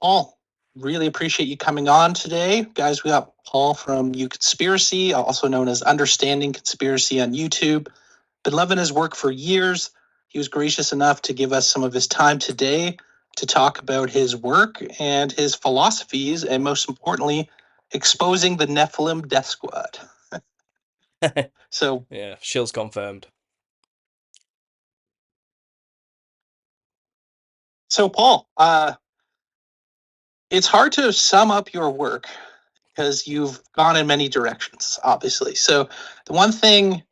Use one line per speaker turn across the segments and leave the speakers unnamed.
Paul, really appreciate you coming on today. Guys, we got Paul from Conspiracy, also known as Understanding Conspiracy on YouTube. Been loving his work for years. He was gracious enough to give us some of his time today to talk about his work and his philosophies, and most importantly, exposing the Nephilim death squad. So,
Yeah, shills confirmed.
so Paul, it's hard to sum up your work because you've gone in many directions, obviously. So, the one thing,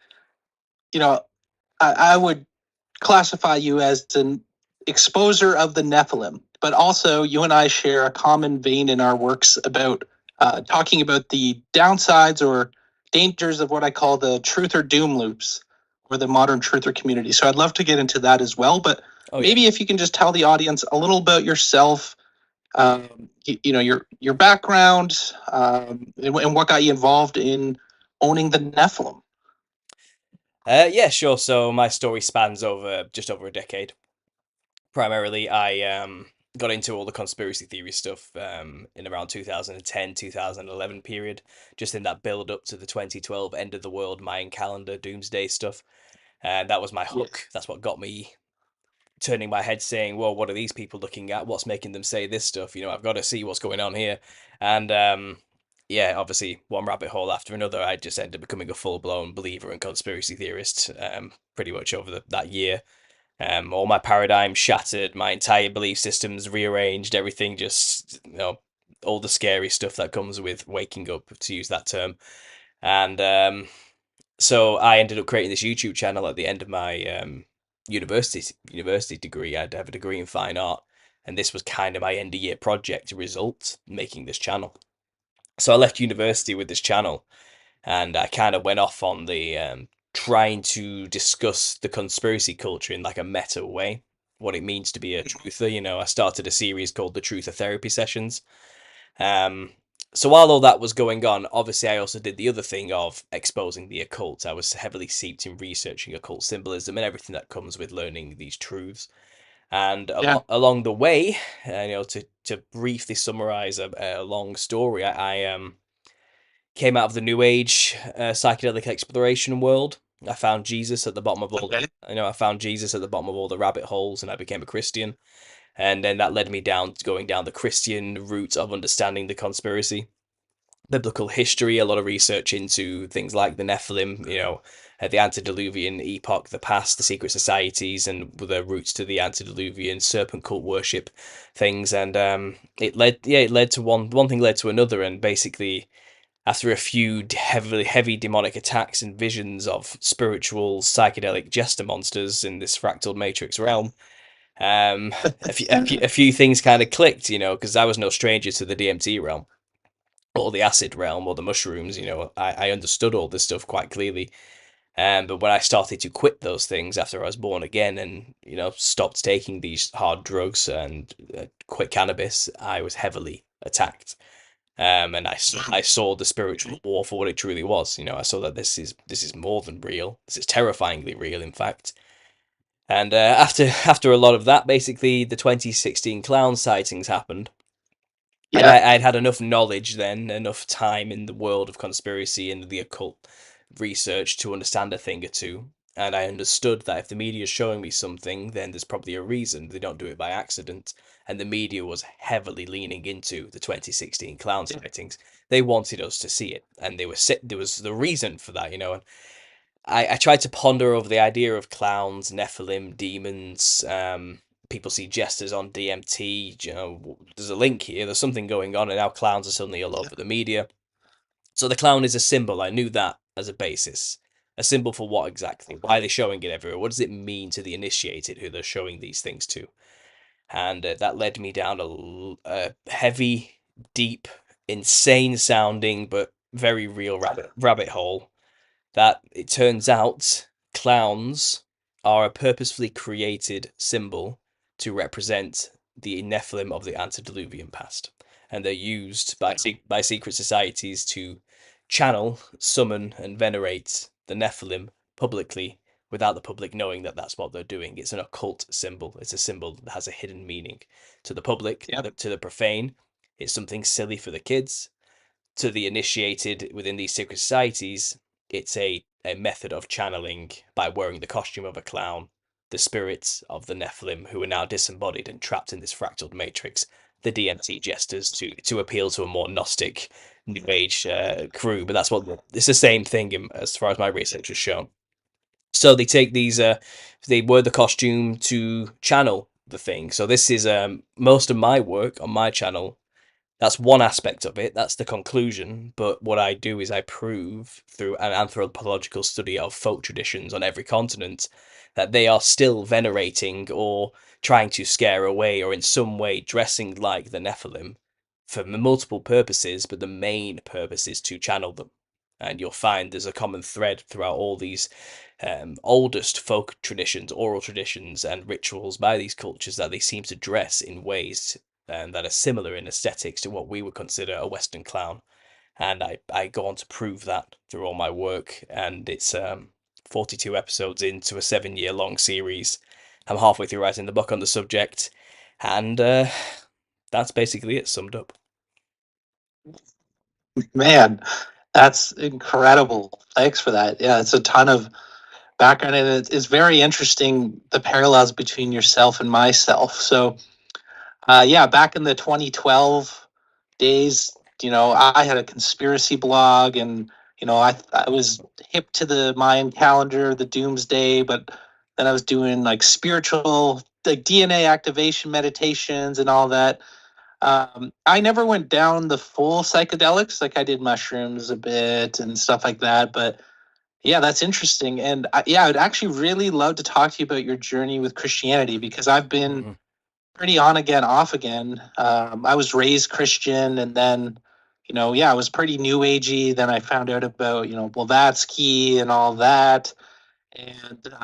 I would classify you as an exposer of the Nephilim, but also you and I share a common vein in our works about talking about the downsides or dangers of what I call the truth or doom loops or the modern truther community. So I'd love to get into that as well, but maybe if you can just tell the audience a little about yourself, your background, and what got you involved in owning the Nephilim.
Yeah, sure. So my story spans over just over a decade. Primarily, I got into all the conspiracy theory stuff in around 2010, 2011 period, just in that build up to the 2012 end of the world Mayan calendar doomsday stuff. And that was my hook.
Yes.
That's what got me turning my head saying, well, what are these people looking at? What's making them say this stuff? I've got to see what's going on here. And yeah, obviously, one rabbit hole after another, I just ended up becoming a full-blown believer and conspiracy theorist pretty much over that year. All my paradigms shattered, my entire belief systems rearranged, everything just, all the scary stuff that comes with waking up, to use that term. And so I ended up creating this YouTube channel at the end of my university degree. I'd have a degree in fine art, and this was kind of my end of year project result, making this channel. So I left university with this channel, and I kind of went off on the trying to discuss the conspiracy culture in like a meta way, what it means to be a truther. I started a series called the Truther Therapy Sessions. So while all that was going on, obviously I also did the other thing of exposing the occult. I was heavily steeped in researching occult symbolism and everything that comes with learning these truths. And along the way, to briefly summarize a long story, I came out of the New Age psychedelic exploration world. I found Jesus at the bottom of all. I found Jesus at the bottom of all the rabbit holes, and I became a Christian. And then that led me going down the Christian route of understanding the conspiracy, biblical history, a lot of research into things like the Nephilim, the antediluvian epoch, the past, the secret societies, and the roots to the antediluvian serpent cult worship things. And it led to one thing led to another, and basically, after a few heavy demonic attacks and visions of spiritual psychedelic jester monsters in this fractal matrix realm, a few things kind of clicked, because I was no stranger to the DMT realm or the acid realm or the mushrooms. I understood all this stuff quite clearly. But when I started to quit those things after I was born again and, stopped taking these hard drugs and quit cannabis, I was heavily attacked. And I saw the spiritual war for what it truly was. I saw that this is more than real. This is terrifyingly real, in fact. And after a lot of that, basically the 2016 clown sightings happened. Yeah. And I'd had enough knowledge then, enough time in the world of conspiracy and the occult research to understand a thing or two. And I understood that if the media is showing me something, then there's probably a reason. They don't do it by accident. And the media was heavily leaning into the 2016 clown sightings. They wanted us to see it, and there was the reason for that, And I tried to ponder over the idea of clowns, Nephilim, demons. People see jesters on DMT. There's a link here. There's something going on, and now clowns are suddenly all over the media. So the clown is a symbol. I knew that as a basis. A symbol for what exactly? Why are they showing it everywhere? What does it mean to the initiated who they're showing these things to? And that led me down a heavy, deep, insane sounding, but very real rabbit hole. That it turns out clowns are a purposefully created symbol to represent the Nephilim of the antediluvian past. And they're used by secret societies to channel, summon, and venerate the Nephilim publicly without the public knowing that that's what they're doing. It's an occult symbol. It's a symbol that has a hidden meaning. To the public,
Yep.
to the profane, it's something silly for the kids. To the initiated within these secret societies, it's a method of channeling by wearing the costume of a clown, the spirits of the Nephilim who are now disembodied and trapped in this fractal matrix, the DMT jesters to appeal to a more Gnostic New Age crew. But that's what it's the same thing as far as my research has shown. So they take these, they wear the costume to channel the thing. So this is most of my work on my channel. That's one aspect of it. That's the conclusion. But what I do is I prove through an anthropological study of folk traditions on every continent that they are still venerating or trying to scare away or in some way dressing like the Nephilim for multiple purposes, but the main purpose is to channel them. And you'll find there's a common thread throughout all these oldest folk traditions, oral traditions, and rituals by these cultures that they seem to dress in ways that are similar in aesthetics to what we would consider a Western clown. And I go on to prove that through all my work. And it's 42 episodes into a 7-year long series. I'm halfway through writing the book on the subject. And that's basically it summed up.
Man, that's incredible. Thanks for that. Yeah, it's a ton of background, and it's very interesting, the parallels between yourself and myself. So, yeah, back in the 2012 days, I had a conspiracy blog, and I was hip to the Mayan calendar, the doomsday, but then I was doing like spiritual, like DNA activation meditations and all that. I never went down the full psychedelics, like I did mushrooms a bit and stuff like that, but yeah, that's interesting. And yeah, I'd actually really love to talk to you about your journey with Christianity, because I've been pretty on again, off again. I was raised Christian, and then, yeah, I was pretty new agey. Then I found out about, Blavatsky and all that. And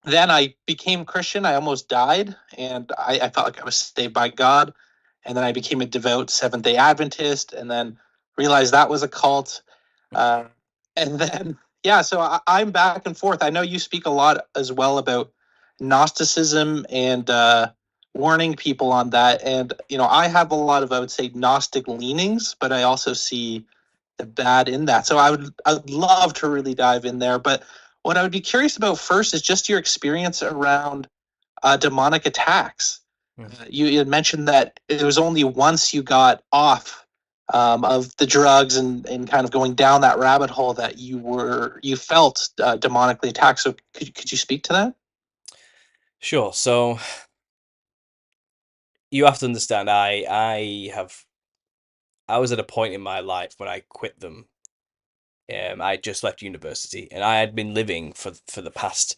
then I became Christian. I almost died, and I felt like I was saved by God. And then I became a devout Seventh Day Adventist, and then realized that was a cult. Uh, and then, yeah, so I'm back and forth. I know you speak a lot as well about Gnosticism and warning people on that. And, I have a lot of, I would say, Gnostic leanings, but I also see the bad in that. So I'd love to really dive in there. But what I would be curious about first is just your experience around demonic attacks. You had mentioned that it was only once you got off of the drugs and kind of going down that rabbit hole that you felt demonically attacked. So could you speak to that?
Sure. So you have to understand, I was at a point in my life when I quit them. I just left university, and I had been living for the past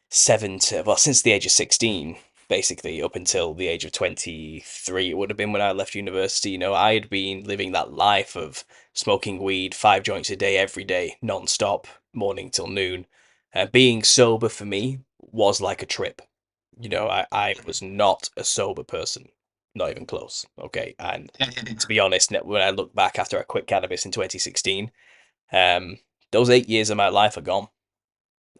since the age of 16, basically up until the age of 23. It would have been when I left university. I had been living that life of smoking weed, 5 joints a day, every day, non-stop, morning till noon. Being sober for me was like a trip. I was not a sober person, not even close. Okay, and to be honest, when I look back after I quit cannabis in 2016, those 8 years of my life are gone.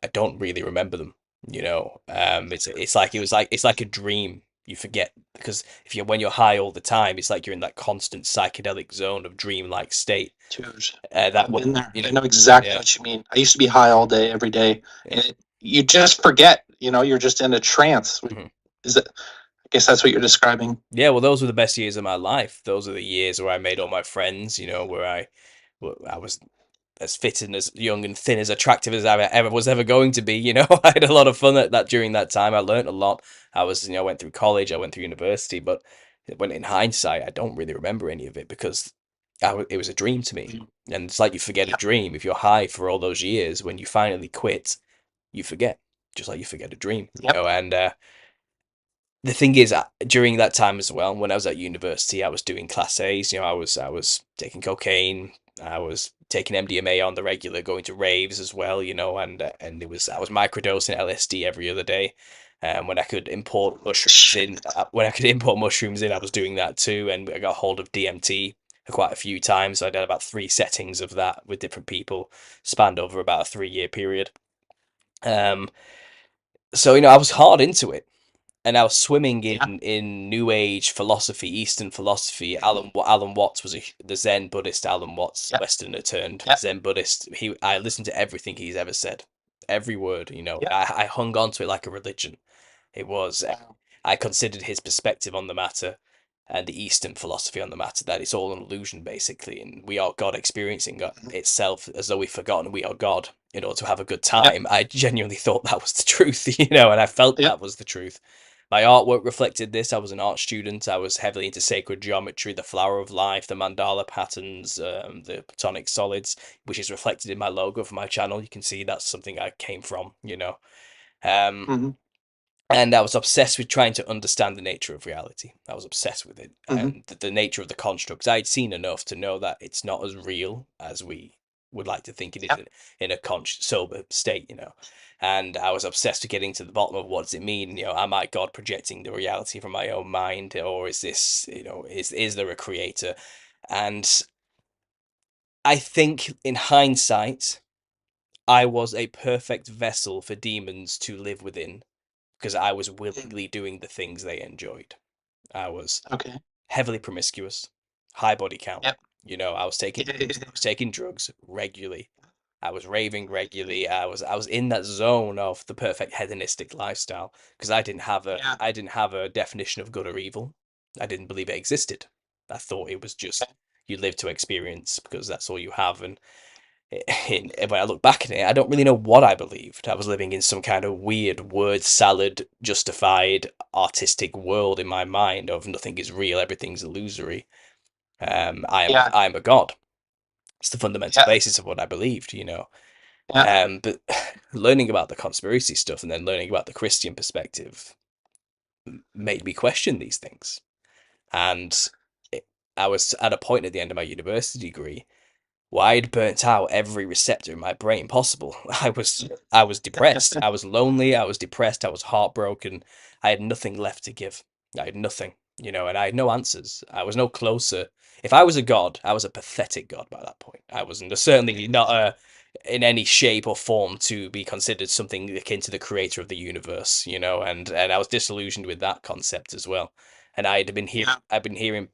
I don't really remember them. It's like a dream. You forget, because when you're high all the time, it's like you're in that constant psychedelic zone of dream-like state.
Dude,
That
I've
what
been there. I know exactly
yeah.
what you mean. I used to be high all day, every day,
Yeah.
and you just forget. You're just in a trance.
Mhm.
Is it? I guess that's what you're describing.
Yeah, well, those were the best years of my life. Those are the years where I made all my friends. Where I was as fit and as young and thin, as attractive as I ever was ever going to be. I had a lot of fun at that during that time. I learned a lot. I was, went through college, I went through university, but when in hindsight, I don't really remember any of it because it was a dream to me. And it's like you forget a
Yep.
dream. If you're high for all those years, when you finally quit, you forget, just like you forget a dream.
Yep.
And the thing is, during that time as well, when I was at university, I was doing class A's. I was taking cocaine, I was taking MDMA on the regular, going to raves as well. And I was microdosing LSD every other day. And when I could import mushrooms in, I was doing that too. And I got hold of DMT quite a few times. So I did about 3 settings of that with different people, spanned over about a 3-year period. Um, so I was hard into it, and I was swimming
Yeah.
in New Age philosophy, Eastern philosophy. Alan Watts was the Zen Buddhist. Alan Watts,
Yeah.
Westerner turned
Yeah.
Zen Buddhist. I listened to everything he's ever said, every word.
Yeah.
I hung on to it like a religion. It was.
Wow.
I considered his perspective on the matter and the Eastern philosophy on the matter that it's all an illusion, basically, and we are God experiencing
Mhm.
itself as though we've forgotten we are God in order to have a good
Yep.
time. I genuinely thought that was the truth, and I felt
Yep.
that was the truth. My artwork reflected this. I was an art student. I was heavily into sacred geometry, the flower of life, the mandala patterns, the platonic solids, which is reflected in my logo for my channel. You can see that's something I came from. Um,
Hmm.
and I was obsessed with trying to understand the nature of reality. I was obsessed with it
Hmm.
and the nature of the constructs. I'd seen enough to know that it's not as real as we would like to think it is
Yep.
in a conscious, sober state. And I was obsessed with getting to the bottom of what does it mean. Am I God projecting the reality from my own mind, or is this, is there a creator? And I think, in hindsight, I was a perfect vessel for demons to live within because I was
Mm.
willingly doing the things they enjoyed. I was
Okay.
heavily promiscuous, high body count.
Yep.
I was taking
Yeah.
drugs. I was taking drugs regularly. I was raving regularly. I was in that zone of the perfect hedonistic lifestyle because
Yeah.
I didn't have a definition of good or evil. I didn't believe it existed. I thought it was just
Okay.
you live to experience because that's all you have. And when I look back at it, I don't really know what I believed. I was living in some kind of weird word salad, justified artistic world in my mind of nothing is real, everything's illusory.
Yeah.
I am a god. It's the fundamental
Yeah.
basis of what I believed.
Yeah.
But learning about the conspiracy stuff and then learning about the Christian perspective made me question these things. And it, I was at a point at the end of my university degree. Well, I'd burnt out every receptor in my brain possible. I was depressed. I was lonely. I was depressed. I was heartbroken. I had nothing left to give. I had nothing, and I had no answers. I was no closer. If I was a god, I was a pathetic god by that point. I was certainly not in any shape or form to be considered something akin to the creator of the universe, and I was disillusioned with that concept as well. And
Yeah.
I've been hearing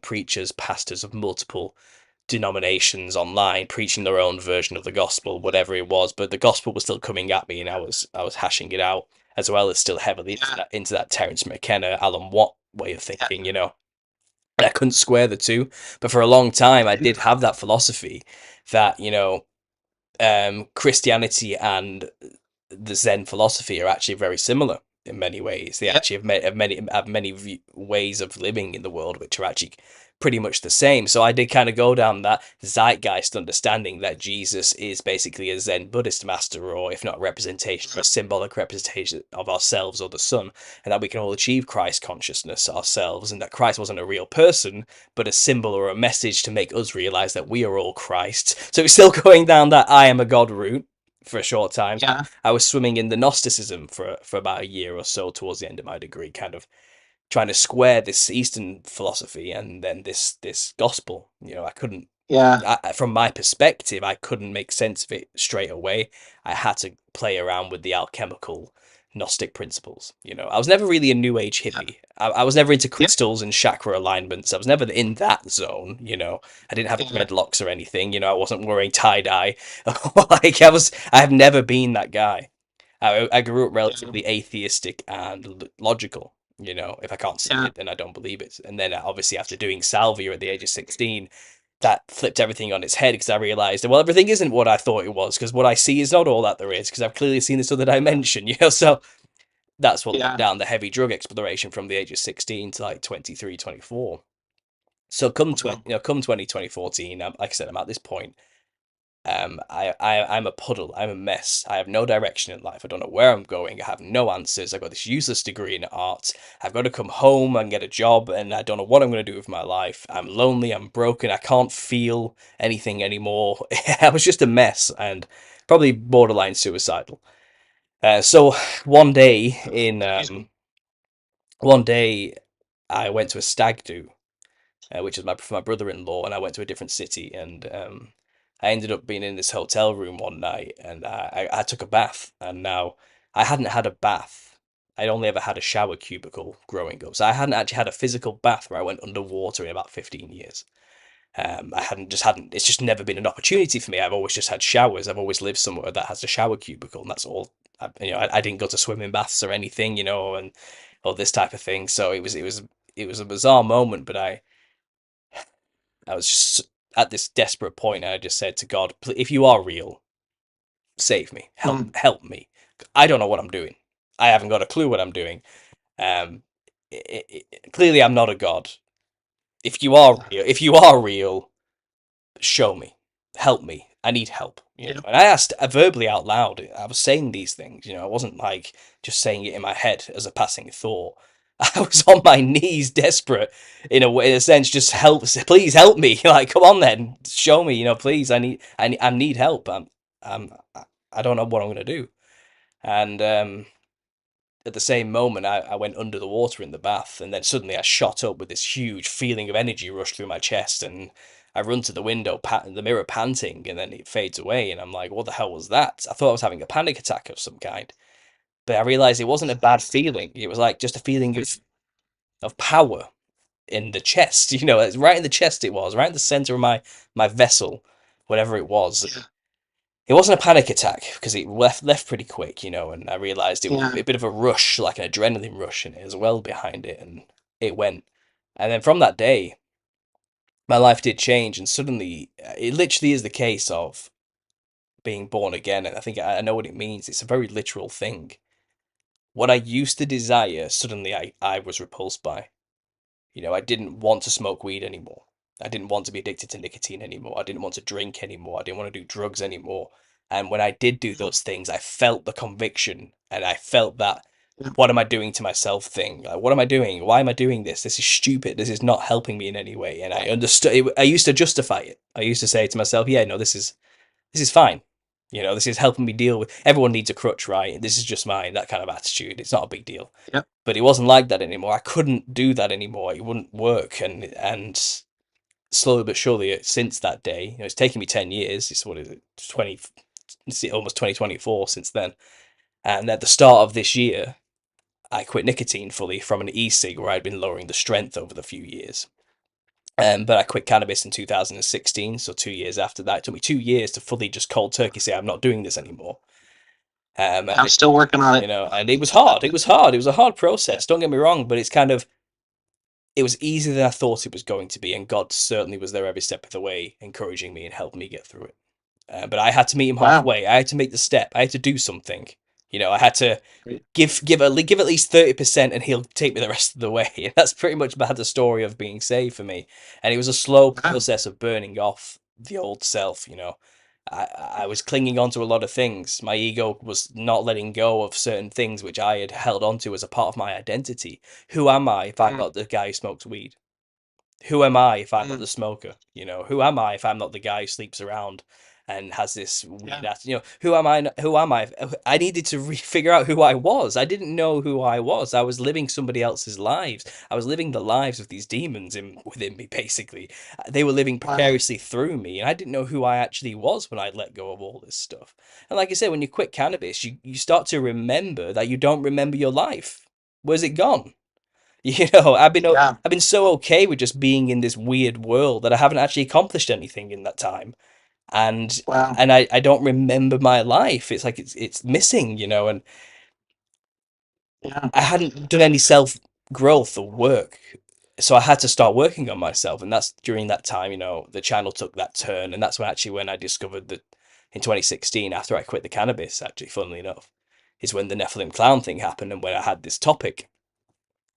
preachers, pastors of multiple denominations online preaching their own version of the gospel, whatever it was, but the gospel was still coming at me, and I was hashing it out as well as still heavily into
Yeah.
that Terence McKenna, Alan Watt way of
Yeah.
thinking. And I couldn't square the two, but for a long time I did have that philosophy that Christianity and the Zen philosophy are actually very similar in many ways. They
Yep.
actually have many ways of living in the world which are actually pretty much the same. So I did kind of go down that zeitgeist understanding that Jesus is basically a Zen Buddhist master, or if not a representation, a symbolic representation of ourselves or the sun, and that we can all achieve Christ consciousness ourselves, and that Christ wasn't a real person, but a symbol or a message to make us realize that we are all Christ. So it's still going down that I am a God route for a short time.
Yeah.
I was swimming in the Gnosticism for about a year or so towards the end of my degree, kind of trying to square this Eastern philosophy and then this gospel. I couldn't.
Yeah.
From my perspective, I couldn't make sense of it straight away. I had to play around with the alchemical Gnostic principles. I was never really a New Age
Yeah.
hippie. I was never into
Yep.
crystals and chakra alignments. I was never in that zone. I didn't have
Yeah.
dreadlocks or anything. I wasn't wearing tie dye. Like I have never been that guy. I grew up
Yeah.
relatively atheistic and logical. If I can't see
Yeah.
it, then I don't believe it. And then obviously after doing salvia at the age of 16, that flipped everything on its head because I realized, well, everything isn't what I thought it was because what I see is not all that there is because I've clearly seen this other dimension. So that's what led
Yeah.
down the heavy drug exploration from the age of 16 to like 23, 24. So come
Mhm.
20, come 2014, like I said, I'm at this point. I'm a puddle. I'm a mess. I have no direction in life. I don't know where I'm going. I have no answers. I've got this useless degree in art. I've got to come home and get a job, and I don't know what I'm going to do with my life. I'm lonely. I'm broken. I can't feel anything anymore. I was just a mess and probably borderline suicidal. So one day in
Excuse me.
one day I went to a stag do, which is for my brother-in-law, and I went to a different city, and I ended up being in this hotel room one night, and I took a bath, and now I hadn't had a bath. I'd only ever had a shower cubicle growing up, so I hadn't actually had a physical bath where I went underwater in about 15 years. I hadn't. It's just never been an opportunity for me. I've always just had showers. I've always lived somewhere that has a shower cubicle, and that's all. I didn't go to swimming baths or anything, and all this type of thing. So it was a bizarre moment, but I was just at this desperate point. And I just said to God, if you are real, save me, help me. I don't know what I'm doing. I haven't got a clue what I'm doing. Um, clearly, I'm not a god. If you are real, show me, help me. I need help.
Yeah.
And I asked verbally out loud. I was saying these things. I wasn't like just saying it in my head as a passing thought. I was on my knees, desperate in a sense. Just help, please help me. Like, come on, then, show me. Please. I need help. I'm, I don't know what I'm gonna do. And at the same moment, I went under the water in the bath, and then suddenly I shot up with this huge feeling of energy rush through my chest, and I run to the window, the mirror panting, and then it fades away, and I'm like, what the hell was that? I thought I was having a panic attack of some kind, but I realized it wasn't a bad feeling. It was like just a feeling of power in the chest. It's right in the chest. It was right in the center of my vessel, whatever it was.
Yeah.
It wasn't a panic attack because it left pretty quick, and I realized it was
Yeah.
a bit of a rush, like an adrenaline rush in it as well behind it, and it went. And then from that day, my life did change, and suddenly it literally is the case of being born again. And I think I know what it means. It's a very literal thing. What I used to desire, suddenly I was repulsed by. I didn't want to smoke weed anymore. I didn't want to be addicted to nicotine anymore. I didn't want to drink anymore. I didn't want to do drugs anymore. And when I did do those things, I felt the conviction, and I felt that,
Yeah.
what am I doing to myself thing? Like, what am I doing? Why am I doing this? This is stupid. This is not helping me in any way. And I understood it. I used to justify it. I used to say to myself, yeah, no, this is fine. This is helping me deal with, everyone needs a crutch, right? This is just mine, that kind of attitude. It's not a big deal.
Yeah.
But it wasn't like that anymore. I couldn't do that anymore. It wouldn't work. And slowly but surely, since that day, it's taken me 10 years. It's, what is it, 20, it's almost 2024 since then. And at the start of this year, I quit nicotine fully from an e-cig where I'd been lowering the strength over the few years. But I quit cannabis in 2016, so 2 years after that. It took me 2 years to fully just cold turkey say I'm not doing this anymore.
I'm still working on it.
And it was hard. It was hard. It was a hard process. Don't get me wrong, but it was easier than I thought it was going to be, and God certainly was there every step of the way, encouraging me and helping me get through it. But I had to meet him
Wow.
halfway. I had to make the step. I had to do something. I had to
Great.
give at least 30%, and he'll take me the rest of the way. And that's pretty much about the story of being saved for me. And it was a slow
Wow.
process of burning off the old self. I was clinging on to a lot of things. My ego was not letting go of certain things which I had held on to as a part of my identity. Who am I if I'm not the guy who smokes weed? Who am I if I'm not the smoker? Who am I if I'm not the guy who sleeps around and has this weird attitude? Who am I? Who am I? I needed to figure out who I was. I didn't know who I was. I was living somebody else's lives. I was living the lives of these demons within me, basically. They were living precariously through me, and I didn't know who I actually was when I let go of all this stuff. And like I said, when you quit cannabis, you start to remember that you don't remember your life. Where's it gone? I've been so okay with just being in this weird world that I haven't actually accomplished anything in that time, and
Wow.
I don't remember my life. It's like it's missing, and
Yeah.
I hadn't done any self growth or work, so I had to start working on myself, and that's during that time, the channel took that turn, and that's when I discovered that in 2016, after I quit the cannabis, actually, funnily enough, is when the Nephilim clown thing happened, and when I had this topic.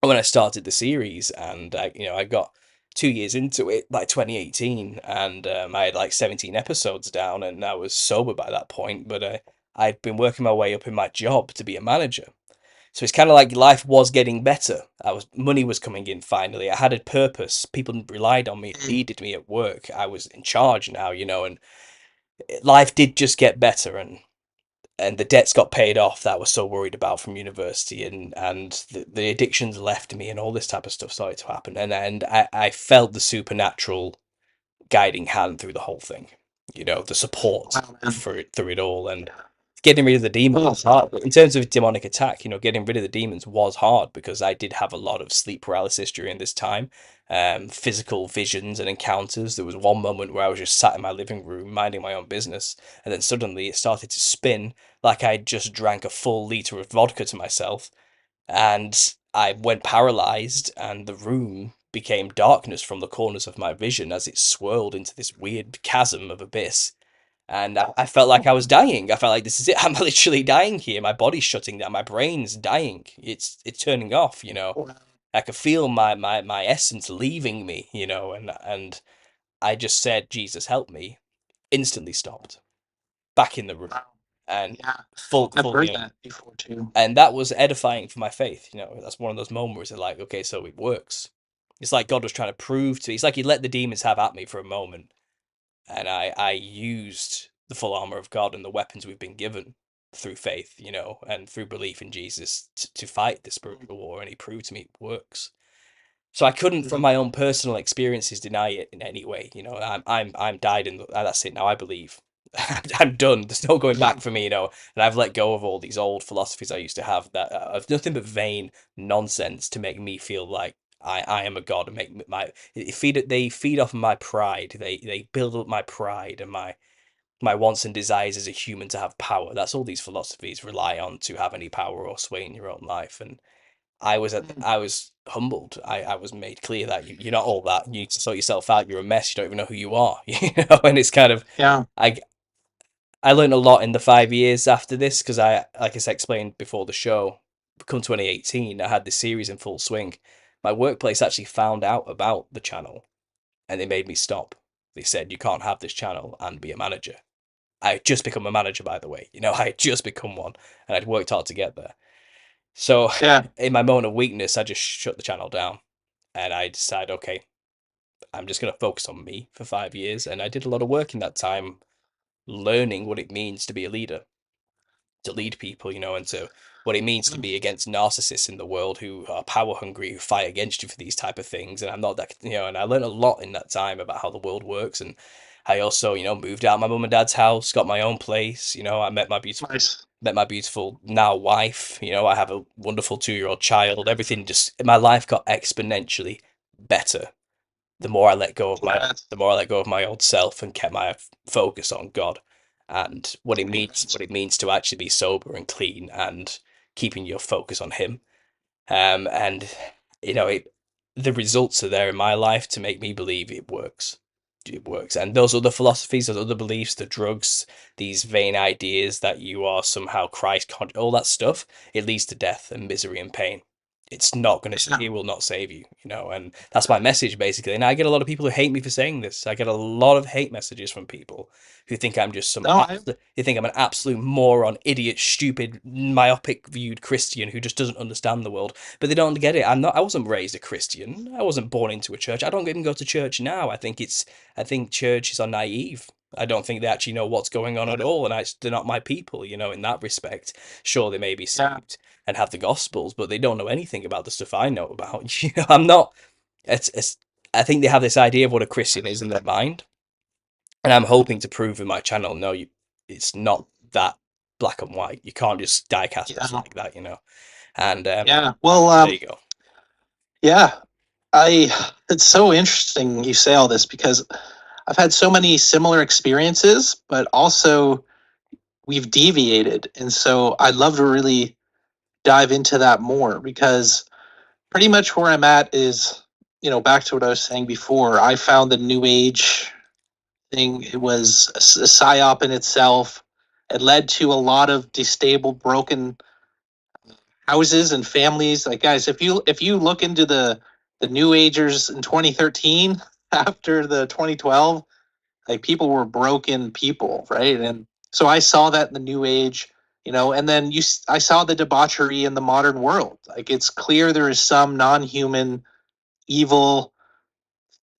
When I started the series, and I got 2 years into it by 2018, and I had like 17 episodes down, and I was sober by that point, but I'd been working my way up in my job to be a manager. So it's kind of like life was getting better. Money was coming in finally. I had a purpose. People relied on me, needed me at work. I was in charge now, and life did just get better, and the debts got paid off that I was so worried about from university, and the addictions left me, and all this type of stuff started to happen, and I felt the supernatural guiding hand through the whole thing. you know, the support
Wow, man.
for it through it all. And getting rid of the demons
Oh,
was hard. In terms of demonic attack, you know, getting rid of the demons was hard because I did have a lot of sleep paralysis during this time, physical visions and encounters. There was one moment where I was just sat in my living room minding my own business, and then suddenly it started to spin like I just drank a full liter of vodka to myself, and I went paralyzed, and the room became darkness from the corners of my vision as it swirled into this weird chasm of abyss. And I felt like I was dying. I felt like this is it. I'm literally dying here. My body's shutting down. My brain's dying. It's turning off. You know,
wow.
I could feel my essence leaving me. You know, and I just said, "Jesus, help me!" Instantly stopped. Back in the room,
Wow.
and
Yeah, I've
fully
heard
on.
that before too.
And that was edifying for my faith. You know, that's one of those moments where like, okay, so it works. It's like God was trying to prove to me. It's like He let the demons have at me for a moment, and I used the full armor of God and the weapons we've been given through faith, you know, and through belief in Jesus to fight the spiritual war, and He proved to me it works. So I couldn't, from
Mhm.
my own personal experiences, deny it in any way. You know, I'm died, and that's it now. I believe. I'm done. There's no going
Yeah.
back for me, you know. And I've let go of all these old philosophies I used to have that of nothing but vain nonsense to make me feel like I am a god and make my they feed off my pride. They build up my pride and my wants and desires as a human to have power. That's all these philosophies rely on to have any power or sway in your own life. And
Mm.
I was humbled. I was made clear that you're not all that. You need to sort yourself out. You're a mess. You don't even know who you are. You know, and it's kind of
Yeah.
I I learned a lot in the 5 years after this because like I said, explained before the show. Come 2018, I had this series in full swing. My workplace actually found out about the channel, and they made me stop. They said you can't have this channel and be a manager. I had just become a manager, by the way. You know, I had just become one, and I'd worked hard to get there. So,
Yeah.
in my moment of weakness, I just shut the channel down, and I decided, okay, I'm just gonna focus on me for 5 years, and I did a lot of work in that time, learning what it means to be a leader, to lead people, you know, and to what it means to
Mm.
be against narcissists in the world who are power hungry, who fight against you for these type of things. And I'm not that, you know, and I learned a lot in that time about how the world works. And I also, you know, moved out of my mum and dad's house, got my own place. You know, I
Nice.
met my beautiful now wife. You know, I have a wonderful 2-year-old child. Everything just my life got exponentially better the more I let go of
Congrats.
my old self and kept my focus on God and
Congrats.
what it means to actually be sober and clean and keeping your focus on Him. And you know, the results are there in my life to make me believe it works. It works. And those other philosophies, those other beliefs, the drugs, these vain ideas that you are somehow all that stuff, it leads to death and misery and pain. It's not going to,
Yeah.
it will not save you, you know, and that's my message basically. And I get a lot of people who hate me for saying this. I get a lot of hate messages from people who think I'm just
No, I.
they think I'm an absolute moron, idiot, stupid, myopic viewed Christian who just doesn't understand the world. But they don't get it. I wasn't raised a Christian. I wasn't born into a church. I don't even go to church now. I think churches are naive. I don't think they actually know what's going on at all, and they're not my people, you know, in that respect. Sure, they may be
Yeah.
saved and have the gospels, but they don't know anything about the stuff I know about. You know, I'm not. It's. I think they have this idea of what a Christian is in their mind, and I'm hoping to prove in my channel, no, it's not that black and white. You can't just die cast us
Yeah.
like that, you know. And
Yeah. Well.
there you go.
Yeah. I. It's so interesting you say all this because I've had so many similar experiences, but also we've deviated, and so I'd love to really dive into that more because pretty much where I'm at is, back to what I was saying before. I found the New Age thing. It was a psyop in itself. It led to a lot of destable, broken houses and families. Like, guys, if you look into the New Agers in 2013 after the 2012, like people were broken people, right? And so I saw that in the New Age. And then I saw the debauchery in the modern world. Like, it's clear there is some non-human evil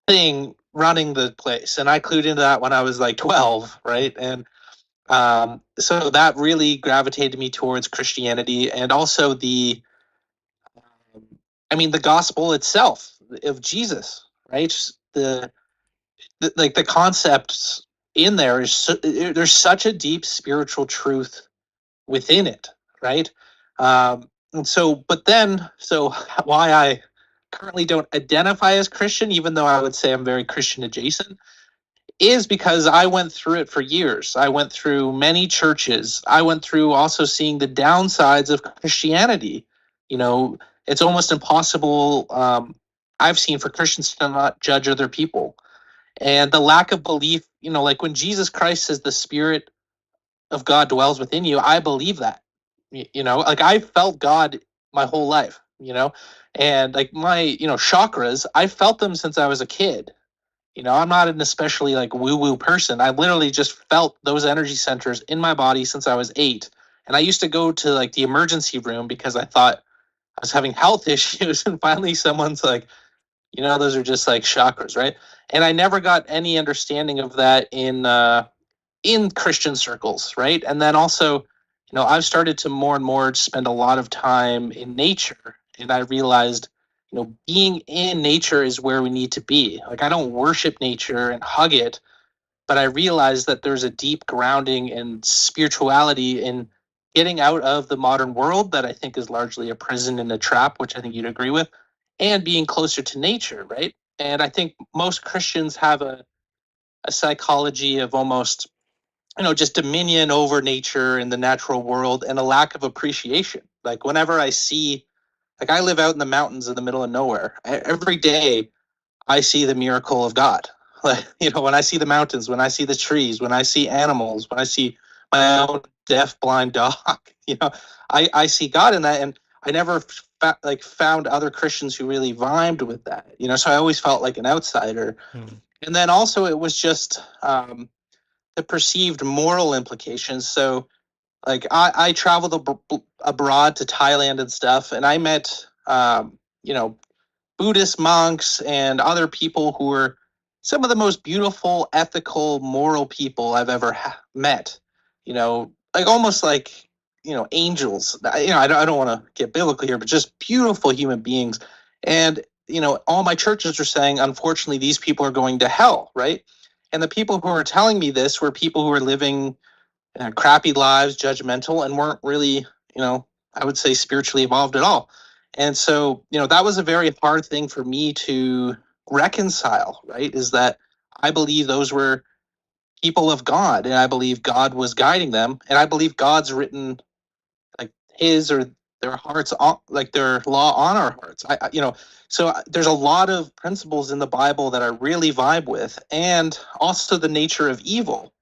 thing running the place, and I clued into that when I was like 12, right? And so that really gravitated me towards Christianity, and also the gospel itself of Jesus, right? The like the concepts. in there is there's such a deep spiritual truth within it, right? And so, but then, so why I currently don't identify as Christian, even though I would say I'm very Christian adjacent, is because I went through it for years. I went through many churches. I went through also seeing the downsides of Christianity. You know, it's almost impossible. I've seen for Christians to not judge other people, and the lack of belief. You know, like when Jesus Christ says the Spirit of God dwells within you, I believe that. You know, like I felt God my whole life. You know, and like my chakras, I felt them since I was a kid. You know, I'm not an especially like woo woo person. I literally just felt those energy centers in my body since I was 8. And I used to go to like the emergency room because I thought I was having health issues. And finally, someone's like, those are just like chakras, right? And I never got any understanding of that in Christian circles, right? And then also, I've started to more and more spend a lot of time in nature, and I realized, being in nature is where we need to be. Like I don't worship nature and hug it, but I realized that there's a deep grounding in spirituality in getting out of the modern world that I think is largely a prison and a trap, which I think you'd agree with, and being closer to nature, right? And I think most Christians have a psychology of almost just dominion over nature and the natural world and a lack of appreciation. Like whenever I see, like I live out in the mountains in the middle of nowhere. Every day I see the miracle of God. Like, when I see the mountains, when I see the trees, when I see animals, when I see my own deaf blind dog, I see God in that. And I never found other Christians who really vibed with that, so I always felt like an outsider. And then also it was just, the perceived moral implications. So, like, I traveled abroad to Thailand and stuff, and I met, Buddhist monks and other people who were some of the most beautiful, ethical, moral people I've ever met. Like almost like angels. I don't want to get biblical here, but just beautiful human beings. And all my churches are saying, unfortunately, these people are going to hell, right? And the people who are telling me this were people who were living crappy lives, judgmental, and weren't really, I would say spiritually evolved at all. And so, that was a very hard thing for me to reconcile, right? Is that I believe those were people of God, and I believe God was guiding them, and I believe God's written like his or their hearts on, like their law on our hearts. So there's a lot of principles in the Bible that I really vibe with, and also the nature of evil,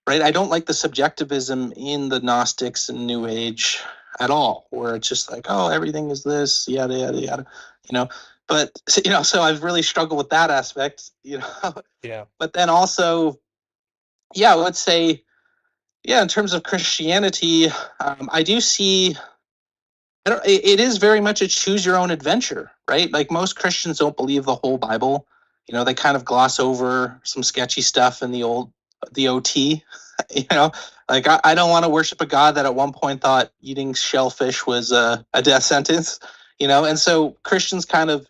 right? I don't like the subjectivism in the Gnostics and New Age at all, where it's just like, oh, everything is this, yada yada yada, you know. But so I've really struggled with that aspect,
Yeah.
But then also, yeah, let's say, yeah, in terms of Christianity, I do see. It is very much a choose your own adventure, right? Like most Christians don't believe the whole Bible. They kind of gloss over some sketchy stuff in the OT. you know, like I don't want to worship a God that at one point thought eating shellfish was a death sentence. And so Christians kind of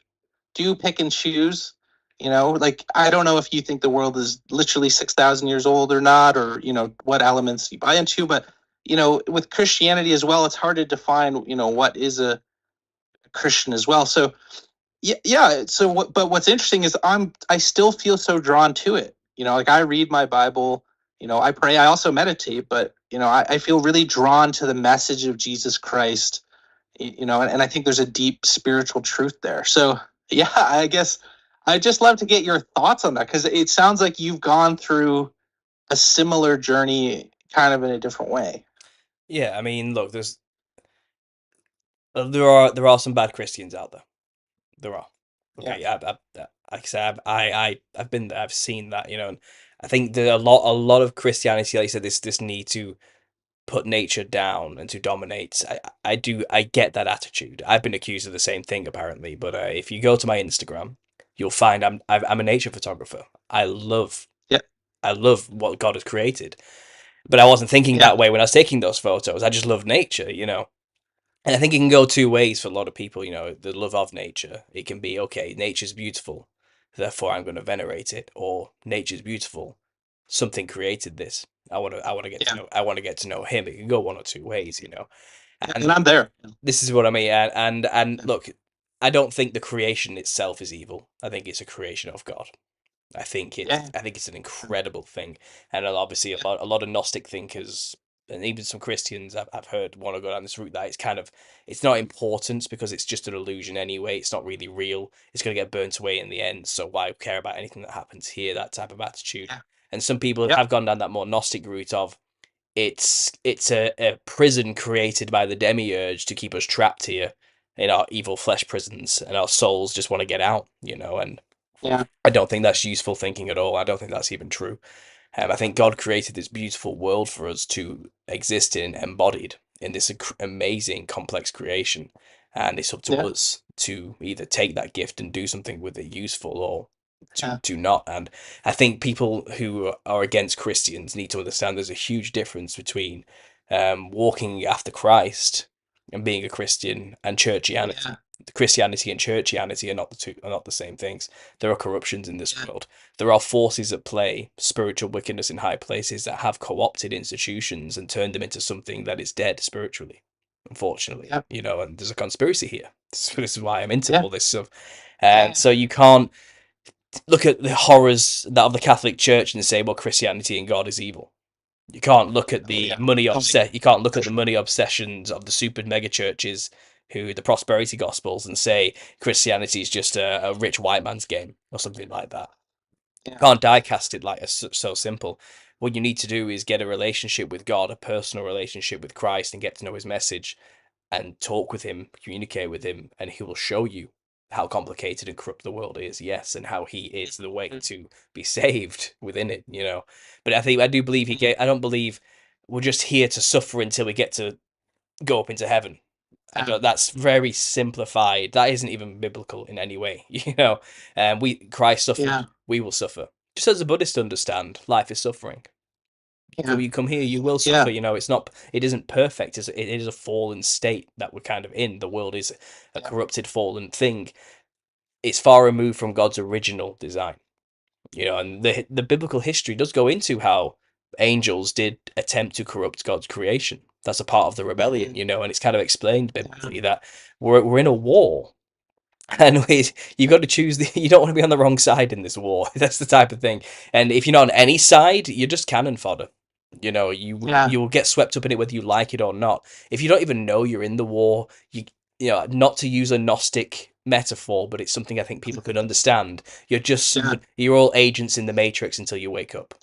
do pick and choose. Like I don't know if you think the world is literally 6,000 years old or not, or what elements you buy into, but with Christianity as well, it's hard to define, what is a Christian as well. So yeah. So but what's interesting is I still feel so drawn to it. Like I read my Bible, I pray, I also meditate, but I feel really drawn to the message of Jesus Christ, and I think there's a deep spiritual truth there. So yeah, I guess I just love to get your thoughts on that, because it sounds like you've gone through a similar journey kind of in a different way.
Yeah, I mean, look, there are some bad Christians out there. There are.
Yeah.
Okay, like I said, I've been there. I've seen that. And I think that a lot of Christianity, like you said, this need to put nature down and to dominate. I get that attitude. I've been accused of the same thing apparently. But if you go to my Instagram, you'll find I'm a nature photographer.
Yeah.
I love what God has created. But I wasn't thinking
Yeah.
that way when I was taking those photos. I just love nature. And I think it can go two ways for a lot of people, the love of nature. It can be, okay, nature's beautiful, therefore I'm going to venerate it, or nature's beautiful, something created this. I want to get to
Yeah.
know. I want to get to know him. It can go one or two ways,
And
And
I'm there.
this is what I mean. And look, I don't think the creation itself is evil. I think it's a creation of God.
Yeah.
I think it's an incredible thing, and obviously a lot of Gnostic thinkers and even some Christians I've heard want to go down this route that it's not important because it's just an illusion anyway. It's not really real. It's going to get burnt away in the end. So why care about anything that happens here? That type of attitude.
Yeah.
And some people
Yep.
have gone down that more Gnostic route of it's a prison created by the demiurge to keep us trapped here in our evil flesh prisons, and our souls just want to get out, and
Yeah.
I don't think that's useful thinking at all. I don't think that's even true. I think God created this beautiful world for us to exist in, embodied in this amazing, complex creation. And it's up to
Yeah.
us to either take that gift and do something with it useful or
Yeah.
to not. And I think people who are against Christians need to understand there's a huge difference between walking after Christ and being a Christian and churchianity.
Yeah.
Christianity and churchianity are not the same things. There are corruptions in this
Yeah.
world. There are forces at play, spiritual wickedness in high places that have co-opted institutions and turned them into something that is dead spiritually. Unfortunately,
Yep.
and there's a conspiracy here. This is why I'm into
Yeah.
all this stuff.
Yeah.
And so you can't look at the horrors that of the Catholic Church and say, well, Christianity and God is evil. You can't look at
Oh,
the
yeah.
money
Oh, yeah.
obsess. You can't look
For
at the
sure.
money obsessions of the super mega churches, who the prosperity gospels, and say Christianity is just a rich white man's game or something like that.
Yeah.
Can't die cast it like it's so simple. What you need to do is get a relationship with God, a personal relationship with Christ, and get to know His message, and talk with Him, communicate with Him, and He will show you how complicated and corrupt the world is. Yes, and how He is the way to be saved within it. But I do believe He
Mhm.
gave. I don't believe we're just here to suffer until we get to go up into heaven.
Yeah.
That's very simplified. That isn't even biblical in any way. Christ suffered.
Yeah.
We will suffer. Just as a Buddhist understand, life is suffering.
Yeah.
You come here, you will
Yeah.
suffer. It isn't perfect. It is a fallen state that we're kind of in. The world is a
Yeah.
corrupted, fallen thing. It's far removed from God's original design. And the biblical history does go into how angels did attempt to corrupt God's creation. That's a part of the rebellion,
Mhm.
and it's kind of explained
Yeah.
biblically that we're in a war, and you got to choose you don't want to be on the wrong side in this war. That's the type of thing. And if you're not on any side, you're just cannon fodder.
Yeah.
You will get swept up in it whether you like it or not. If you don't even know you're in the war, not to use a Gnostic metaphor, but it's something I think people can understand.
Yeah.
You're all agents in the Matrix until you wake up.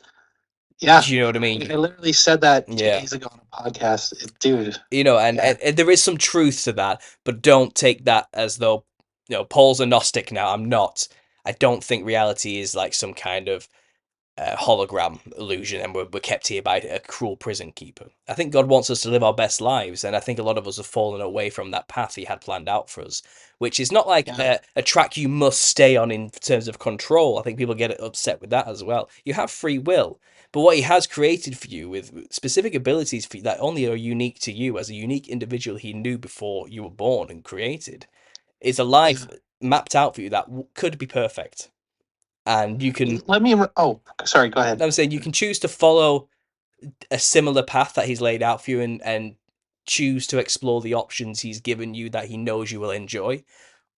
Yeah.
Do you know what I
I
mean?
literally said that two
Yeah.
days ago on a podcast. Dude.
And,
Yeah.
and there is some truth to that, but don't take that as though, Paul's a Gnostic now. I'm not. I don't think reality is like some kind of hologram illusion, and we're kept here by a cruel prison keeper. I think God wants us to live our best lives, and I think a lot of us have fallen away from that path He had planned out for us, which is not like
Yeah.
a track you must stay on in terms of control. I think people get upset with that as well. You have free will, but what He has created for you with specific abilities for you that only are unique to you as a unique individual He knew before you were born and created is a life
Yeah.
mapped out for you that could be perfect, and you can.
Let me. Oh, sorry. Go ahead.
I'm saying you can choose to follow a similar path that He's laid out for you, and choose to explore the options He's given you that He knows you will enjoy,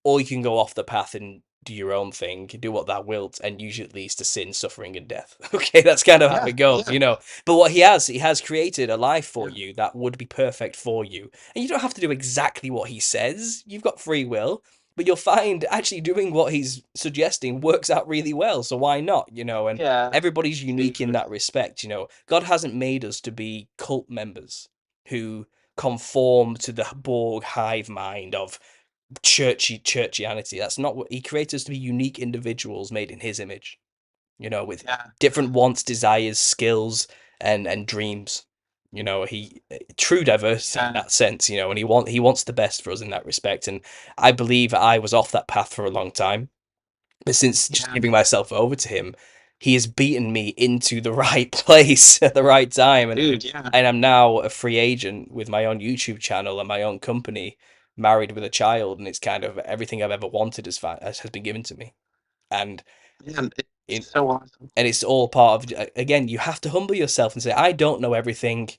or you can go off the path and do your own thing, do what thou wilt, and usually it leads to sin, suffering, and death. Okay, that's kind of how
Yeah.
it goes,
Yeah.
But what He has created a life for
Yeah.
you that would be perfect for you, and you don't have to do exactly what He says. You've got free will, but you'll find actually doing what He's suggesting works out really well. So why not? And
Yeah.
everybody's unique in
Dude.
that respect. God hasn't made us to be cult members who conform to the Borg hive mind of churchianity. That's not what He created us to be. Unique individuals made in His image, with
Yeah.
different wants, desires, skills, and dreams. He true diversity in
Yeah.
that sense. And He wants the best for us in that respect. And I believe I was off that path for a long time, but since just
Yeah.
giving myself over to Him, He has beaten me into the right place at the right time, and
Dude. Yeah.
I'm now a free agent with my own YouTube channel and my own company, married with a child, and it's kind of everything I've ever wanted has been given to me. And
Man,
In,
So awesome.
and it's all part of, again, you have to humble yourself and say, I don't know everything.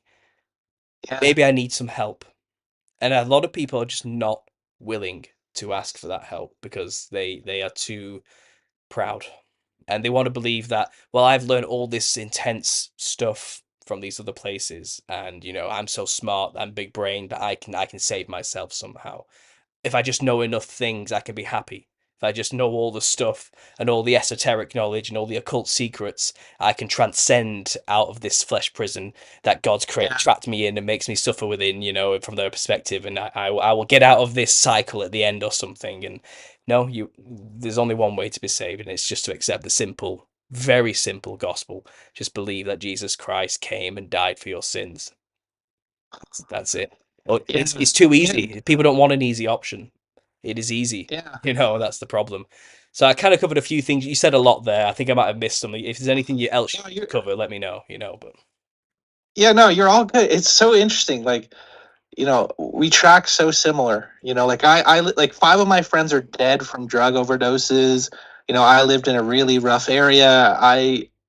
Yeah.
Maybe I need some help. And a lot of people are just not willing to ask for that help because they are too proud, and they want to believe that, well, I've learned all this intense stuff from these other places, and I'm so smart, I'm big brain, that I can save myself somehow. If I just know enough things, I can be happy. If I just know all the stuff and all the esoteric knowledge and all the occult secrets, I can transcend out of this flesh prison that God's
Yeah.
trapped me in and makes me suffer within, from their perspective. And I will get out of this cycle at the end or something. And no, there's only one way to be saved, and it's just to accept the simple, very simple gospel. Just believe that Jesus Christ came and died for your sins. That's it. Well,
Yeah.
it's too
Yeah.
easy. People don't want an easy option. It is easy.
Yeah.
That's the problem. So I kind of covered a few things. You said a lot there. I think I might have missed something. If there's anything else you
No,
to cover, let me know. But
yeah, no, you're all good. It's so interesting. Like, we track so similar. Like like 5 of my friends are dead from drug overdoses. I lived in a really rough area.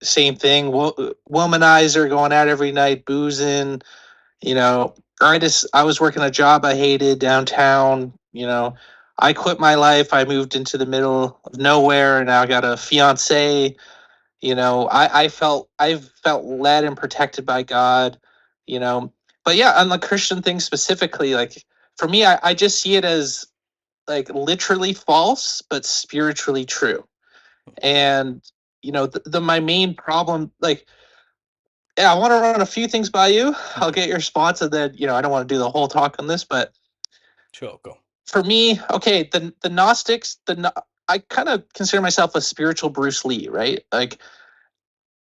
Same thing, womanizer, going out every night, boozing. you know I was working a job I hated downtown. I quit my life. I moved into the middle of nowhere, and now I got a fiance. I felt led and protected by God. you know but yeah, on the Christian thing specifically, like, for me, I just see it as, like, literally false but spiritually true. And my main problem, like, yeah, I want to run a few things by you. I'll get your response, and then I don't want to do the whole talk on this, but
sure, go.
for me, okay, the Gnostics, I kind of consider myself a spiritual Bruce Lee, right? Like,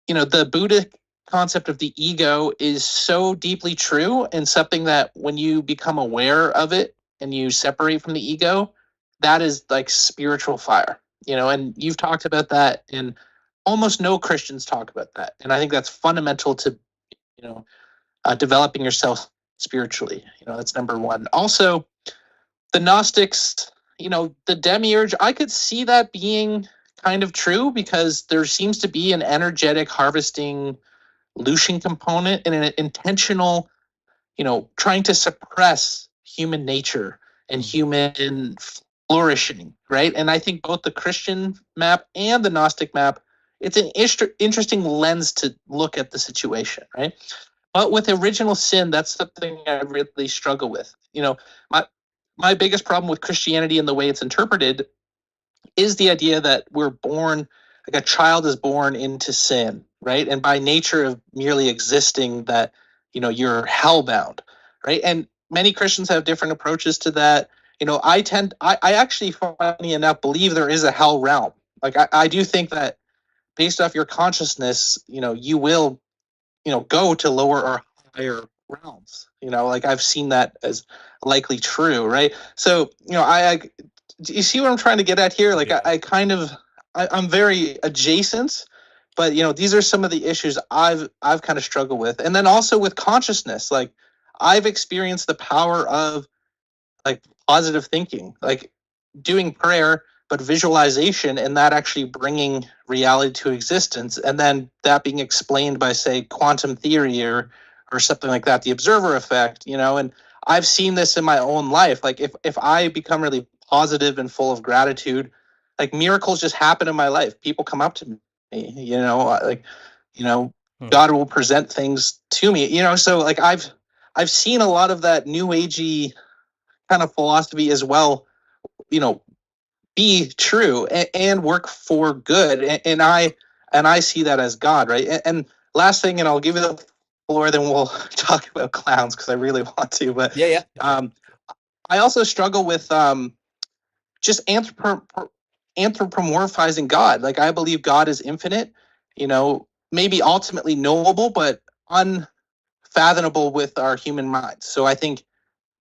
the Buddhist concept of the ego is so deeply true, and something that when you become aware of it and you separate from the ego, that is like spiritual fire. And you've talked about that, and almost no Christians talk about that. And I think that's fundamental to, you know, developing yourself spiritually. That's number one. Also, the Gnostics, the demiurge, I could see that being kind of true, because there seems to be an energetic harvesting Lucian component and an intentional, trying to suppress human nature and human flourishing, right? And I think both the Christian map and the Gnostic map, it's an interesting lens to look at the situation, right? But with original sin, that's something I really struggle with. My my biggest problem with Christianity and the way it's interpreted is the idea that we're born, like, a child is born into sin, right? And by nature of merely existing, that you're hellbound, right? And many Christians have different approaches to that. I actually, funny enough, believe there is a hell realm. Like, I do think that based off your consciousness, you will go to lower or higher realms. Like, I've seen that as likely true, right? So, do you see what I'm trying to get at here? Like,
Yeah.
I kind of, I'm very adjacent, but these are some of the issues I've kind of struggled with. And then also with consciousness, like, I've experienced the power of, like, positive thinking, like doing prayer, but visualization, and that actually bringing reality to existence, and then that being explained by, say, quantum theory, or something like that, the observer effect. And I've seen this in my own life. Like, if I become really positive and full of gratitude, like, miracles just happen in my life. People come up to me, like, you know God will present things to me. So, like, I've seen a lot of that new agey kind of philosophy as well, you know be true, and work for good. And I see that as God, right? And last thing, and I'll give you the floor, then we'll talk about clowns, because I really want to. But
Yeah, yeah.
I also struggle with, just anthropomorphizing God. Like, I believe God is infinite, maybe ultimately knowable, but unfathomable with our human minds. So I think,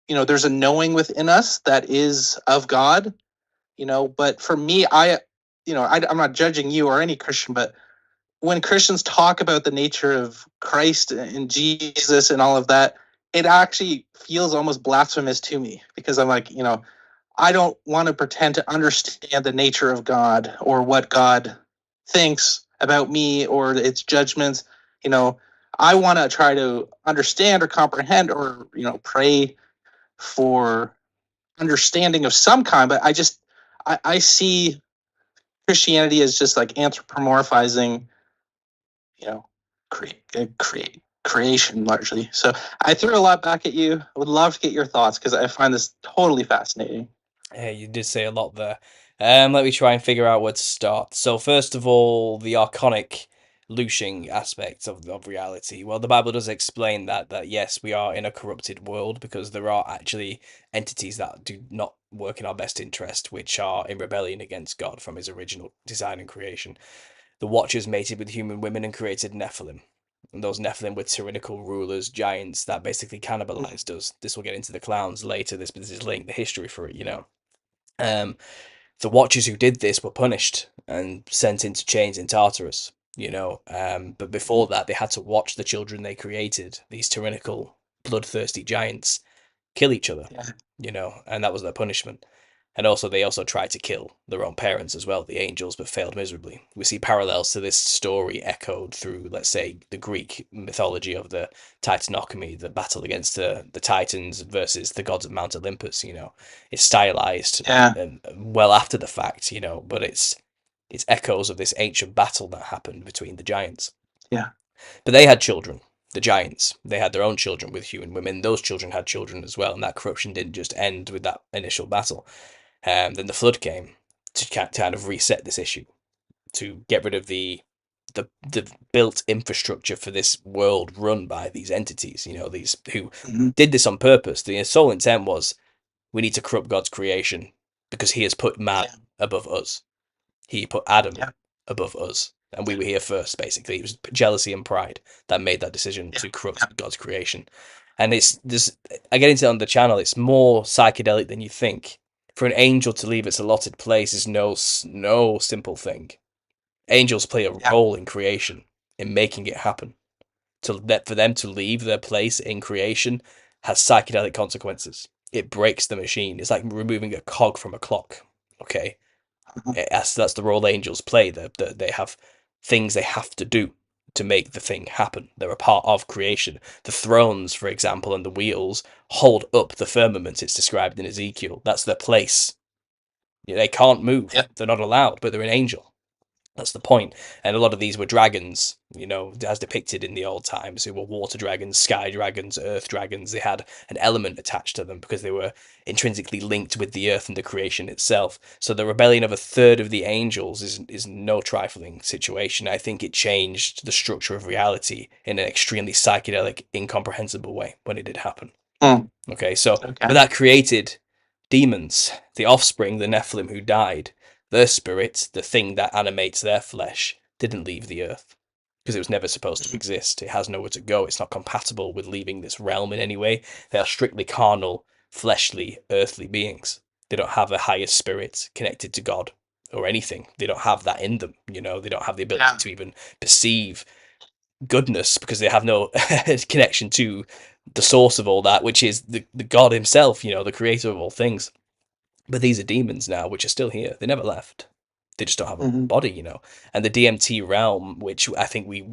there's a knowing within us that is of God. But for me, I'm not judging you or any Christian, but when Christians talk about the nature of Christ and Jesus and all of that, it actually feels almost blasphemous to me, because I'm like, I don't want to pretend to understand the nature of God or what God thinks about me or its judgments. I want to try to understand or comprehend or pray for understanding of some kind. But I see Christianity as just like anthropomorphizing, creation largely. So I threw a lot back at you. I would love to get your thoughts because I find this totally fascinating.
Hey, you did say a lot there. Let me try and figure out where to start. So first of all, the archonic looshing aspect of reality. Well, the Bible does explain that yes, we are in a corrupted world because there are actually entities that do not work in our best interest, which are in rebellion against God from his original design and creation. The Watchers mated with human women and created Nephilim. And those Nephilim were tyrannical rulers, giants that basically cannibalized us. This will get into the clowns later. This is linked the history for it. Um, the Watchers who did this were punished and sent into chains in Tartarus. But before that, they had to watch the children they created, these tyrannical, bloodthirsty giants, kill each other. And that was their punishment. And also, they also tried to kill their own parents as well, the angels, but failed miserably. We see parallels to this story echoed through, let's say, the Greek mythology of the Titanochemy, the battle against the Titans versus the gods of Mount Olympus. It's stylized well after the fact, but it's echoes of this ancient battle that happened between the giants.
Yeah.
But they had children. The giants, they had their own children with human women. Those children had children as well, and that corruption didn't just end with that initial battle. Then the flood came to kind of reset this issue, to get rid of the built infrastructure for this world run by these entities. These who did this on purpose. The sole intent was, we need to corrupt God's creation because he has put man above us. He put Adam above us, and we were here first. Basically, it was jealousy and pride that made that decision to corrupt God's creation. And I get into it on the channel. It's more psychedelic than you think. For an angel to leave its allotted place is no simple thing. Angels play a role in creation, in making it happen. For them to leave their place in creation has psychedelic consequences. It breaks the machine. It's like removing a cog from a clock. Okay, that's the role angels play. They have things they have to do to make the thing happen. They're a part of creation. The thrones, for example, and the wheels hold up the firmament. It's described in Ezekiel. That's their place. They can't move. They're not allowed, but they're an angel. That's the point. And a lot of these were dragons, as depicted in the old times, who were water dragons, sky dragons, earth dragons. They had an element attached to them because they were intrinsically linked with the earth and the creation itself. So the rebellion of a third of the angels is no trifling situation. I think it changed the structure of reality in an extremely psychedelic, incomprehensible way when it did happen. Okay, but that created demons, the offspring, the Nephilim who died. Their spirit, the thing that animates their flesh, didn't leave the earth because it was never supposed to exist. It has nowhere to go. It's not compatible with leaving this realm in any way. They are strictly carnal, fleshly, earthly beings. They don't have a higher spirit connected to God or anything. They don't have that in them. They don't have the ability to even perceive goodness because they have no connection to the source of all that, which is the God himself, the creator of all things. But these are demons now, which are still here. They never left. They just don't have a body, And the DMT realm, which I think we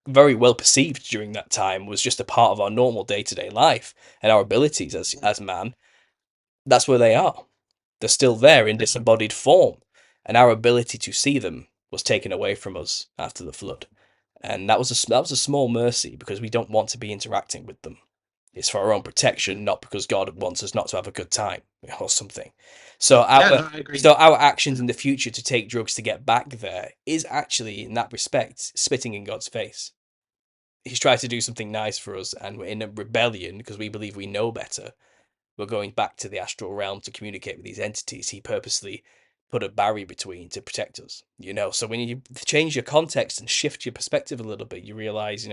very well perceived during that time, was just a part of our normal day-to-day life and our abilities as man. That's where they are. They're still there in disembodied form. And our ability to see them was taken away from us after the flood. And that was a small mercy because we don't want to be interacting with them. It's for our own protection, not because God wants us not to have a good time or something. So our actions in the future to take drugs to get back there is actually, in that respect, spitting in God's face. He's tried to do something nice for us, and we're in a rebellion because we believe we know better. We're going back to the astral realm to communicate with these entities. He purposely put a barrier between to protect us. So when you change your context and shift your perspective a little bit, you realize,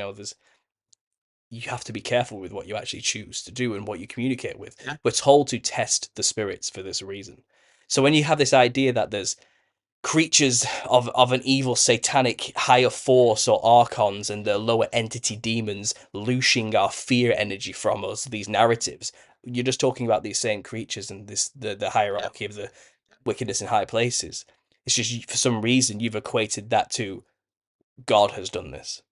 you have to be careful with what you actually choose to do and what you communicate with. We're told to test the spirits for this reason. So when you have this idea that there's creatures of an evil satanic higher force or archons and the lower entity demons looshing our fear energy from us, these narratives, you're just talking about these same creatures and the hierarchy of the wickedness in high places. It's just for some reason you've equated that to God has done this.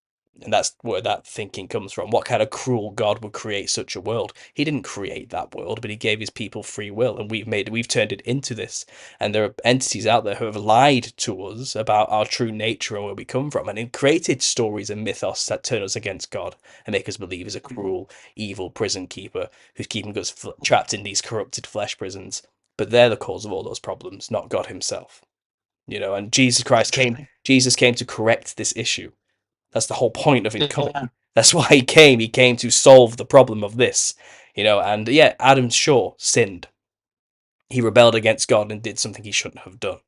And that's where that thinking comes from. What kind of cruel God would create such a world? He didn't create that world, but he gave his people free will, and we've turned it into this. And there are entities out there who have lied to us about our true nature and where we come from, and created stories and mythos that turn us against God and make us believe he's a cruel, evil prison keeper who's keeping us trapped in these corrupted flesh prisons. But they're the cause of all those problems, not God himself. And Jesus came to correct this issue. That's the whole point of him coming.
Yeah.
That's why he came. He came to solve the problem of this. And yeah, Adam sure sinned. He rebelled against God and did something he shouldn't have done.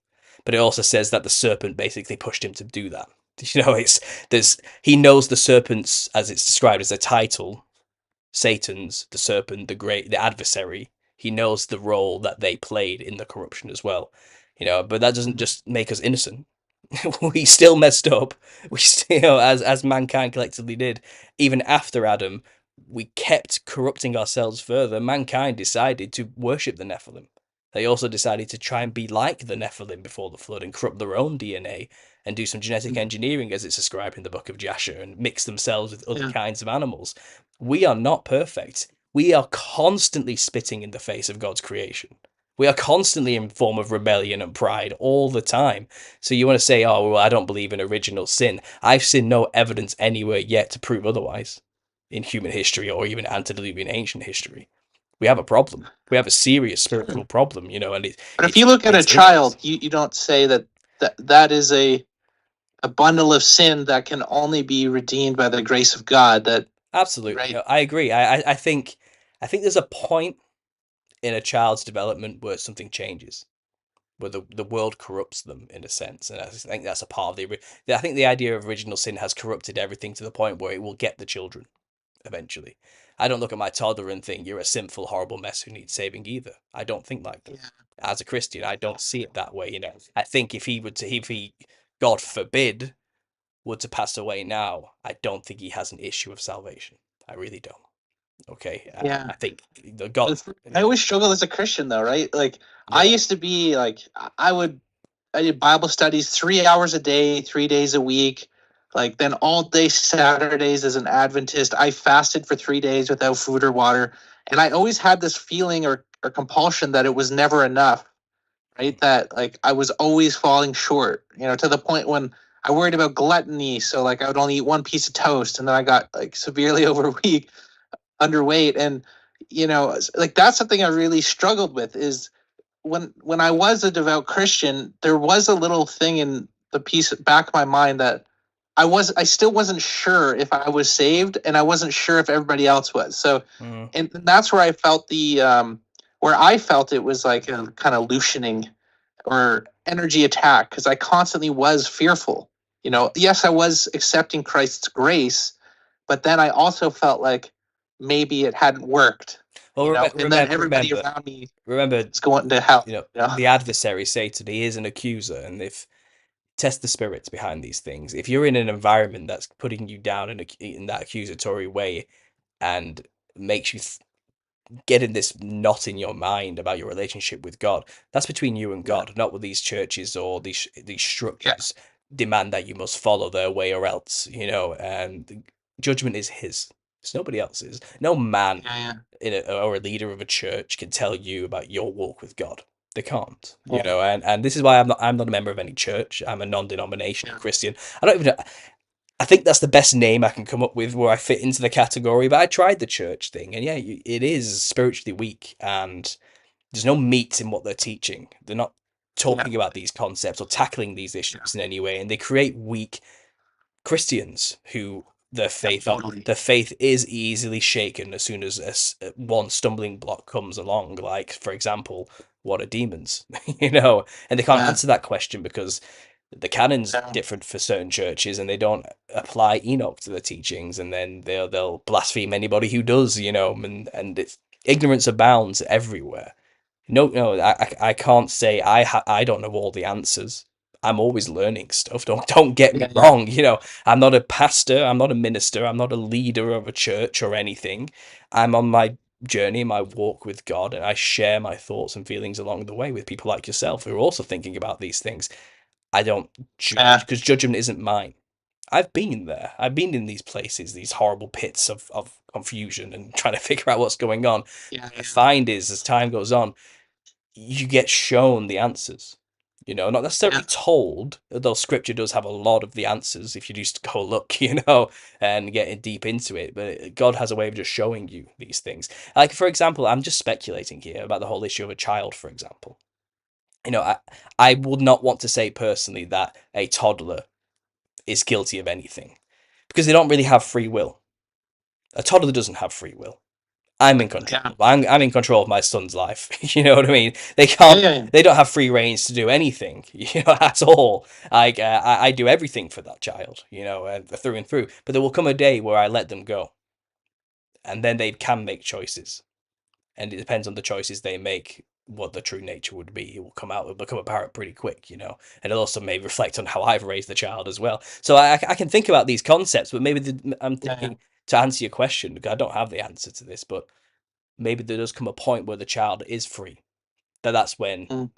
But it also says that the serpent basically pushed him to do that. He knows the serpents, as it's described as a title, Satan's, the serpent, the adversary. He knows the role that they played in the corruption as well. But that doesn't just make us innocent. We still messed up. We still, as mankind collectively did, even after Adam, we kept corrupting ourselves further. Mankind decided to worship the Nephilim. They also decided to try and be like the Nephilim before the flood and corrupt their own DNA and do some genetic engineering, as it's described in the book of Jasher, and mix themselves with other kinds of animals. We are not perfect. We are constantly spitting in the face of God's creation. We are constantly in form of rebellion and pride all the time. So you want to say, oh, well, I don't believe in original sin. I've seen no evidence anywhere yet to prove otherwise in human history or even antediluvian ancient history. We have a problem. We have a serious spiritual problem, and
But if you look at a child, you don't say that is a bundle of sin that can only be redeemed by the grace of God. That
absolutely,
right?
I agree. I think there's a point in a child's development where something changes, where the world corrupts them in a sense, and I think that's a part of I think the idea of original sin has corrupted everything to the point where it will get the children eventually. I don't look at my toddler and think you're a sinful, horrible mess who needs saving either. I don't think like that.
Yeah.
As a Christian, I don't see it that way. I think if he, God forbid, were to pass away now, I don't think he has an issue of salvation. I really don't. Okay.
Yeah.
I think the God.
I always struggle as a Christian though, right? Like I used to be like I did Bible studies 3 hours a day, 3 days a week. Like then all day Saturdays as an Adventist, I fasted for 3 days without food or water. And I always had this feeling or compulsion that it was never enough, right? That like I was always falling short, to the point when I worried about gluttony. So like I would only eat one piece of toast and then I got like severely underweight. And, like that's something I really struggled with is when I was a devout Christian, there was a little thing in the piece back of my mind that I still wasn't sure if I was saved, and I wasn't sure if everybody else was. So, and that's where I felt where I felt it was like a kind of loosening or energy attack, because I constantly was fearful. Yes, I was accepting Christ's grace, but then I also felt like maybe it hadn't worked.
Well,
And then everybody around me
remember,
is going to hell.
The adversary, Satan, he is an accuser, and if test the spirits behind these things. If you're in an environment that's putting you down in that accusatory way and makes you get in this knot in your mind about your relationship with God, that's between you and God, not with these churches or these structures demand that you must follow their way or else, and judgment is his. It's nobody else's. No man or a leader of a church can tell you about your walk with God. They can't, and this is why I'm not a member of any church. I'm a non-denominational Christian. I don't even. I think that's the best name I can come up with where I fit into the category. But I tried the church thing, and it is spiritually weak, and there's no meat in what they're teaching. They're not talking about these concepts or tackling these issues in any way, and they create weak Christians who their faith is easily shaken as soon as one stumbling block comes along. Like, for example, what are demons? And they can't answer that question because the canon's different for certain churches, and they don't apply Enoch to the teachings, and then they'll blaspheme anybody who does, and it's ignorance abounds everywhere. No, I can't say I don't know all the answers. I'm always learning stuff. Don't get me wrong. I'm not a pastor. I'm not a minister. I'm not a leader of a church or anything. I'm on my journey, my walk with God, and I share my thoughts and feelings along the way with people like yourself who are also thinking about these things. I don't judge, because judgment isn't mine. I've been there. I've been in these places, these horrible pits of confusion and trying to figure out what's going on.
Yeah.
What I find is, as time goes on, you get shown the answers. Not necessarily told, although scripture does have a lot of the answers if you just go look, and get deep into it. But God has a way of just showing you these things. Like, for example, I'm just speculating here about the whole issue of a child, for example. I would not want to say personally that a toddler is guilty of anything, because they don't really have free will. A toddler doesn't have free will. I'm in control.
Yeah.
I'm in control of my son's life. You know what I mean? They can't.
Yeah.
They don't have free reins to do anything. At all. Like I do everything for that child. Through and through. But there will come a day where I let them go, and then they can make choices, and it depends on the choices they make what the true nature would be. It will come out. It will become apparent pretty quick. And it also may reflect on how I've raised the child as well. So I can think about these concepts, but maybe I'm thinking, to answer your question, because I don't have the answer to this, but maybe there does come a point where the child is free. That's when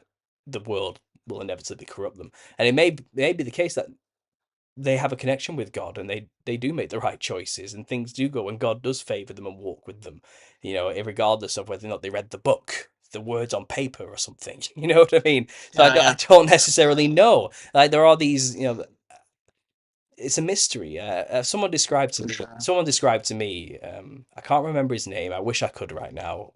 the world will inevitably corrupt them. And it may be the case that they have a connection with God, and they do make the right choices, and things do go, and God does favor them and walk with them, regardless of whether or not they read the book, the words on paper or something. You know what I mean? So I don't necessarily know. Like, there are these, it's a mystery. Someone described to me. Someone described to me. I can't remember his name. I wish I could right now.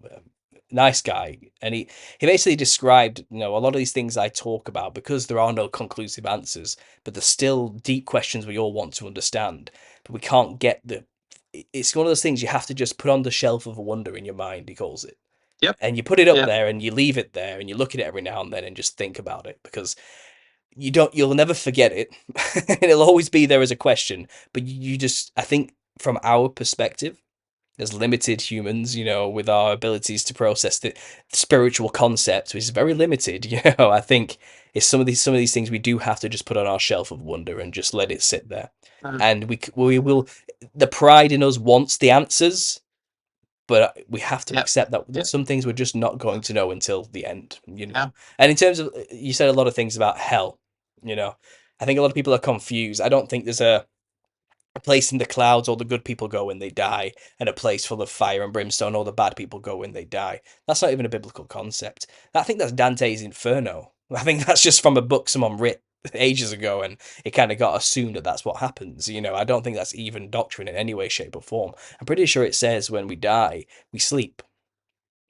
Nice guy, and he basically described, a lot of these things I talk about, because there are no conclusive answers, but there's still deep questions we all want to understand, but we can't get it's one of those things you have to just put on the shelf of wonder in your mind, he calls it.
Yep.
And you put it up there, and you leave it there, and you look at it every now and then, and just think about it, because you'll never forget it. It'll always be there as a question, but I think from our perspective, as limited humans, with our abilities to process the spiritual concept, which is very limited, I think it's some of these things we do have to just put on our shelf of wonder and just let it sit there. And we will. The pride in us wants the answers, but we have to accept that some things we're just not going to know until the end. And in terms of, you said a lot of things about hell. I think a lot of people are confused. I don't think there's a place in the clouds all the good people go when they die, and a place full of fire and brimstone all the bad people go when they die. That's not even a biblical concept. I think that's Dante's Inferno. I think that's just from a book someone writ ages ago, and it kind of got assumed that that's what happens. I don't think that's even doctrine in any way, shape, or form. I'm pretty sure it says when we die, we sleep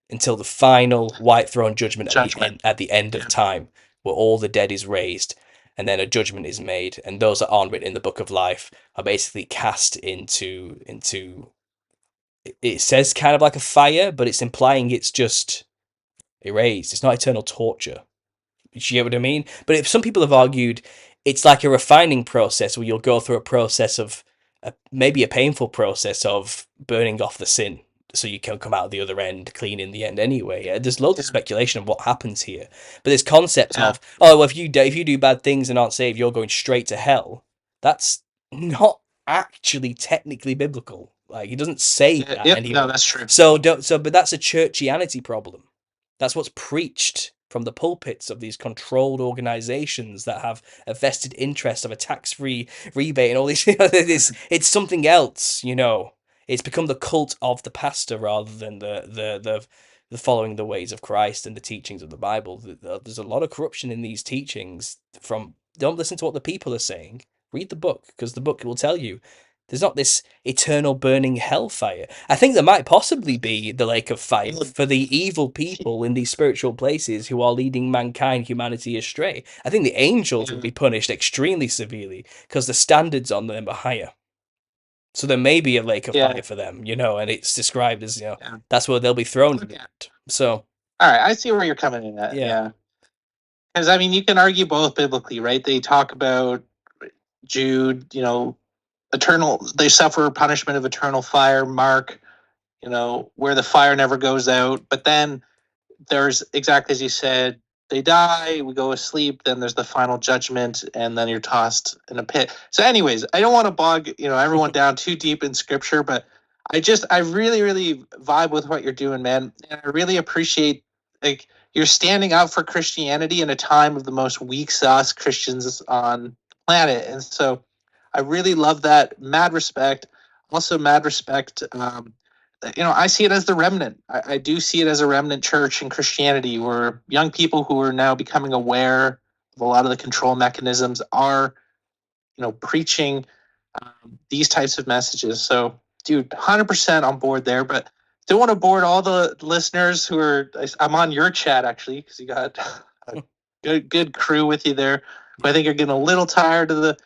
until the final white throne judgment at the end of time, where all the dead is raised, and then a judgment is made, and those that aren't written in the book of life are basically cast into it says kind of like a fire, but it's implying it's just erased. It's not eternal torture. You get what I mean? But if some people have argued it's like a refining process, where you'll go through a process of maybe a painful process of burning off the sin, so you can come out the other end clean in the end anyway. There's loads of speculation of what happens here, but this concept of, well, if you do bad things and aren't saved, you're going straight to hell. That's not actually technically biblical. Like, he doesn't say that anyway.
No, that's true.
But that's a churchianity problem. That's what's preached from the pulpits of these controlled organizations that have a vested interest of a tax-free rebate and all these. It's something else. It's become the cult of the pastor rather than the following the ways of Christ and the teachings of the Bible. There's a lot of corruption in these teachings. Don't listen to what the people are saying. Read the book, because the book will tell you there's not this eternal burning hellfire. I think there might possibly be the lake of fire for the evil people in these spiritual places who are leading humanity astray. I think the angels will be punished extremely severely, because the standards on them are higher. So there may be a lake of fire for them, and it's described as, that's where they'll be thrown. So,
all right, I see where you're coming in at. Yeah. Because, I mean, you can argue both biblically, right? They talk about Jude, they suffer punishment of eternal fire. Mark, where the fire never goes out. But then there's, exactly as you said, they die, we go asleep, then there's the final judgment, and then you're tossed in a pit. So anyways, I don't want to bog everyone down too deep in scripture, but I really, really vibe with what you're doing, man. And I really appreciate, like, you're standing up for Christianity in a time of the most weak sauce Christians on the planet. And so I really love that. Mad respect. Also, mad respect. I see it as the remnant. I do see it as a remnant church in Christianity, where young people who are now becoming aware of a lot of the control mechanisms are, preaching these types of messages. So, dude, 100% on board there. But don't want to board all the listeners who are. I'm on your chat actually because you got a good crew with you there. Who I think are getting a little tired of the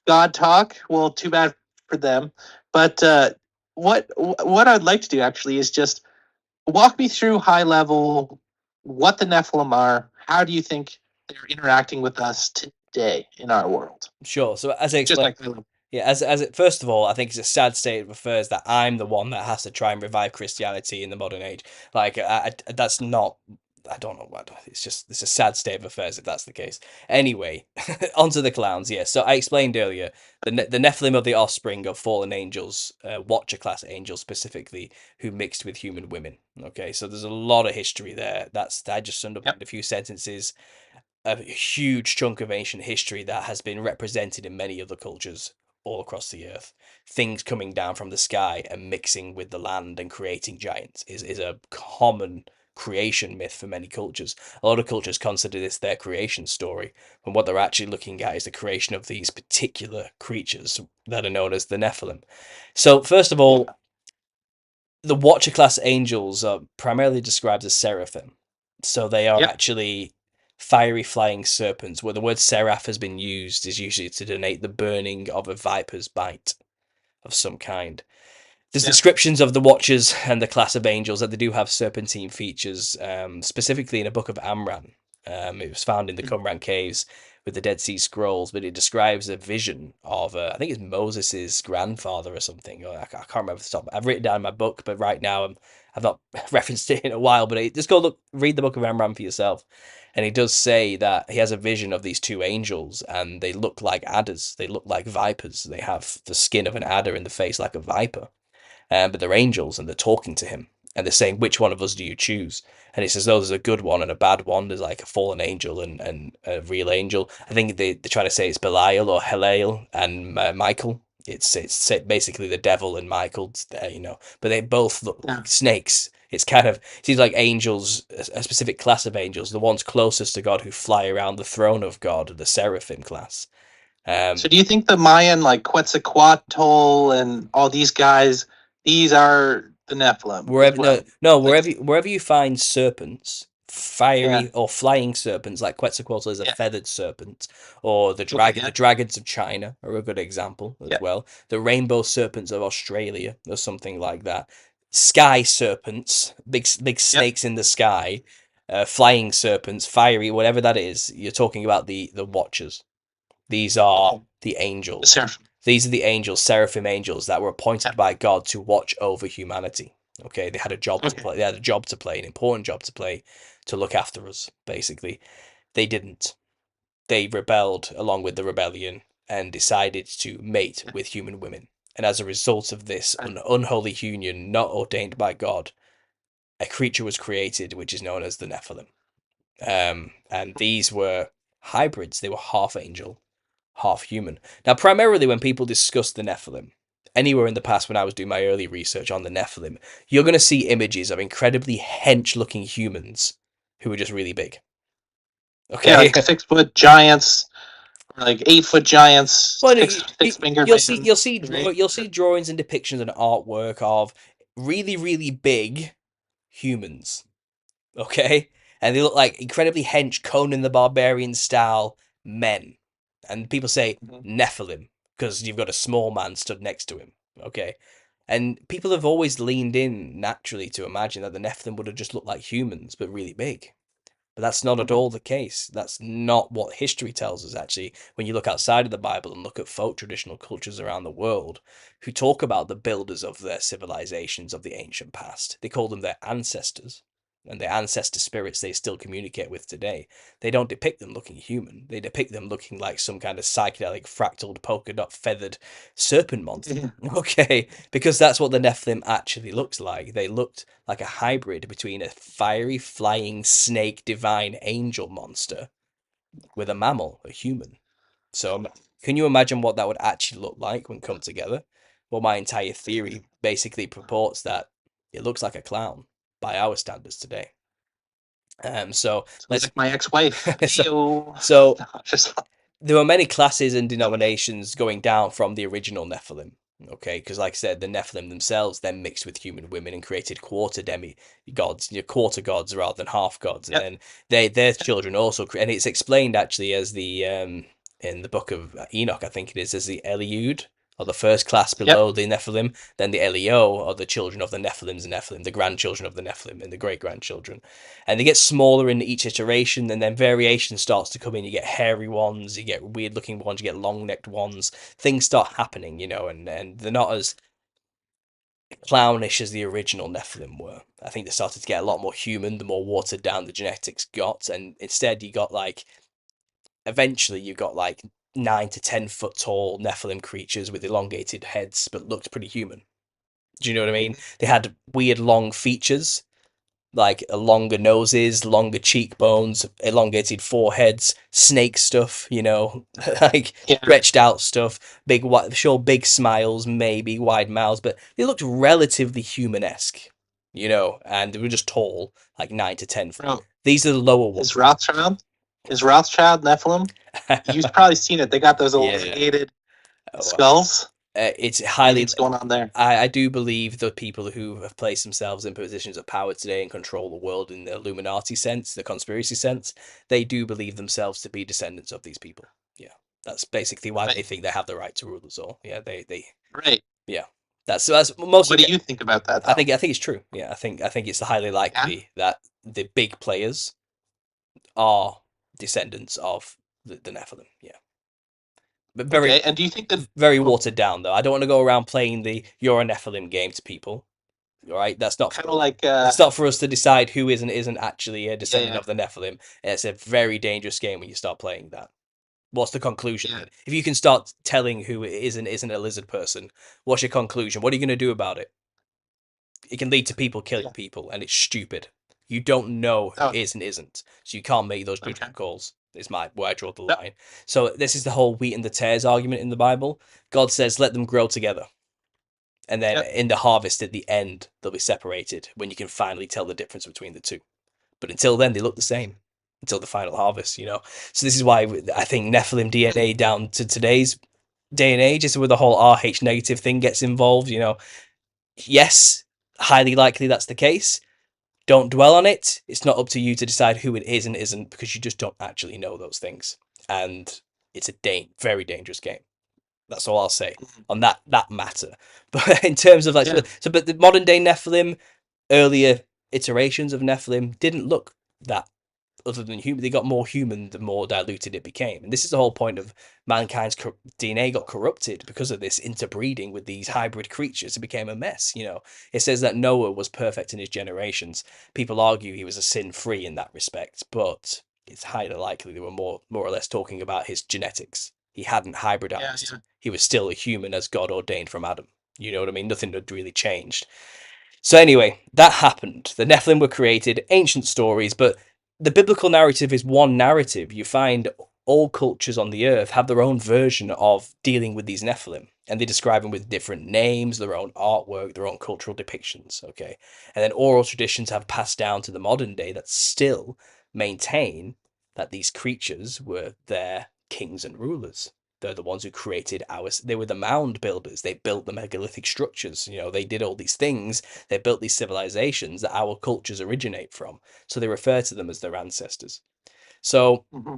God talk. Well, too bad for them. But what I'd like to do actually is just walk me through high level what the Nephilim are. How do you think they're interacting with us today in our world?
Sure. So as I
Just
explained,
like
yeah, as it first of all, I think it's a sad state of affairs that I'm the one that has to try and revive Christianity in the modern age. Like, that's not. I don't know what. It's a sad state of affairs if that's the case. Anyway, onto the clowns. Yeah. So I explained earlier the Nephilim are the offspring of fallen angels, Watcher class angels specifically, who mixed with human women. Okay, so there's a lot of history there. I just underlined a few sentences. A huge chunk of ancient history that has been represented in many other cultures all across the earth. Things coming down from the sky and mixing with the land and creating giants is a common creation myth for many cultures. A lot of cultures consider this their creation story, and what they're actually looking at is the creation of these particular creatures that are known as the Nephilim. So, first of all, the Watcher class angels are primarily described as seraphim. So they are actually fiery flying serpents, where the word seraph has been used is usually to denote the burning of a viper's bite of some kind. There's descriptions of the Watchers and the class of angels that they do have serpentine features, specifically in a book of Amran. It was found in the Qumran caves with the Dead Sea Scrolls, but it describes a vision of, I think it's Moses's grandfather or something. I can't remember the top. I've written down in my book, but right now I've not referenced it in a while. But just go read the book of Amran for yourself. And he does say that he has a vision of these two angels, and they look like adders. They look like vipers. They have the skin of an adder in the face like a viper. But they're angels and they're talking to him. And they're saying, which one of us do you choose? And he says, oh, there's a good one and a bad one. There's like a fallen angel and a real angel. I think they try to say it's Belial or Heliel and Michael. It's basically the devil and Michael, but they both look like snakes. It's kind of, it seems like angels, a specific class of angels, the ones closest to God who fly around the throne of God, the seraphim class.
So do you think the Mayan, like Quetzalcoatl and all these guys, these are the Nephilim?
Wherever you find serpents, fiery or flying serpents, like Quetzalcoatl is a feathered serpent, or the dragons of China are a good example as well. The rainbow serpents of Australia or something like that. Sky serpents, big snakes in the sky, flying serpents, fiery, whatever that is. You're talking about the Watchers. These are the angels. These are the angels, seraphim angels, that were appointed by God to watch over humanity. Okay, they had a job to play. They had a job to play, an important job to play, to look after us. Basically, they didn't. They rebelled along with the rebellion and decided to mate with human women. And as a result of this unholy union, not ordained by God, a creature was created, which is known as the Nephilim. And these were hybrids. They were half angel, half human. Now, primarily when people discuss the Nephilim, anywhere in the past when I was doing my early research on the Nephilim, you're going to see images of incredibly hench-looking humans who are just really big. Okay,
like 6-foot giants, or like 8-foot giants,
well,
six-fingered
you'll
man,
see drawings and depictions and artwork of really, really big humans. Okay, and they look like incredibly hench Conan the Barbarian style men, and people say Nephilim because you've got a small man stood next to him. Okay, and people have always leaned in naturally to imagine that the Nephilim would have just looked like humans but really big. But that's not at all the case. That's not what history tells us, actually. When you look outside of the Bible and look at folk traditional cultures around the world who talk about the builders of their civilizations of the ancient past, they call them their ancestors. and the ancestor spirits they still communicate with today, they don't depict them looking human. They depict them looking like some kind of psychedelic, fractaled, polka dot feathered serpent monster.
Yeah.
Okay, because that's what the Nephilim actually looks like. They looked like a hybrid between a fiery, flying, snake, divine angel monster with a mammal, a human. So, can you imagine what that would actually look like when come together? Well, my entire theory basically purports that it looks like a clown by our standards today. So
Sounds
let's
like my ex-wife.
so,
Ew.
so
No, just
there were many classes and denominations going down from the original Nephilim. Okay, because like I said, the Nephilim themselves then mixed with human women and created quarter demi gods, quarter gods rather than half gods, and
yep.
then their children also, and it's explained actually as the in the book of Enoch, I think it is, as the Eliud, or the first class
Yep.
below the Nephilim, then the Elio, or the children of the Nephilims and Nephilim, the grandchildren of the Nephilim and the great grandchildren. And they get smaller in each iteration, and then variation starts to come in. You get hairy ones, you get weird looking ones, you get long necked ones. Things start happening, and they're not as clownish as the original Nephilim were. I think they started to get a lot more human the more watered down the genetics got, and instead you got eventually you got 9 to 10 foot tall Nephilim creatures with elongated heads but looked pretty human. Do you know what I mean? They had weird long features, like longer noses, longer cheekbones, elongated foreheads, snake stuff, like
Yeah.
stretched out stuff, big smiles, maybe wide mouths, but they looked relatively human-esque, and they were just tall, like 9 to 10 foot.
Bro,
These are the lower
is
ones.
Rothschild Nephilim? You've probably seen it. They got those
Yeah.
elongated
Oh,
skulls.
it's
What do you
highly.
think's going on there?
I do believe the people who have placed themselves in positions of power today and control the world in the Illuminati sense, the conspiracy sense, they do believe themselves to be descendants of these people. Yeah, that's basically why they
Right.
think they have the right to rule us all. Yeah,
Right.
yeah, that's mostly.
What do you think about that,
I
though?
think I think it's true. Yeah, I think it's highly
Yeah.
likely that the big players are descendants of the Nephilim. Yeah, but very
Okay. And do you think that?
very
Oh,
watered down though. I don't want to go around playing the "you're a Nephilim" game to people. All right, that's not
kind
for
of like.
that's not for us to decide who is and isn't actually a
Yeah.
descendant
Yeah.
of the Nephilim. It's a very dangerous game when you start playing that. What's the conclusion
Yeah.
then? If you can start telling who it is and isn't a lizard person, what's your conclusion? What are you going to do about it? It can lead to people killing
Yeah.
people, and it's stupid. You don't know who
Oh.
is and isn't, so you can't make those
Okay.
judgment calls. Is my where I draw the
Yep.
line. So this is the whole wheat and the tares argument in the Bible. God says, "Let them grow together." And then
Yep.
in the harvest at the end, they'll be separated when you can finally tell the difference between the two. But until then, they look the same until the final harvest. So this is why I think Nephilim DNA down to today's day and age is where the whole RH negative thing gets involved. Yes, highly likely that's the case. Don't dwell on it. It's not up to you to decide who it is and isn't because you just don't actually know those things. And it's a very dangerous game. That's all I'll say on that matter. But in terms of
Yeah.
but the modern day Nephilim, earlier iterations of Nephilim didn't look that other than human. They got more human the more diluted it became. And this is the whole point of mankind's DNA got corrupted because of this interbreeding with these hybrid creatures. It became a mess. It says that Noah was perfect in his generations. People argue he was a sin free in that respect, but it's highly likely they were more or less talking about his genetics. He hadn't
Yeah.
hybridized.
Yeah.
He was still a human as God ordained from Adam. You know what I mean? Nothing had really changed. So anyway, that happened. The Nephilim were created, ancient stories, but the biblical narrative is one narrative. You find all cultures on the earth have their own version of dealing with these Nephilim, and they describe them with different names, their own artwork, their own cultural depictions. Okay, and then oral traditions have passed down to the modern day that still maintain that these creatures were their kings and rulers. They're the ones who created ours. They were the mound builders. They built the megalithic structures. They did all these things. They built these civilizations that our cultures originate from. So they refer to them as their ancestors. So
Mm-hmm.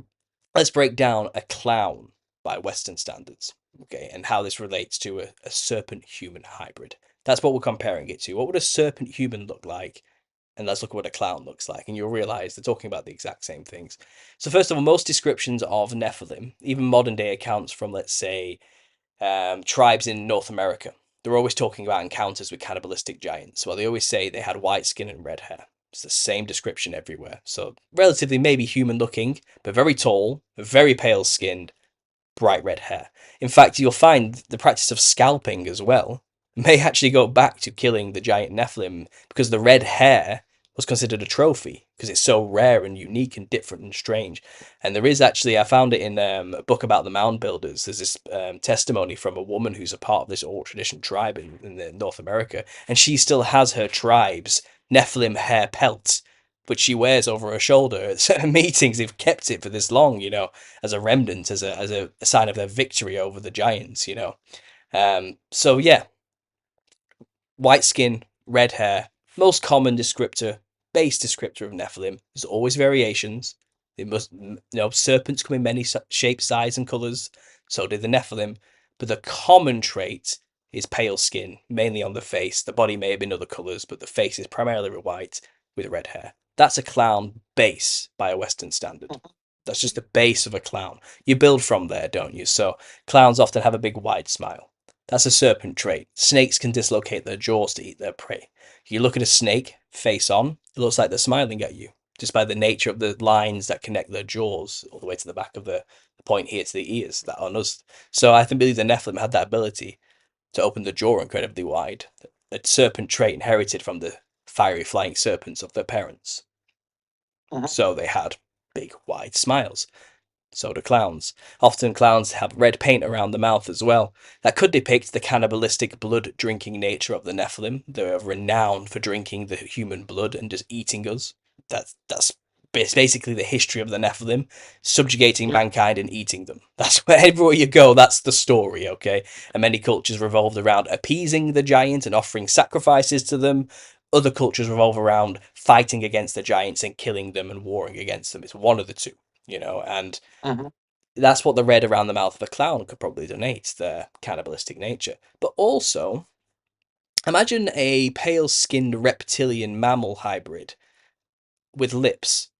let's break down a clown by Western standards, okay, and how this relates to a serpent human hybrid. That's what we're comparing it to. What would a serpent human look like? And let's look at what a clown looks like, and you'll realize they're talking about the exact same things. So, first of all, most descriptions of Nephilim, even modern day accounts from, let's say, tribes in North America, they're always talking about encounters with cannibalistic giants. Well, they always say they had white skin and red hair. It's the same description everywhere. So relatively maybe human looking, but very tall, very pale skinned, bright red hair. In fact, you'll find the practice of scalping as well may actually go back to killing the giant Nephilim, because the red hair was considered a trophy because it's so rare and unique and different and strange. And there is actually, I found it in a book about the mound builders. There's this testimony from a woman who's a part of this oral tradition tribe in North America, and she still has her tribe's Nephilim hair pelt, which she wears over her shoulder at certain meetings. They've kept it for this long, as a remnant, as a sign of their victory over the giants, So yeah, white skin, red hair, most common descriptor, base descriptor of Nephilim. There's always variations. They must, serpents come in many shapes, sizes, and colors. So did the Nephilim. But the common trait is pale skin, mainly on the face. The body may have been other colors, but the face is primarily white with red hair. That's a clown base by a Western standard. That's just the base of a clown. You build from there, don't you? So clowns often have a big wide smile. That's a serpent trait. Snakes can dislocate their jaws to eat their prey. You look at a snake face on, it looks like they're smiling at you, just by the nature of the lines that connect their jaws all the way to the back of the point here to the ears that on us. So I believe the Nephilim had that ability to open the jaw incredibly wide, a serpent trait inherited from the fiery flying serpents of their parents. So they had big wide smiles. So do clowns. Often clowns have red paint around the mouth as well. That could depict the cannibalistic blood-drinking nature of the Nephilim. They're renowned for drinking the human blood and just eating us. That's basically the history of the Nephilim, subjugating mankind and eating them. That's where everywhere you go, that's the story, okay? And many cultures revolved around appeasing the giant and offering sacrifices to them. Other cultures revolve around fighting against the giants and killing them and warring against them. It's one of the two. And that's what the red around the mouth of a clown could probably donate, their cannibalistic nature. But also, imagine a pale-skinned reptilian mammal hybrid with lips.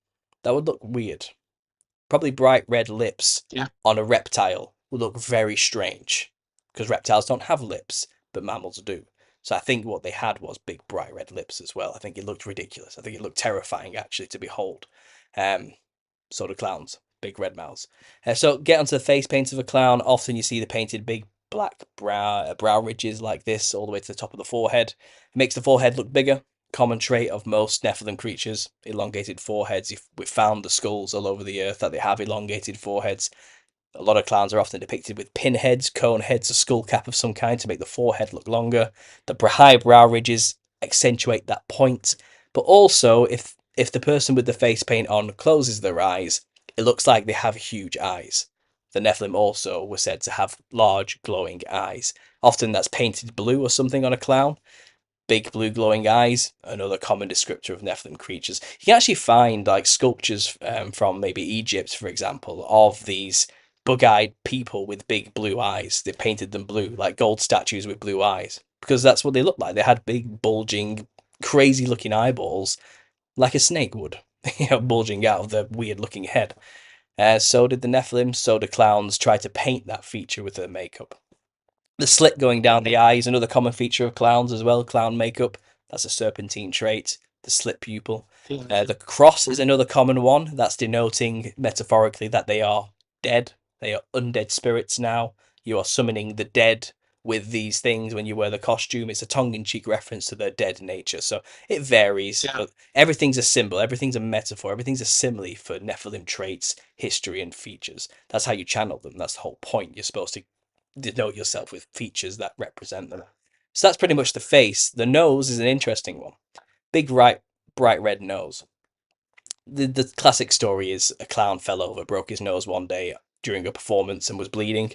That would look weird. Probably bright red lips on a reptile would look very strange, because reptiles don't have lips, but mammals do. So I think what they had was big bright red lips as well. I think it looked ridiculous. I think it looked terrifying, actually, to behold. So do clowns, big red mouths. So get onto the face paint of a clown. Often you see the painted big black brow ridges like this all the way to the top of the forehead. It makes the forehead look bigger. Common trait of most Nephilim creatures, elongated foreheads. We've found the skulls all over the earth that they have elongated foreheads. A lot of clowns are often depicted with pinheads, cone heads, a skull cap of some kind to make the forehead look longer. The high brow ridges accentuate that point. But also, if the person with the face paint on closes their eyes, it looks like they have huge eyes. The Nephilim also were said to have large glowing eyes. Often that's painted blue or something on a clown. Big blue glowing eyes, another common descriptor of Nephilim creatures. You can actually find like sculptures from maybe Egypt, for example, of these bug-eyed people with big blue eyes. They painted them blue, like gold statues with blue eyes, because that's what they looked like. They had big, bulging, crazy-looking eyeballs, like a snake would, bulging out of their weird-looking head. So did the Nephilim, so did clowns try to paint that feature with their makeup. The slit going down the eye is another common feature of clowns as well. Clown makeup, that's a serpentine trait. The slit pupil. The cross is another common one. That's denoting metaphorically that they are dead. They are undead spirits now. You are summoning the dead with these things when you wear the costume. It's a tongue-in-cheek reference to their dead nature. So it varies. But everything's a symbol. Everything's a metaphor. Everything's a simile for Nephilim traits, history, and features. That's how you channel them. That's the whole point. You're supposed to denote yourself with features that represent them. So that's pretty much the face. The nose is an interesting one. Big, bright red nose. The classic story is a clown fell over, broke his nose one day during a performance and was bleeding.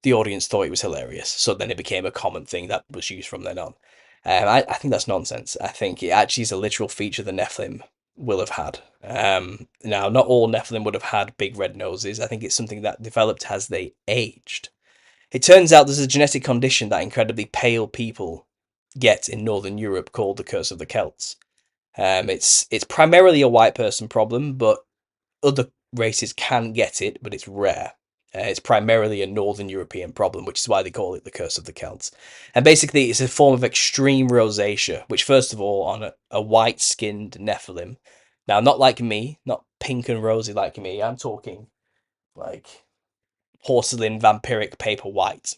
The audience thought it was hilarious, so then it became a common thing that was used from then on. I think that's nonsense. I think it actually is a literal feature the Nephilim will have had. Now, not all Nephilim would have had big red noses. I think it's something that developed as they aged. It turns out there's a genetic condition that incredibly pale people get in Northern Europe called the Curse of the Celts. It's primarily a white person problem, but other races can get it, but it's rare. It's primarily a Northern European problem, which is why they call it the Curse of the Celts. And basically, it's a form of extreme rosacea, which, first of all, on a white-skinned Nephilim. Now, not like me, not pink and rosy like me. I'm talking like porcelain, vampiric paper white,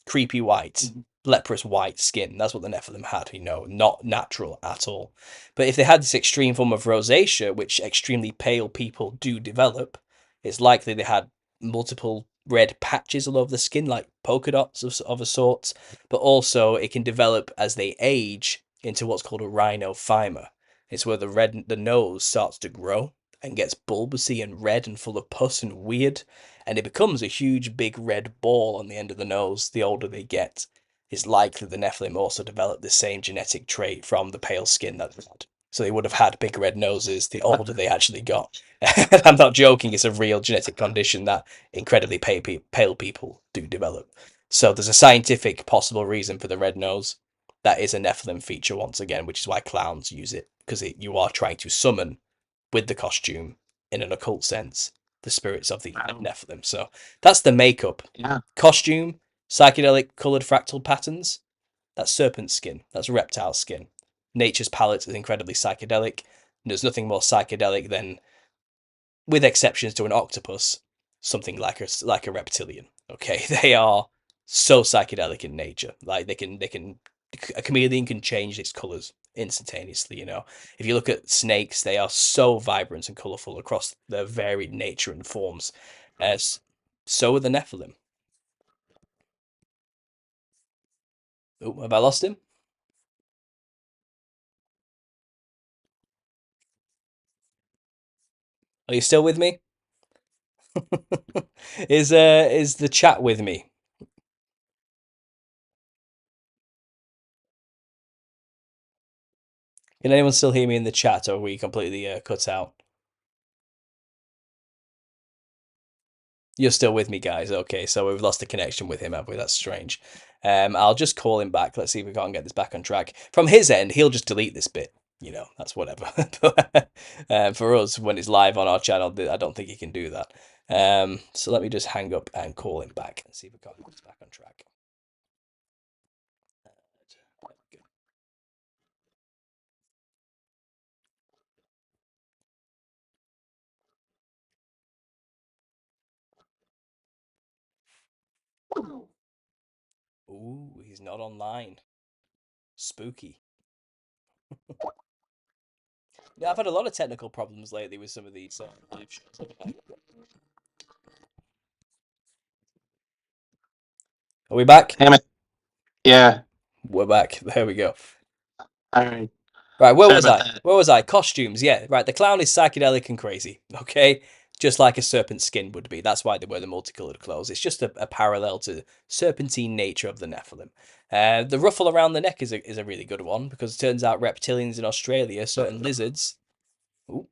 creepy white, leprous white skin. That's what the Nephilim had, not natural at all. But if they had this extreme form of rosacea, which extremely pale people do develop, it's likely they had multiple red patches all over the skin, like polka dots of a sort. But also, it can develop as they age into what's called a rhinophyma. It's where the nose starts to grow and gets bulbousy and red and full of pus and weird, and it becomes a huge big red ball on the end of the nose the older they get. It's likely the Nephilim also developed the same genetic trait from the pale skin that they had. So they would have had big red noses the older they actually got. I'm not joking, it's a real genetic condition that incredibly pale people do develop. So there's a scientific possible reason for the red nose. That is a Nephilim feature once again, which is why clowns use it, because you are trying to summon with the costume in an occult sense the spirits of the Nephilim. So that's the makeup.
Yeah.
Costume, psychedelic coloured fractal patterns. That's serpent skin. That's reptile skin. Nature's palette is incredibly psychedelic. There's nothing more psychedelic than, with exceptions to an octopus, something like a reptilian. Okay, they are so psychedelic in nature. Like a chameleon can change its colors instantaneously. If you look at snakes, they are so vibrant and colorful across their varied nature and forms. As so are the Nephilim. Oh, have I lost him? Are you still with me? Is the chat with me? Can anyone still hear me in the chat, or are we completely cut out? You're still with me, guys. Okay, so we've lost the connection with him, have we? That's strange. I'll just call him back. Let's see if we can't get this back on track. From his end, he'll just delete this bit. That's whatever. For us, when it's live on our channel, I don't think he can do that. So let me just hang up and call him back and see if we can't get this back on track. Ooh, he's not online. Spooky. Yeah, I've had a lot of technical problems lately with some of these live shows. Are we back?
Damn it. Yeah.
We're back. There we go.
All right.
Right, where
Sorry
was
about
I?
that.
Where was I? Costumes, yeah. Right, the clown is psychedelic and crazy, okay? Just like a serpent skin would be. That's why they wear the multicolored clothes. It's just a parallel to the serpentine nature of the Nephilim. The ruffle around the neck is a really good one, because it turns out reptilians in Australia, certain lizards... Ooh.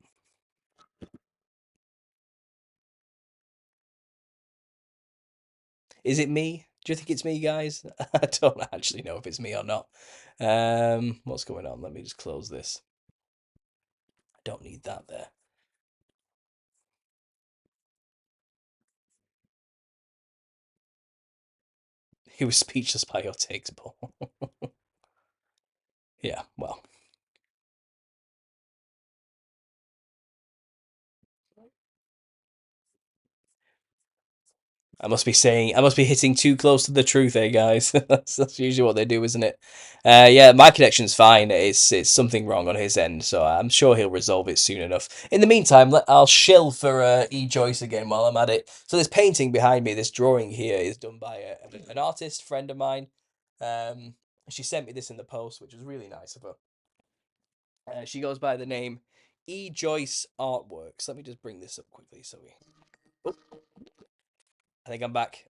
Is it me? Do you think it's me, guys? I don't actually know if it's me or not. What's going on? Let me just close this. I don't need that there. He was speechless by your takes, Paul. Yeah, well. I must be hitting too close to the truth, guys. that's usually what they do, isn't it? Yeah, my connection's fine. It's something wrong on his end, so I'm sure he'll resolve it soon enough. In the meantime, I'll shill for E. Joyce again while I'm at it. So this painting behind me, this drawing here, is done by an artist friend of mine. She sent me this in the post, which was really nice of her. She goes by the name E. Joyce Artworks. Let me just bring this up quickly so we... Oh, I think I'm back.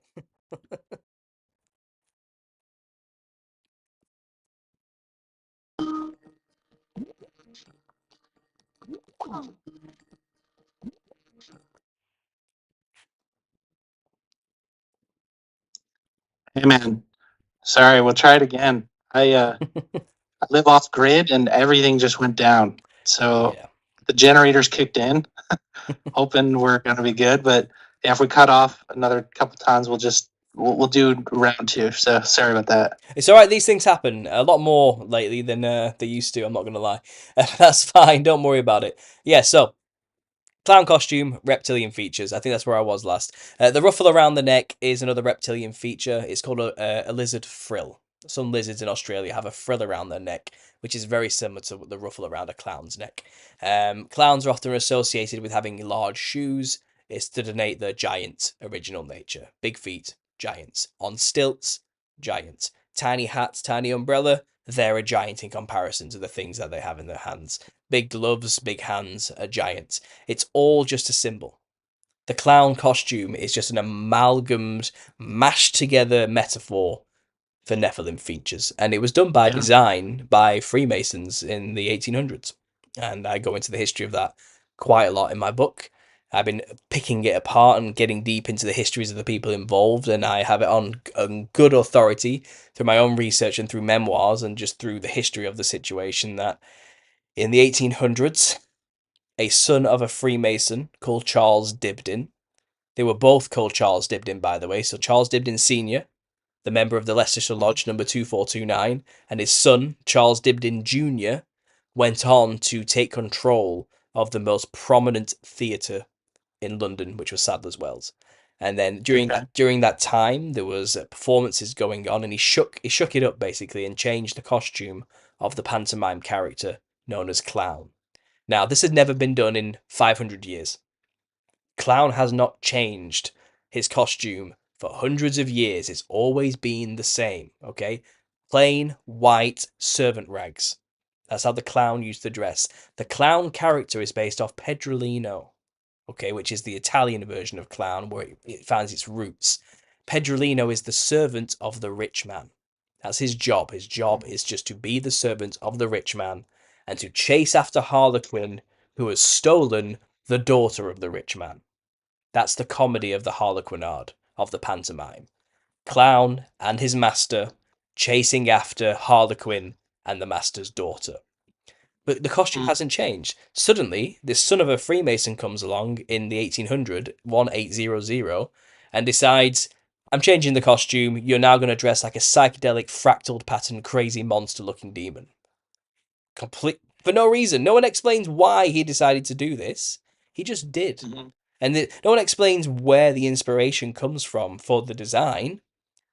Hey, man. Sorry, we'll try it again. I live off grid and everything just went down. So
Yeah.
the generators kicked in, hoping we're going to be good, but if we cut off another couple times, we'll do round two. So sorry about that.
It's all right. These things happen a lot more lately than they used to. I'm not gonna lie. That's fine. Don't worry about it. Yeah. So clown costume, reptilian features. I think that's where I was last. The ruffle around the neck is another reptilian feature. It's called a lizard frill. Some lizards in Australia have a frill around their neck, which is very similar to the ruffle around a clown's neck. Clowns are often associated with having large shoes. It's to denote their giant original nature. Big feet, giants. On stilts, giants. Tiny hats, tiny umbrella, they're a giant in comparison to the things that they have in their hands. Big gloves, big hands, a giant. It's all just a symbol. The clown costume is just an amalgamed, mashed together metaphor for Nephilim features. And it was done by design by Freemasons in the 1800s. And I go into the history of that quite a lot in my book. I've been picking it apart and getting deep into the histories of the people involved, and I have it on good authority through my own research and through memoirs and just through the history of the situation that in the 1800s, a son of a Freemason called Charles Dibdin, they were both called Charles Dibdin, by the way, so Charles Dibdin Sr., the member of the Leicestershire Lodge number 2429, and his son, Charles Dibdin Jr., went on to take control of the most prominent theatre in London, which was Sadler's Wells. And then during that time, there was performances going on, and he shook it up basically and changed the costume of the pantomime character known as Clown. Now, this had never been done in 500 years. Clown has not changed his costume for hundreds of years. It's always been the same, okay? Plain white servant rags. That's how the clown used to dress. The clown character is based off Pedrolino, okay, which is the Italian version of clown where it finds its roots. Pedrolino is the servant of the rich man. That's his job. His job is just to be the servant of the rich man and to chase after Harlequin, who has stolen the daughter of the rich man. That's the comedy of the Harlequinade, of the pantomime. Clown and his master chasing after Harlequin and the master's daughter. But the costume hasn't changed. Suddenly, this son of a Freemason comes along in the 1800, and decides, I'm changing the costume, you're now going to dress like a psychedelic, fractal pattern, crazy monster-looking demon. For no reason. No one explains why he decided to do this. He just did. And no one explains where the inspiration comes from for the design.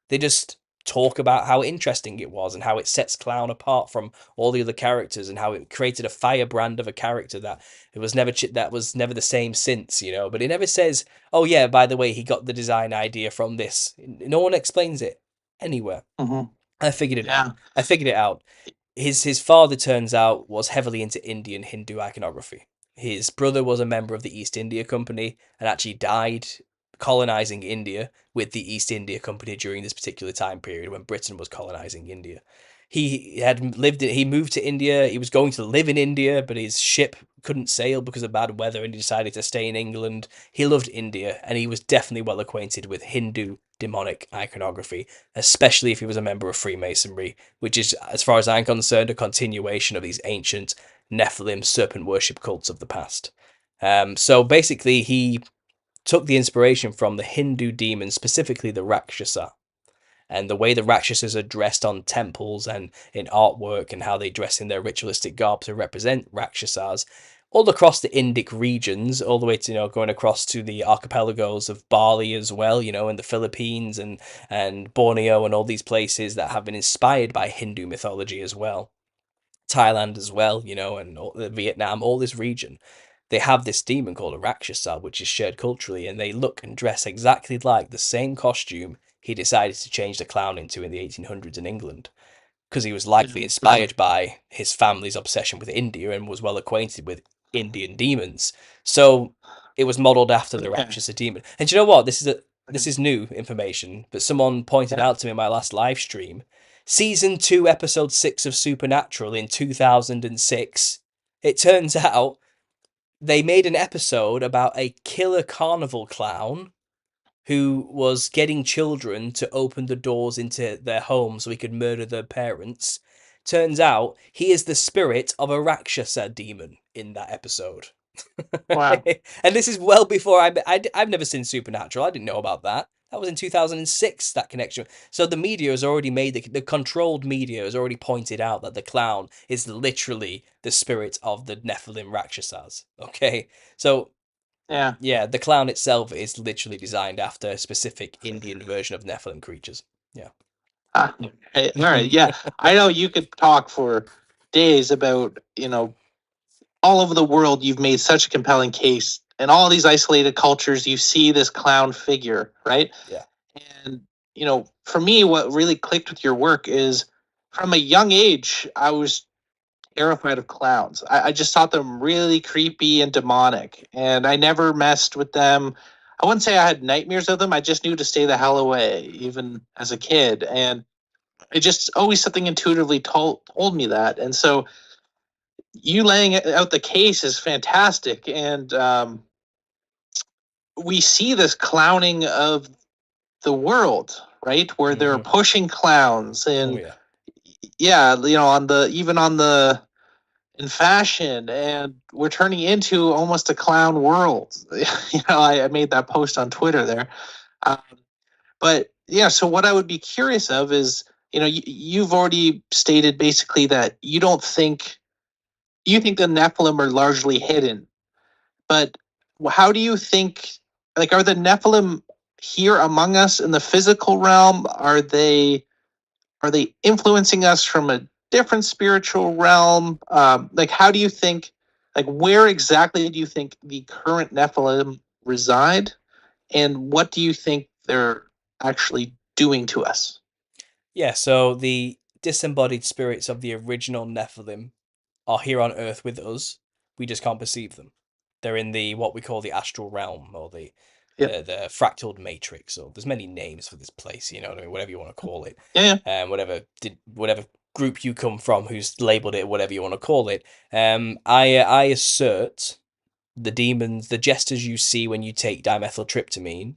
They just talk about how interesting it was and how it sets Clown apart from all the other characters and how it created a firebrand of a character that was never the same since, But it never says, oh yeah, by the way, he got the design idea from this. No one explains it anywhere. I figured it out. I figured it out. His father, turns out, was heavily into Indian Hindu iconography. His brother was a member of the East India Company and actually died colonizing India with the East India Company during this particular time period when Britain was colonizing India. He moved to India. He was going to live in India, but his ship couldn't sail because of bad weather and he decided to stay in England. He loved India and he was definitely well acquainted with Hindu demonic iconography, especially if he was a member of Freemasonry, which is, as far as I'm concerned, a continuation of these ancient Nephilim serpent worship cults of the past. So basically, he took the inspiration from the Hindu demons, specifically the Rakshasa, and the way the Rakshasas are dressed on temples and in artwork and how they dress in their ritualistic garb to represent Rakshasas all across the Indic regions, all the way to, going across to the archipelagos of Bali as well, and the Philippines and Borneo and all these places that have been inspired by Hindu mythology as well. Thailand as well, and Vietnam, all this region. They have this demon called a Rakshasa, which is shared culturally, and they look and dress exactly like the same costume he decided to change the clown into in the 1800s in England, because he was likely inspired by his family's obsession with India and was well acquainted with Indian demons. So it was modeled after the Rakshasa demon. And do you know what? This is new information, but someone pointed out to me in my last live stream. Season 2, episode 6 of Supernatural in 2006. It turns out they made an episode about a killer carnival clown who was getting children to open the doors into their home so he could murder their parents. Turns out he is the spirit of a Rakshasa demon in that episode.
Wow.
And this is well before I've never seen Supernatural. I didn't know about that. That was in 2006, that connection. So the media has already made, the controlled media has already pointed out that the clown is literally the spirit of the Nephilim Rakshasas. Okay? So,
Yeah.
yeah, the clown itself is literally designed after a specific Indian version of Nephilim creatures. Yeah.
All right. Yeah. I know you could talk for days about, all over the world, you've made such a compelling case. In all these isolated cultures, you see this clown figure, right?
Yeah.
And, for me, what really clicked with your work is from a young age, I was terrified of clowns. I just thought them really creepy and demonic, and I never messed with them. I wouldn't say I had nightmares of them. I just knew to stay the hell away, even as a kid. And it just always something intuitively told me that. And so you laying out the case is fantastic. And we see this clowning of the world, right? Where they're
Mm-hmm.
pushing clowns
Oh,
and
yeah.
yeah, on the even on the in fashion, and we're turning into almost a clown world. I made that post on Twitter there. Um, but yeah, so what I would be curious of is, you've already stated basically that you think the Nephilim are largely hidden, but how do you think, like, are the Nephilim here among us in the physical realm? Are they influencing us from a different spiritual realm? Like, how do you think, like, where exactly do you think the current Nephilim reside? And what do you think they're actually doing to us?
Yeah, so the disembodied spirits of the original Nephilim are here on Earth with us. We just can't perceive them. They're in the what we call the astral realm, or the
Yep.
the fractal matrix. Or there's many names for this place. You know what I mean? Whatever you want to call it,
Yeah.
whatever group you come from, who's labeled it, whatever you want to call it. I assert the demons, the jesters you see when you take dimethyltryptamine,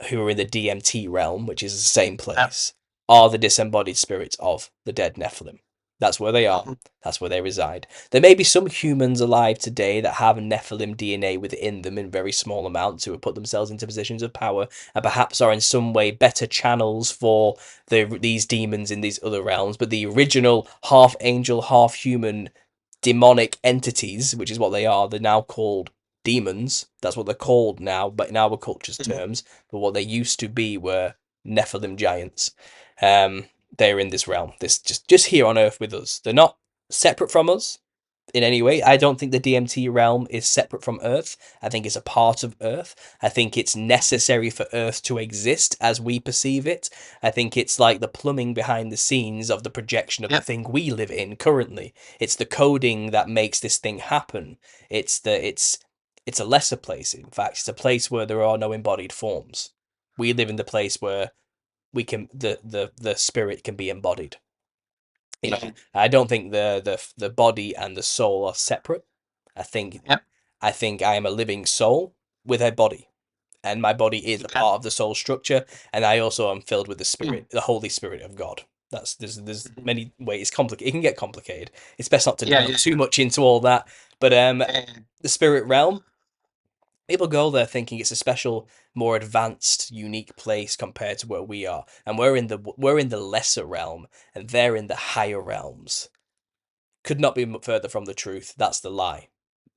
who are in the DMT realm, which is the same
Yeah.
place, are the disembodied spirits of the dead Nephilim. That's where they are.
Mhm.
That's where they reside. There may be some humans alive today that have Nephilim DNA within them in very small amounts who have put themselves into positions of power and perhaps are in some way better channels for these demons in these other realms. But the original half angel, half human demonic entities, which is what they are, they're now called demons. That's what they're called now, but in our culture's
Mhm.
terms. But what they used to be were Nephilim giants. They're in this realm, this just here on Earth with us. They're not separate from us in any way. I don't think the DMT realm is separate from Earth. I think it's a part of Earth. I think it's necessary for Earth to exist as we perceive it. I think it's like the plumbing behind the scenes of the projection of the
Yep.
thing we live in currently. It's the coding that makes this thing happen. It's a lesser place. In fact, it's a place where there are no embodied forms. We live in the place where we can the spirit can be embodied. You know,
Yeah.
I don't think the body and the soul are separate. I think
Yep.
I think I am a living soul with a body, and my body is a
Okay.
part of the soul structure, and I also am filled with the
Mm.
spirit, the Holy Spirit of God. There's
Mhm.
many ways. It's complicated. It can get complicated. It's best not to
Yeah.
delve
Yeah.
too much into all that. But
Yeah.
the spirit realm, people go there thinking it's a special, more advanced, unique place compared to where we are, and we're in the lesser realm, and they're in the higher realms. Could not be further from the truth. That's the lie.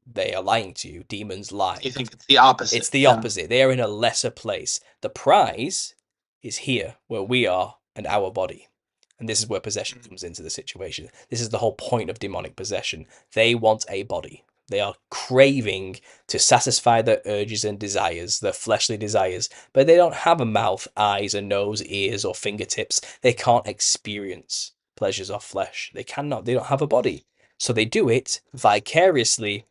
They are lying to you. Demons lie.
You think it's the
It's
opposite?
the
Yeah.
opposite. They are in a lesser place. The prize is here, where we are, and our body. And this is where possession
Mm.
comes into the situation. This is the whole point of demonic possession. They want a body. They are craving to satisfy their urges and desires, their fleshly desires, but they don't have a mouth, eyes, a nose, ears, or fingertips. They can't experience pleasures of flesh. They cannot. They don't have a body. So they do it vicariously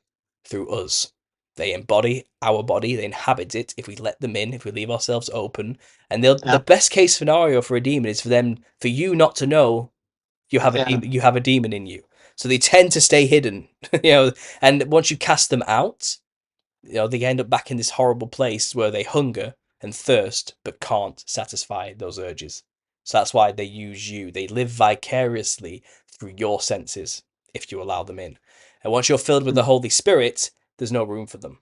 through us. They embody our body, they inhabit it if we let them in, if we leave ourselves open. And the
Yeah.
best case scenario for a demon is for you not to know
Yeah.
you have a demon in you. So they tend to stay hidden, you know. And once you cast them out, they end up back in this horrible place where they hunger and thirst but can't satisfy those urges. So that's why they use you. They live vicariously through your senses if you allow them in. And once you're filled with the
Mm.
Holy Spirit, there's no room for them.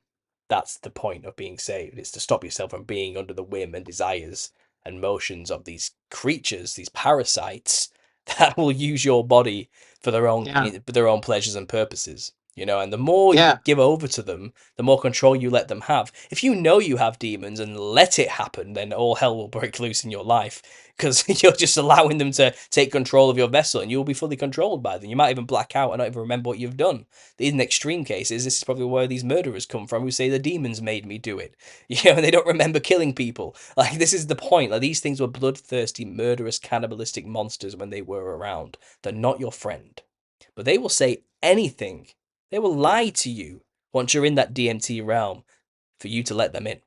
That's the point of being saved. It's to stop yourself from being under the whim and desires and motions of these creatures, these parasites that will use your body for their own pleasures and purposes. And the more you give over to them, the more control you let them have. If you know you have demons and let it happen, then all hell will break loose in your life, because you're just allowing them to take control of your vessel, and you'll be fully controlled by them. You might even black out and not even remember what you've done. In extreme cases, this is probably where these murderers come from, who say the demons made me do it. And they don't remember killing people. Like, this is the point. Like, these things were bloodthirsty, murderous, cannibalistic monsters when they were around. They're not your friend. But they will say anything. They will lie to you once you're in that DMT realm for you to let them in.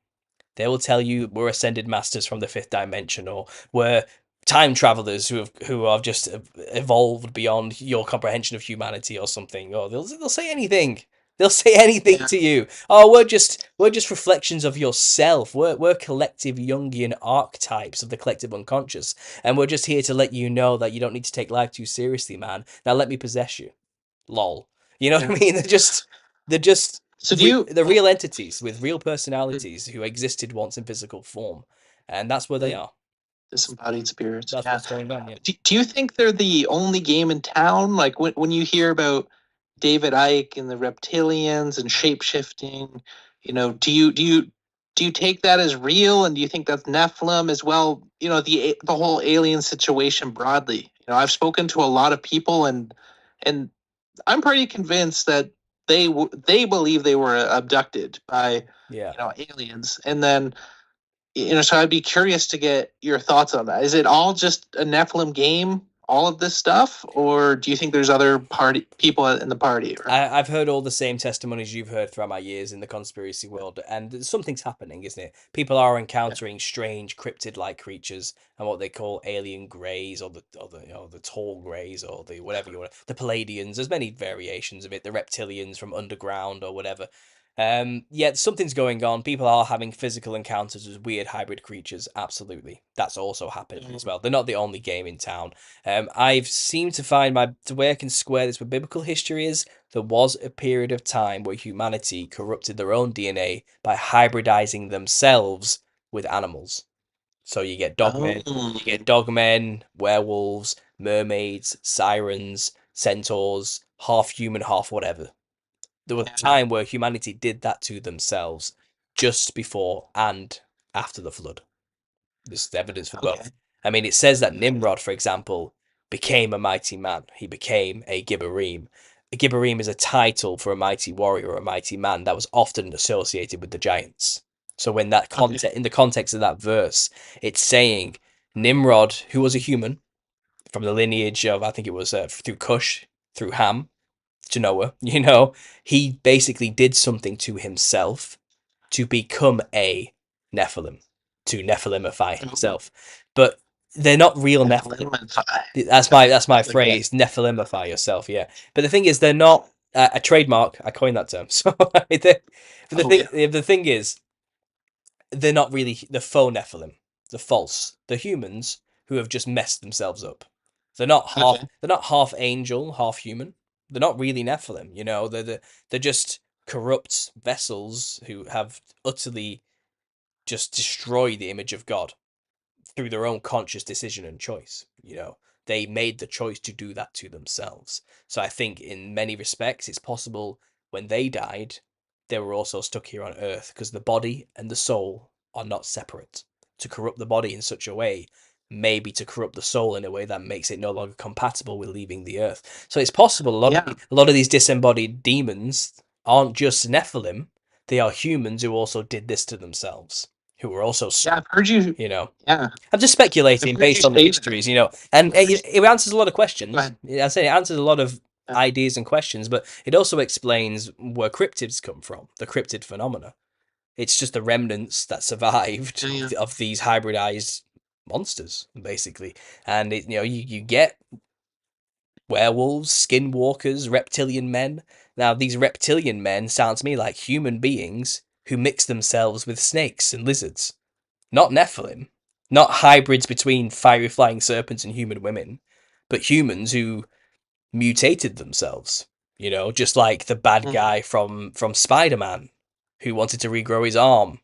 They will tell you we're ascended masters from the fifth dimension, or we're time travelers who have just evolved beyond your comprehension of humanity or something. Or they'll say anything. They'll say anything to you. Oh, we're just reflections of yourself. We're collective Jungian archetypes of the collective unconscious, and we're just here to let you know that you don't need to take life too seriously, man. Now let me possess you. Lol. You know what I mean? They're just they're real entities with real personalities who existed once in physical form, and that's where they are.
Disembodied spirits.
That's what's going on. Yeah.
Do you think they're the only game in town? Like when you hear about David Icke and the Reptilians and shape-shifting, do you take that as real, and do you think that's Nephilim as well? The whole alien situation broadly. I've spoken to a lot of people, and I'm pretty convinced that they believe they were abducted by aliens, and then so I'd be curious to get your thoughts on that. Is it all just a Nephilim game, all of this stuff, or do you think there's other people in the party?
I've heard all the same testimonies you've heard throughout my years in the conspiracy world, and something's happening, isn't it? People are encountering strange cryptid-like creatures and what they call alien greys, or the tall greys, or the whatever you want, the Palladians. There's many variations of it. The Reptilians from underground or whatever. Something's going on. People are having physical encounters with weird hybrid creatures. Absolutely, that's also happening as well. They're not the only game in town. I've seemed to find the way I can square this with biblical history is there was a period of time where humanity corrupted their own DNA by hybridizing themselves with animals. So you get dogmen, werewolves, mermaids, sirens, centaurs, half human, half whatever. There was a time where humanity did that to themselves just before and after the flood. There's evidence for both. I mean, it says that Nimrod, for example, became a mighty man. He became a Gibborim. A Gibborim is a title for a mighty warrior or a mighty man that was often associated with the giants. So when that in the context of that verse, it's saying Nimrod, who was a human from the lineage of, I think it was through Cush, through Ham, to Noah, he basically did something to himself to become a Nephilim, to Nephilimify himself. But they're not real Nephilim. That's my phrase, Nephilimify yourself, yeah. But the thing is, they're not a trademark. I coined that term. So the thing is, they're not really the faux Nephilim, the false, the humans who have just messed themselves up. They're not half angel, half human. They're not really Nephilim, they're just corrupt vessels who have utterly just destroyed the image of God through their own conscious decision and choice. They made the choice to do that to themselves. So I think in many respects, it's possible when they died, they were also stuck here on Earth, because the body and the soul are not separate. To corrupt the body in such a way, maybe to corrupt the soul in a way that makes it no longer compatible with leaving the Earth. So it's possible a lot of these disembodied demons aren't just Nephilim. They are humans who also did this to themselves, who were also
I've heard you.
I'm just speculating based on the histories, and it answers a lot of questions. I say it answers a lot of ideas and questions, but it also explains where cryptids come from, the cryptid phenomena. It's just the remnants that survived of these hybridized monsters, basically. And you get werewolves, skinwalkers, reptilian men. Now, these reptilian men sound to me like human beings who mix themselves with snakes and lizards. Not Nephilim, not hybrids between fiery flying serpents and human women, but humans who mutated themselves You know, just like the bad
Mhm.
guy from Spider-Man who wanted to regrow his arm.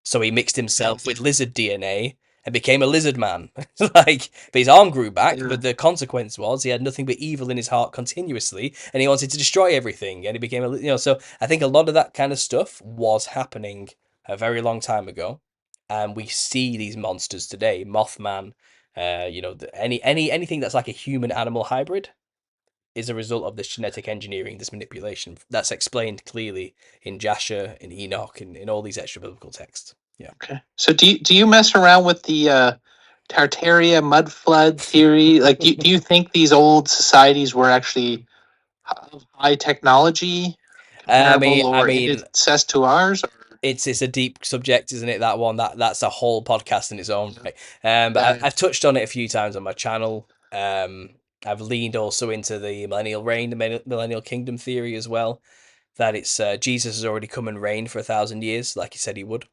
So he mixed himself
Yeah.
with lizard DNA and became a lizard man. Like, but his arm grew back,
Yeah.
but the consequence was he had nothing but evil in his heart continuously, and he wanted to destroy everything, and he became a, you know, so I think a lot of that kind of stuff was happening a very long time ago, and we see these monsters today, Mothman, you know, anything that's like a human animal hybrid is a result of this genetic engineering, this manipulation that's explained clearly in Jasher, in Enoch, and in all these extra biblical texts. Yeah.
Okay. So do you mess around with the Tartaria mud flood theory? Like, do you think these old societies were actually of high technology,
I
comparable
mean, I
or in
mean,
excess to ours? Or?
it's a deep subject, isn't it? That one, that's a whole podcast in its own
Yeah.
right. But
Yeah.
I've touched on it a few times on my channel. I've leaned also into the millennial reign, the millennial kingdom theory as well. That it's Jesus has already come and reigned for 1,000 years, like he said he would.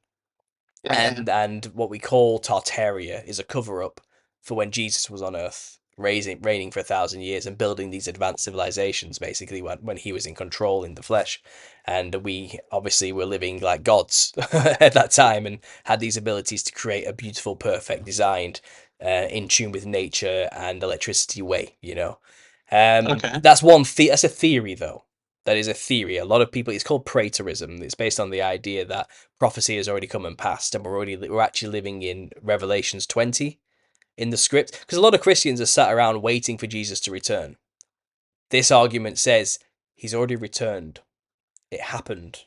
Yeah.
And what we call Tartaria is a cover up for when Jesus was on Earth, reigning for 1,000 years and building these advanced civilizations. Basically, when he was in control in the flesh, and we obviously were living like gods at that time and had these abilities to create a beautiful, perfect designed, in tune with nature and electricity way. You know,
Okay.
that's one. That's a theory, though. That is a theory. A lot of people. It's called Praetorism. It's based on the idea that prophecy has already come and passed, and we're actually living in Revelations 20 in the script. Because a lot of Christians are sat around waiting for Jesus to return. This argument says he's already returned. It happened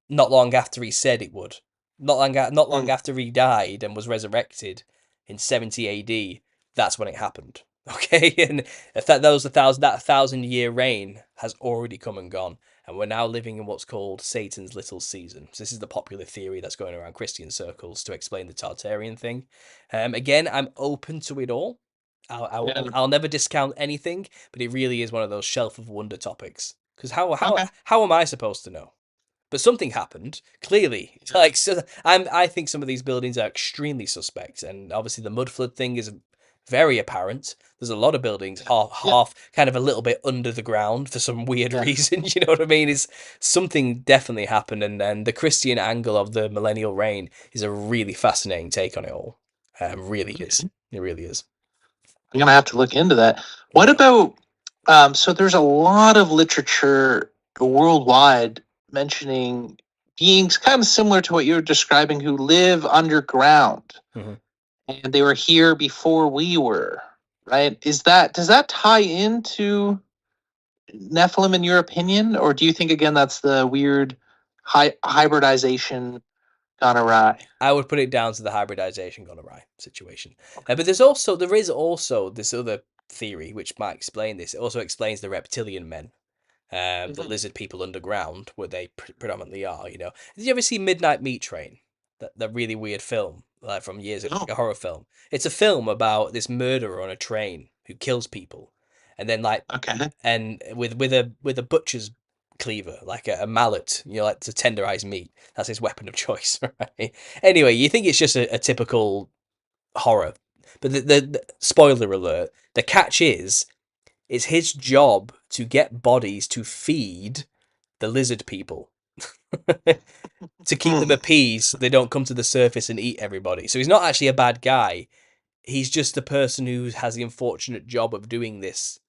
not long after he said it would. Not long
Mm.
after he died and was resurrected in 70 AD. That's when it happened. Okay, and if that was that 1,000 year reign has already come and gone, and we're now living in what's called Satan's little season. So this is the popular theory that's going around Christian circles to explain the Tartarian thing. Again, I'm open to it all.
Yeah.
I'll never discount anything, but it really is one of those shelf of wonder topics. Because
Okay.
how am I supposed to know? But something happened clearly.
Yeah.
Like, so I think some of these buildings are extremely suspect, and obviously the mud flood thing is very apparent. There's a lot of buildings
Yeah.
half kind of a little bit under the ground for some weird
Yeah.
reason. You know what I mean? Is something definitely happened, and the Christian angle of the millennial reign is a really fascinating take on it all. Really is.
Okay.
It really is.
I'm gonna have to look into that. What
Yeah.
about so there's a lot of literature worldwide mentioning beings kind of similar to what you're describing who live underground
Mhm.
and they were here before we were, right? Is that does that tie into Nephilim in your opinion, or do you think again that's the weird hybridization gone awry?
I would put it down to the hybridization gone awry situation.
Okay.
But there is also this other theory which might explain this. It also explains the reptilian men, the
Mhm.
lizard people underground, where they predominantly are. You know, did you ever see Midnight Meat Train? That really weird film, like from years ago,
No.
like a horror film. It's a film about this murderer on a train who kills people, and then like,
Okay.
and with a butcher's cleaver, like a mallet, you know, like to tenderize meat. That's his weapon of choice, right? Anyway, you think it's just a typical horror, but the spoiler alert: the catch is it's his job to get bodies to feed the lizard people to keep them
Hmm.
appeased so they don't come to the surface and eat everybody. So he's not actually a bad guy. He's just the person who has the unfortunate job of doing this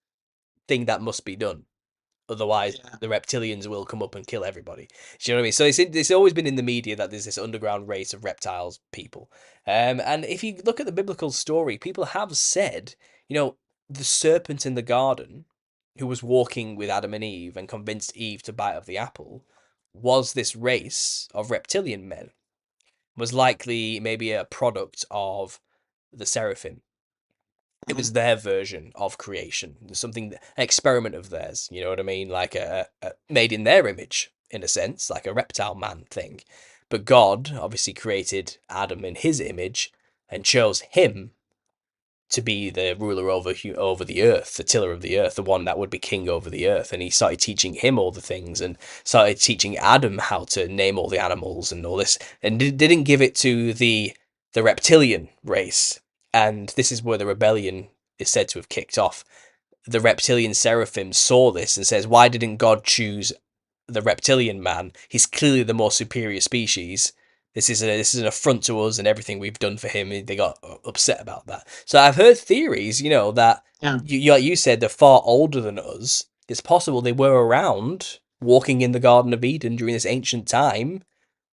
thing that must be done. Otherwise,
Yeah.
the reptilians will come up and kill everybody. Do you know what I mean? So it's always been in the media that there's this underground race of reptiles people. And if you look at the biblical story, people have said, you know, the serpent in the garden who was walking with Adam and Eve and convinced Eve to bite of the apple was this race of reptilian men, was likely maybe a product of the seraphim. It
Mhm.
was their version of creation, something, an experiment of theirs. You know what I mean? Like a made in their image, in a sense, like a reptile man thing. But God obviously created Adam in His image and chose him to be the ruler over the earth, the tiller of the earth, the one that would be king over the earth. And He started teaching him all the things, and started teaching Adam how to name all the animals and all this, and didn't give it to the reptilian race. And this is where the rebellion is said to have kicked off. the reptilian seraphim saw this and says, why didn't God choose the reptilian man? He's clearly the more superior species. This is an affront to us and everything we've done for him. They got upset about that. So I've heard theories, that like you said, they're far older than us. It's possible they were around walking in the Garden of Eden during this ancient time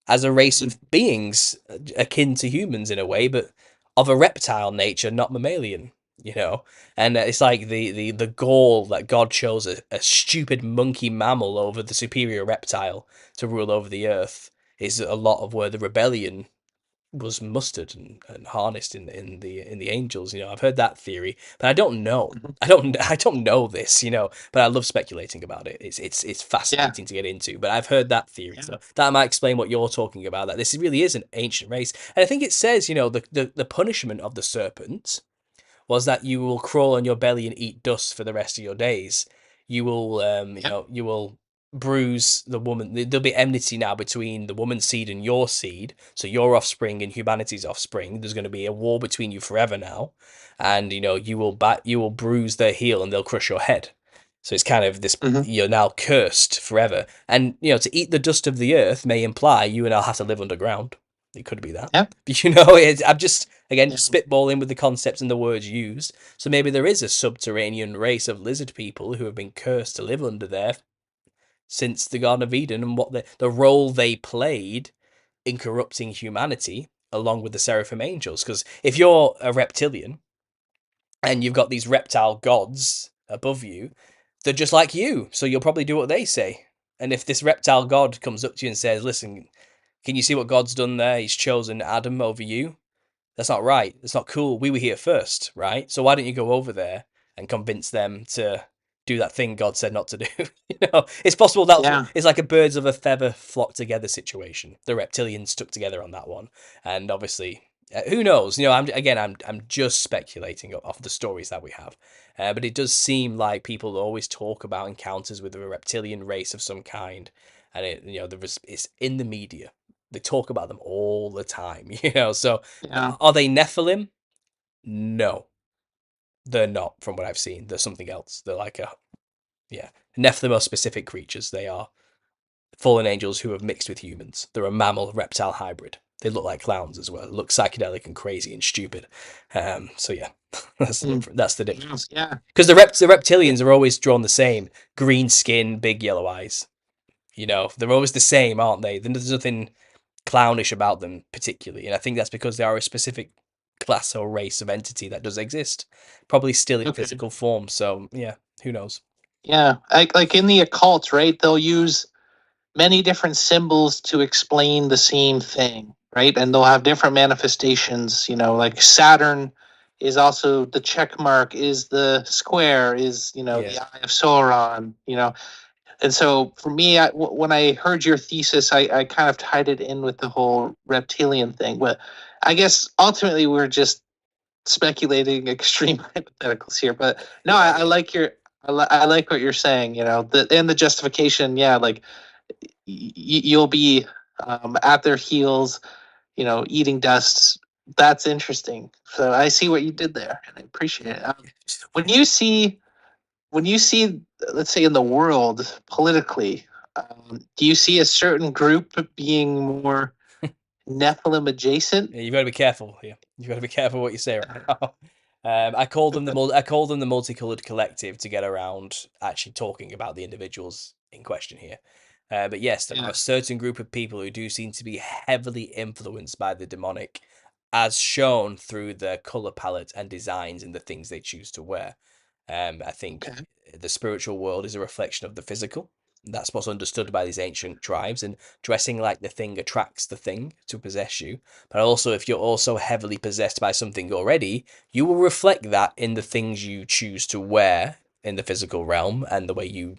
as a race of beings akin to humans in a way, but of a reptile nature, not mammalian. And it's like the gall that God chose a stupid monkey mammal over the superior reptile to rule over the earth is a lot of where the rebellion was mustered and harnessed in the angels. I've heard that theory, but I don't know. I don't know this, but I love speculating about it. It's fascinating to get into. But I've heard that theory, so that might explain what you're talking about. That this really is an ancient race, and I think it says, the punishment of the serpent was that you will crawl on your belly and eat dust for the rest of your days. You will, you will bruise the woman. There'll be enmity now between the woman's seed and your seed. So your offspring and humanity's offspring. There's going to be a war between you forever now, and you will bruise their heel and they'll crush your head. So it's kind of this, you're now cursed forever. And, to eat the dust of the earth may imply you and I'll have to live underground. It could be that.
Yeah.
But, I'm just, again, spitballing with the concepts and the words used. So maybe there is a subterranean race of lizard people who have been cursed to live under there since the Garden of Eden, and what the role they played in corrupting humanity along with the seraphim angels. Because if you're a reptilian and you've got these reptile gods above you, they're just like you, so you'll probably do what they say. And if this reptile god comes up to you and says, listen, can you see what God's done there? He's chosen Adam over you. That's not right. That's not cool. We were here first, right? So why don't you go over there and convince them to do that thing God said not to do? It's possible it's like a birds of a feather flock together situation. The reptilians stuck together on that one, and obviously, who knows? I'm just speculating off the stories that we have, but it does seem like people always talk about encounters with a reptilian race of some kind, and it's in the media. They talk about them all the time, So are they Nephilim? No, they're not. From what I've seen, they're something else. They're like Nephilim are specific creatures. They are fallen angels who have mixed with humans. They're a mammal reptile hybrid. They look like clowns as well. They look psychedelic and crazy and stupid. So yeah, that's the difference.
Yeah,
because the reptilians are always drawn the same: green skin, big yellow eyes. They're always the same, aren't they? There's nothing clownish about them particularly, and I think that's because they are a specific class or race of entity that does exist, probably still in physical form. So yeah, who knows?
Yeah, like in the occult, right? They'll use many different symbols to explain the same thing, right? And they'll have different manifestations. Like Saturn is also the check mark, is the square, is the eye of Sauron. And so for me, when I heard your thesis, I kind of tied it in with the whole reptilian thing. But I guess ultimately we're just speculating extreme hypotheticals here. But no, I like I like what you're saying. And the justification. Yeah, like you'll be at their heels, eating dust. That's interesting. So I see what you did there, and I appreciate it. When you see let's say in the world politically, do you see a certain group being more Nephilim adjacent?
Yeah, you've got to be careful here. You've got to be careful what you say right now. I called them the multicolored collective to get around actually talking about the individuals in question here. But yes, there are a certain group of people who do seem to be heavily influenced by the demonic, as shown through their color palette and designs and the things they choose to wear. I think the spiritual world is a reflection of the physical. That's what's understood by these ancient tribes, and dressing like the thing attracts the thing to possess you. But also, if you're also heavily possessed by something already, you will reflect that in the things you choose to wear in the physical realm and the way you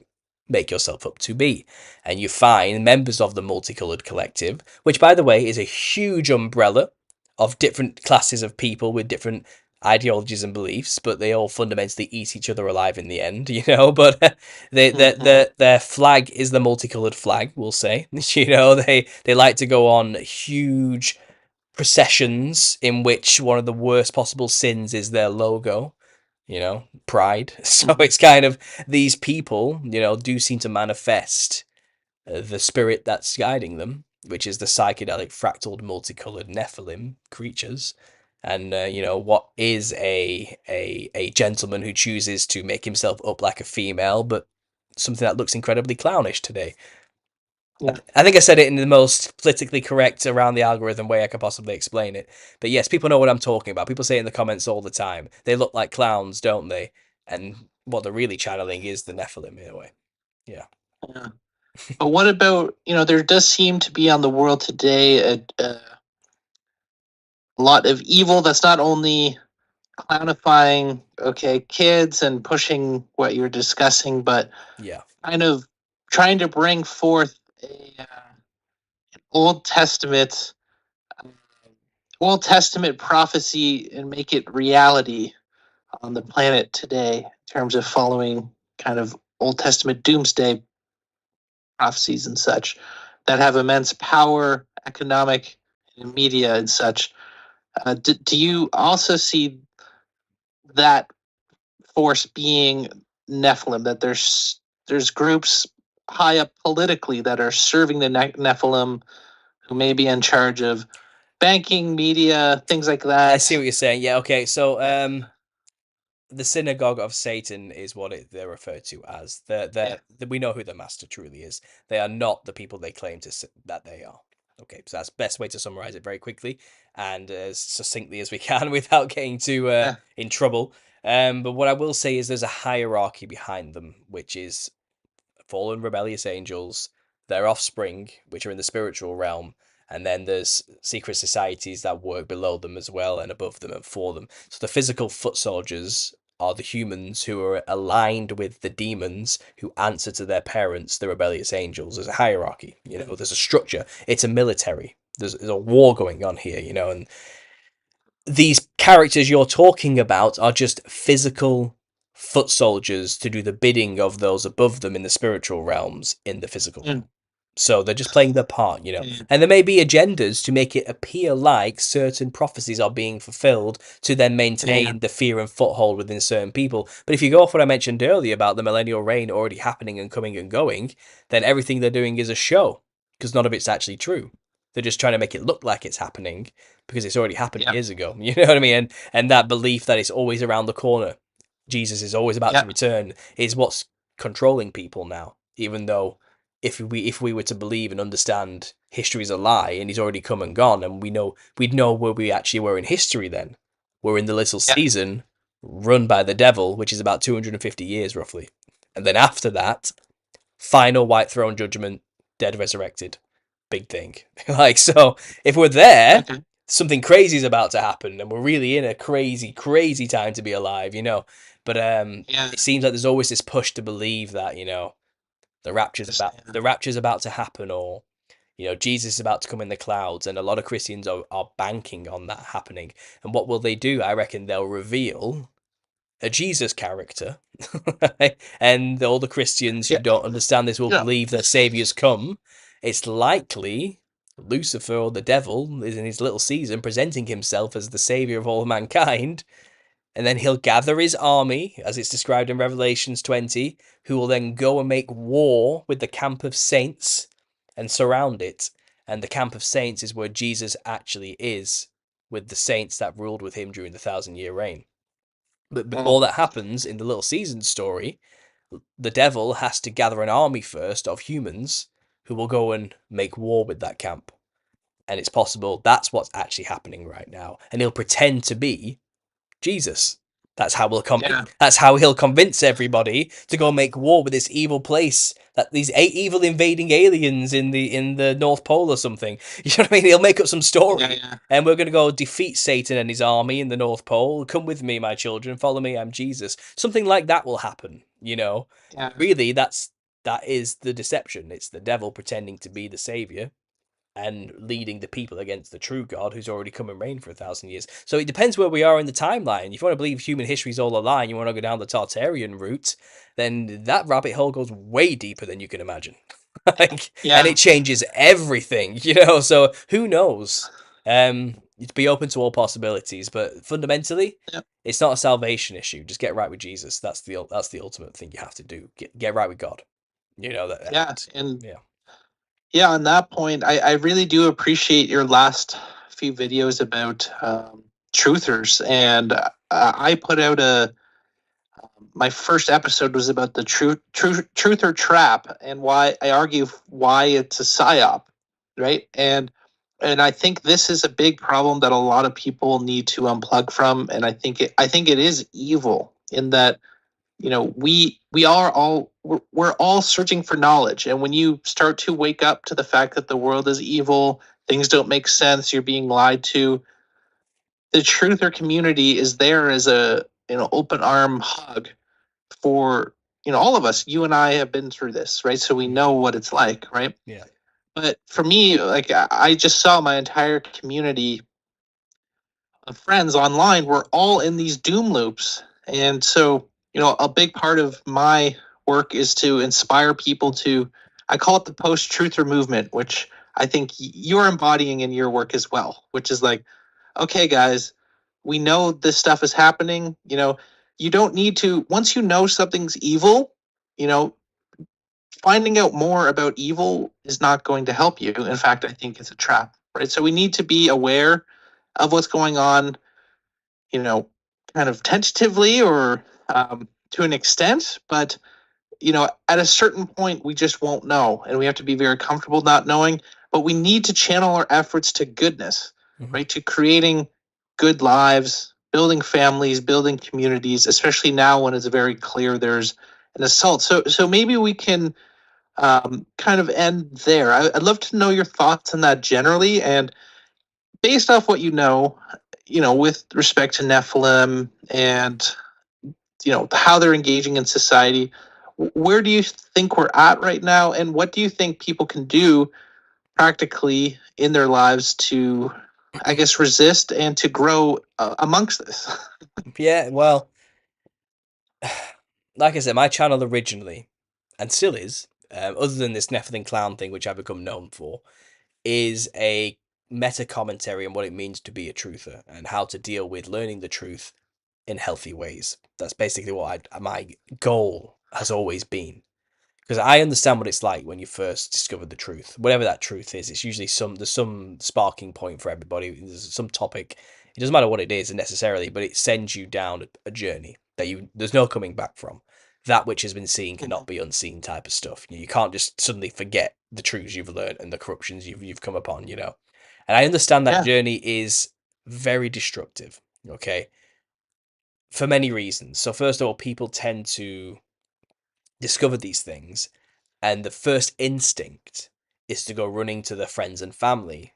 make yourself up to be. And you find members of the multicolored collective, which, by the way, is a huge umbrella of different classes of people with different ideologies and beliefs, but they all fundamentally eat each other alive in the end, but their flag is the multicolored flag, we'll say. They like to go on huge processions in which one of the worst possible sins is their logo, pride. So it's kind of these people, do seem to manifest the spirit that's guiding them, which is the psychedelic, fractaled, multicolored Nephilim creatures. And what is a gentleman who chooses to make himself up like a female, but something that looks incredibly clownish today.
Yeah.
I think I said it in the most politically correct around the algorithm way I could possibly explain it. But yes, people know what I'm talking about. People say it in the comments all the time. They look like clowns, don't they? And what they're really channeling is the Nephilim in a way. Yeah.
Yeah. But what about, there does seem to be on the world today a lot of evil that's not only clownifying, kids and pushing what you're discussing, but
Yeah.
kind of trying to bring forth an Old Testament, uh, Old Testament prophecy and make it reality on the planet today in terms of following kind of Old Testament doomsday prophecies and such that have immense power, economic, and media and such. Do you also see that force being Nephilim? That there's groups high up politically that are serving the Nephilim, who may be in charge of banking, media, things like that.
I see what you're saying. Yeah. Okay. So, the synagogue of Satan is what they're referred to as. We know who the master truly is. They are not the people they claim that they are. Okay, so that's the best way to summarize it very quickly and as succinctly as we can without getting too in trouble. But what I will say is there's a hierarchy behind them, which is fallen rebellious angels, their offspring, which are in the spiritual realm, and then there's secret societies that work below them as well and above them and for them. So the physical foot soldiers are the humans who are aligned with the demons who answer to their parents, the rebellious angels. There's a hierarchy, there's a structure. It's a military. There's a war going on here, and these characters you're talking about are just physical foot soldiers to do the bidding of those above them in the spiritual realms in the physical realm. So they're just playing their part, and there may be agendas to make it appear like certain prophecies are being fulfilled to then maintain the fear and foothold within certain people. But if you go off what I mentioned earlier about the millennial reign already happening and coming and going, then everything they're doing is a show because none of it's actually true. They're just trying to make it look like it's happening because it's already happened years ago. You know what I mean? And that belief that it's always around the corner, Jesus is always about to return, is what's controlling people now. Even though if we were to believe and understand history is a lie and he's already come and gone, and we'd know where we actually were in history then. We're in the little season run by the devil, which is about 250 years roughly. And then after that, final white throne judgment, dead resurrected. Big thing. So if we're there, something crazy is about to happen and we're really in a crazy time to be alive, But it seems like there's always this push to believe that, the rapture's about to happen, or Jesus is about to come in the clouds, and a lot of Christians are banking on that happening. And what will they do? I reckon they'll reveal a Jesus character, and all the Christians who don't understand this will believe that Savior's come. It's likely Lucifer or the devil is in his little season presenting himself as the Savior of all mankind, and then he'll gather his army, as it's described in Revelations 20, who will then go and make war with the camp of saints and surround it. And the camp of saints is where Jesus actually is, with the saints that ruled with him during the 1,000-year reign. But before that happens, in the little season story, the devil has to gather an army first of humans who will go and make war with that camp. And it's possible that's what's actually happening right now. And he'll pretend to be Jesus. That's how That's how he'll convince everybody to go make war with this evil place, that these evil invading aliens in the North Pole or something. You know what I mean? He'll make up some story, and we're going to go defeat Satan and his army in the North Pole. Come with me, my children. Follow me. I'm Jesus. Something like that will happen. Really, that is the deception. It's the devil pretending to be the savior and leading the people against the true God who's already come and reigned for 1,000 years. So it depends where we are in the timeline. If you want to believe human history is all a lie and you want to go down the Tartarian route, then that rabbit hole goes way deeper than you can imagine. And it changes everything, so who knows? be open to all possibilities, but fundamentally,
Yeah.
it's not a salvation issue. Just get right with Jesus. That's the ultimate thing you have to do. Get right with God. You know that.
Yeah.
And,
And
yeah.
yeah, on that point, I really do appreciate your last few videos about truthers. And I put out my first episode was about the truth or trap, and why I argue why it's a psyop, right? And I think this is a big problem that a lot of people need to unplug from. And I think it is evil in that, you know, we are all we're all searching for knowledge, and when you start to wake up to the fact that the world is evil, things don't make sense, you're being lied to, the truth or community is there as a, you know, open arm hug for, you know, all of us. You and I have been through this, right? So we know what it's like, right?
Yeah.
But for me, like, I just saw my entire community of friends online were all in these doom loops. And so, you know, a big part of my work is to inspire people to, I call it the post truther movement, which I think you're embodying in your work as well, which is like, okay, guys, we know this stuff is happening. You know, you don't need to, once you know something's evil, you know, finding out more about evil is not going to help you. In fact, I think it's a trap, right? So we need to be aware of what's going on, you know, kind of tentatively or to an extent, but you know, at a certain point, we just won't know, and we have to be very comfortable not knowing. But we need to channel our efforts to goodness,
Mhm.
right? To creating good lives, building families, building communities, especially now when it's very clear there's an assault. So maybe we can kind of end there. I'd love to know your thoughts on that generally, and based off what you know, with respect to Nephilim and, you know, how they're engaging in society. Where do you think we're at right now, and what do you think people can do practically in their lives to, I guess, resist and to grow amongst this?
Yeah. Well, like I said, my channel originally, and still is, other than this Nephilim clown thing, which I've become known for, is a meta commentary on what it means to be a truther and how to deal with learning the truth in healthy ways. That's basically what my goal has always been. Because I understand what it's like when you first discover the truth, whatever that truth is. It's usually there's some sparking point for everybody. There's some topic. It doesn't matter what it is necessarily, but it sends you down a journey that there's no coming back from. That which has been seen cannot be unseen type of stuff. You can't just suddenly forget the truths you've learned and the corruptions you've come upon. And I understand that
Yeah,
journey is very destructive. Okay, for many reasons. So first of all, people tend to discover these things, and the first instinct is to go running to their friends and family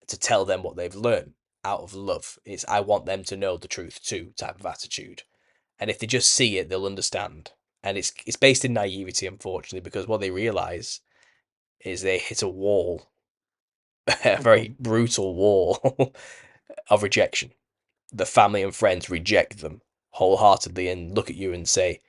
to tell them what they've learned out of love. It's I want them to know the truth too type of attitude. And if they just see it, they'll understand. And it's based in naivety, unfortunately, because what they realize is they hit a wall, a very brutal wall of rejection. The family and friends reject them wholeheartedly and look at you and say,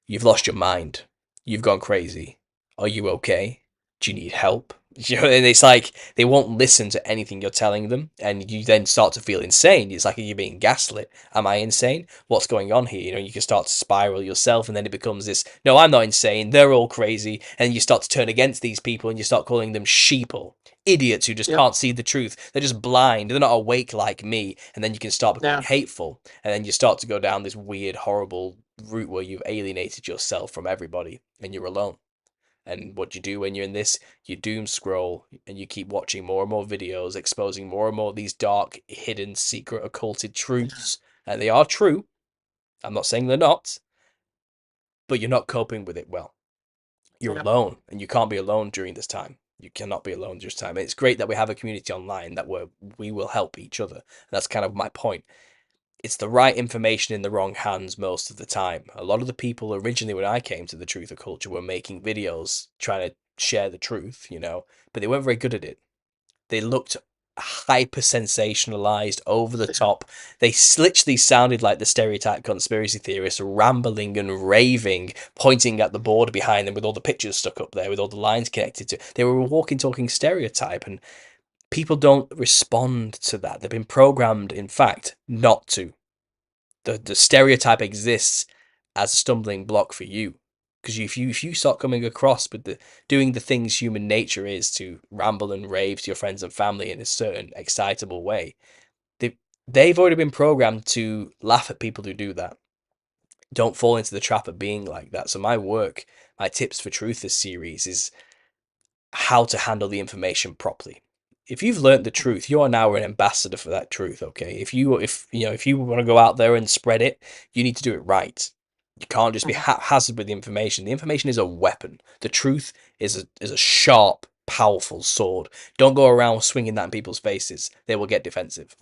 "You've lost your mind. You've gone crazy. Are you okay? Do you need help?" And it's like they won't listen to anything you're telling them, and you then start to feel insane. It's like you're being gaslit. Am I insane? What's going on here? You can start to spiral yourself, and then it becomes this. No, I'm not insane. They're all crazy, and you start to turn against these people, and you start calling them sheeple. Idiots who just
yep,
can't see the truth. They're just blind. They're not awake like me. And then you can start becoming
yeah,
hateful. And then you start to go down this weird, horrible route where you've alienated yourself from everybody and you're alone. And what you do when you're in this, you doom scroll and you keep watching more and more videos exposing more and more of these dark, hidden, secret, occulted truths. And they are true. I'm not saying they're not, but you're not coping with it well. You're
yeah,
alone, and you can't be alone during this time. You cannot be alone during this time. It's great that we have a community online that we will help each other. And that's kind of my point. It's the right information in the wrong hands most of the time. A lot of the people originally when I came to the truth of culture were making videos trying to share the truth, but they weren't very good at it. They looked hyper sensationalized, over the
yeah,
top. They literally sounded like the stereotype conspiracy theorists, rambling and raving, pointing at the board behind them with all the pictures stuck up there, with all the lines connected to. They were a walking, talking stereotype, and people don't respond to that. They've been programmed, in fact, not to. The stereotype exists as a stumbling block for you, because if you start coming across with doing the things human nature is, to ramble and rave to your friends and family in a certain excitable way, they've already been programmed to laugh at people who do that. Don't fall into the trap of being like that. So my tips for truth this series is how to handle the information properly. If you've learned the truth, you are now an ambassador for that truth. Okay, if you want to go out there and spread it, you need to do it right. You can't just be haphazard with the information. The information is a weapon. The truth is a sharp, powerful sword. Don't go around swinging that in people's faces. They will get defensive.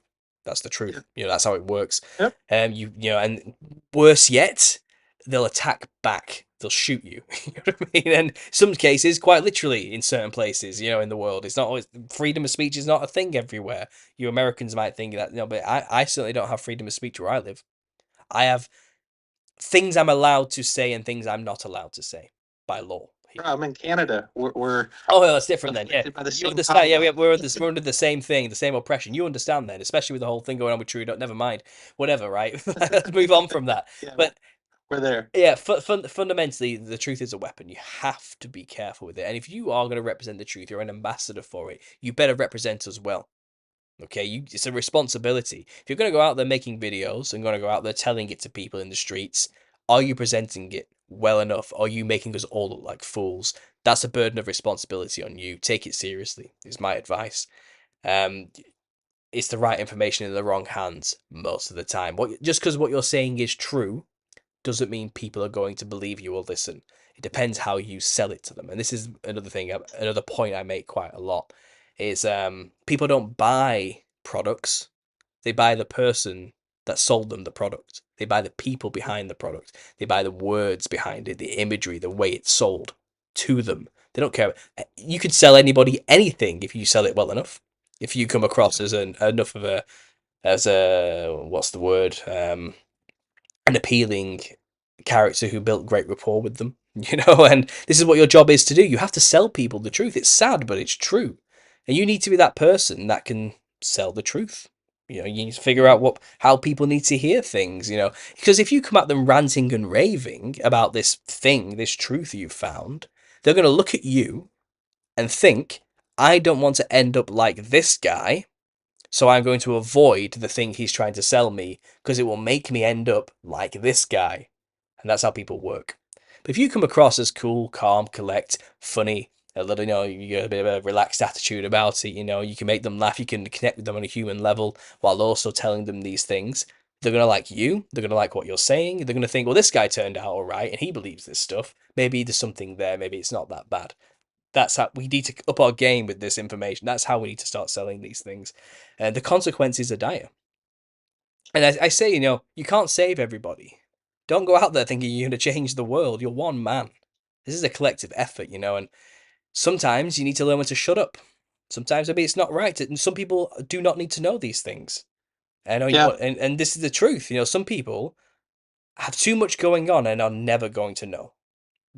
That's the truth. That's how it works.
Yep.
And worse yet, they'll attack back. They'll shoot you. You know what I mean? And some cases, quite literally, in certain places, in the world, it's not always freedom of speech is not a thing everywhere. You Americans might think that, but I certainly don't have freedom of speech where I live. I have things I'm allowed to say and things I'm not allowed to say by law.
I'm in Canada. We're
Oh, well, that's different then. Yeah,
by the
you
same
understand. Yeah,
concept.
we're under the same thing, the same oppression. You understand then, especially with the whole thing going on with Trudeau. Never mind, whatever. Right, let's move on from that.
Yeah,
But
we're there.
yeah, fundamentally, the truth is a weapon. You have to be careful with it. And if you are going to represent the truth, you're an ambassador for it. You better represent us well. Okay, it's a responsibility. If you're going to go out there making videos and going to go out there telling it to people in the streets, are you presenting it well enough? Are you making us all look like fools? That's a burden of responsibility on you. Take it seriously, is my advice. It's the right information in the wrong hands most of the time. Just because what you're saying is true doesn't mean people are going to believe you or listen. It depends how you sell it to them. And this is another point I make quite a lot, is people don't buy products. They buy the person that sold them the product. They buy the people behind the product. They buy the words behind it, the imagery, the way it's sold to them. They don't care. You could sell anybody anything if you sell it well enough. If you come across as enough of what's the word, an appealing character who built great rapport with them, and this is what your job is to do. You have to sell people the truth. It's sad, but it's true. And you need to be that person that can sell the truth. You need to figure out how people need to hear things, because if you come at them ranting and raving about this truth you've found, they're going to look at you and think, I don't want to end up like this guy, so I'm going to avoid the thing he's trying to sell me because it will make me end up like this guy. And that's how people work. But if you come across as cool, calm, collect, funny, a little, you got a bit of a relaxed attitude about it, you can make them laugh, you can connect with them on a human level while also telling them these things. They're going to like you. They're going to like what you're saying. They're going to think, well, this guy turned out all right and he believes this stuff. Maybe there's something there. Maybe it's not that bad. That's how we need to up our game with this information. That's how we need to start selling these things. And the consequences are dire. And I say, you can't save everybody. Don't go out there thinking you're going to change the world. You're one man. This is a collective effort, and sometimes you need to learn when to shut up. Sometimes maybe it's not right. And some people do not need to know these things. And this is the truth. Some people have too much going on and are never going to know.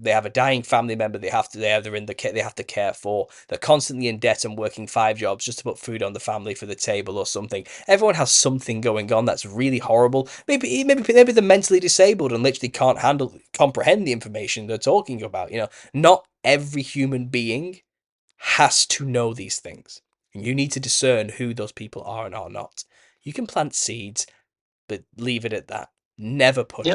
They have a dying family member they have to care for. They're constantly in debt and working 5 jobs just to put food on the family for the table or something. Everyone has something going on that's really horrible. Maybe they're mentally disabled and literally can't comprehend the information they're talking about. Not every human being has to know these things. You need to discern who those people are and are not. You can plant seeds, but leave it at that. Never push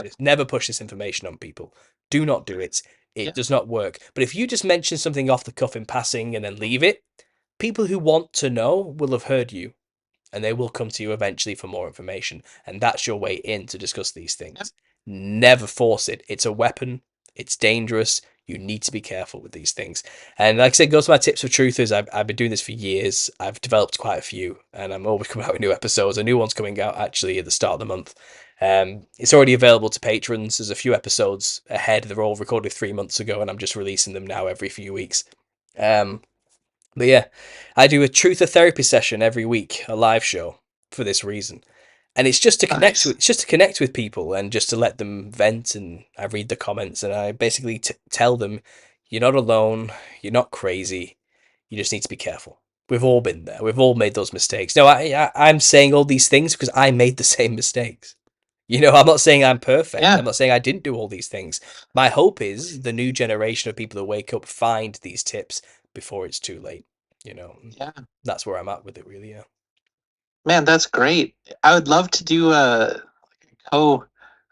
this information on people. Do not do it. It does not work. But if you just mention something off the cuff in passing and then leave it, people who want to know will have heard you and they will come to you eventually for more information. And that's your way in to discuss these things. Never force it. It's a weapon. It's dangerous. You need to be careful with these things. And like I said, goes to my tips for truthers. I've been doing this for years. I've developed quite a few, and I'm always coming out with new episodes. A new one's coming out actually at the start of the month. It's already available to patrons. There's a few episodes ahead. They're all recorded 3 months ago, and I'm just releasing them now every few weeks. But yeah, I do a truther therapy session every week, a live show for this reason. And it's just to connect with people and just to let them vent. And I read the comments and I basically tell them, you're not alone, you're not crazy, you just need to be careful. We've all been there. We've all made those mistakes. No, I'm saying all these things because I made the same mistakes. I'm not saying I'm perfect. I'm
Yeah,
not saying I didn't do all these things. My hope is the new generation of people who wake up find these tips before it's too late. You know,
yeah.
that's where I'm at with it, really. Yeah.
Man, that's great. I would love to do co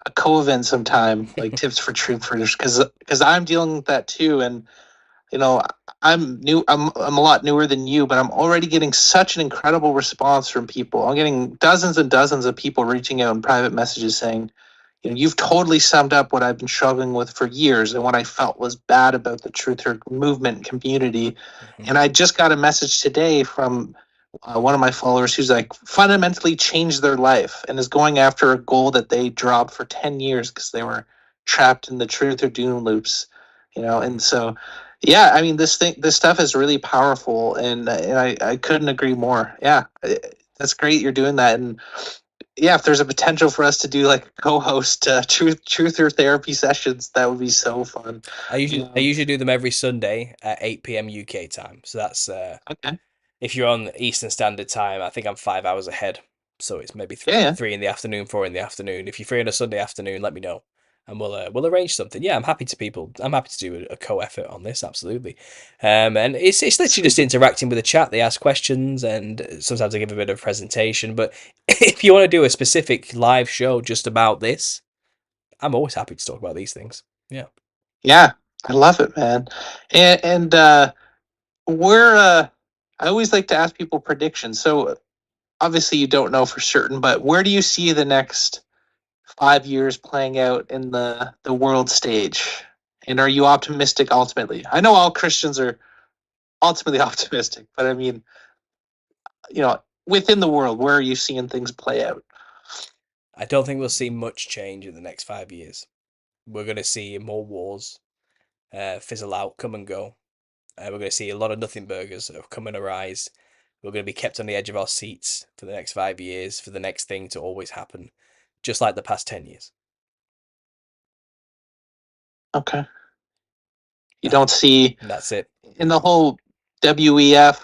a co-event sometime, like tips for truthers, because I'm dealing with that too, and you know, I'm new. I'm a lot newer than you, but I'm already getting such an incredible response from people. I'm getting dozens and dozens of people reaching out in private messages saying, you've totally summed up what I've been struggling with for years and what I felt was bad about the truther movement and community.
Mhm.
And I just got a message today from one of my followers who's like fundamentally changed their life and is going after a goal that they dropped for 10 years because they were trapped in the truth or doom loops, and so yeah, I mean, this stuff is really powerful, and I couldn't agree more. Yeah, that's great you're doing that, and yeah, if there's a potential for us to do like co-host truther therapy sessions, that would be so fun.
I
Um,
usually do them every Sunday at 8 p.m. UK time. So that's
okay,
if you're on Eastern Standard Time, I think I'm 5 hours ahead. So it's maybe
yeah, yeah,
three in the afternoon, 4 in the afternoon. If you're free on a Sunday afternoon, let me know, and we'll arrange something. Yeah, I'm happy to do a co-effort on this. Absolutely. And it's literally just
sweet,
interacting with the chat. They ask questions, and sometimes I give a bit of a presentation. But if you want to do a specific live show just about this, I'm always happy to talk about these things. Yeah.
yeah, I love it, man. And we're I always like to ask people predictions. So obviously you don't know for certain, but where do you see the next 5 years playing out in the world stage? And are you optimistic ultimately? I know all Christians are ultimately optimistic, but I mean, within the world, where are you seeing things play out?
I don't think we'll see much change in the next 5 years. We're going to see more wars fizzle out, come and go. We're going to see a lot of nothing burgers come and arise. We're going to be kept on the edge of our seats for the next 5 years, for the next thing to always happen, just like the past 10 years.
Okay. You
Uh,
don't see
and that's it.
in the whole WEF,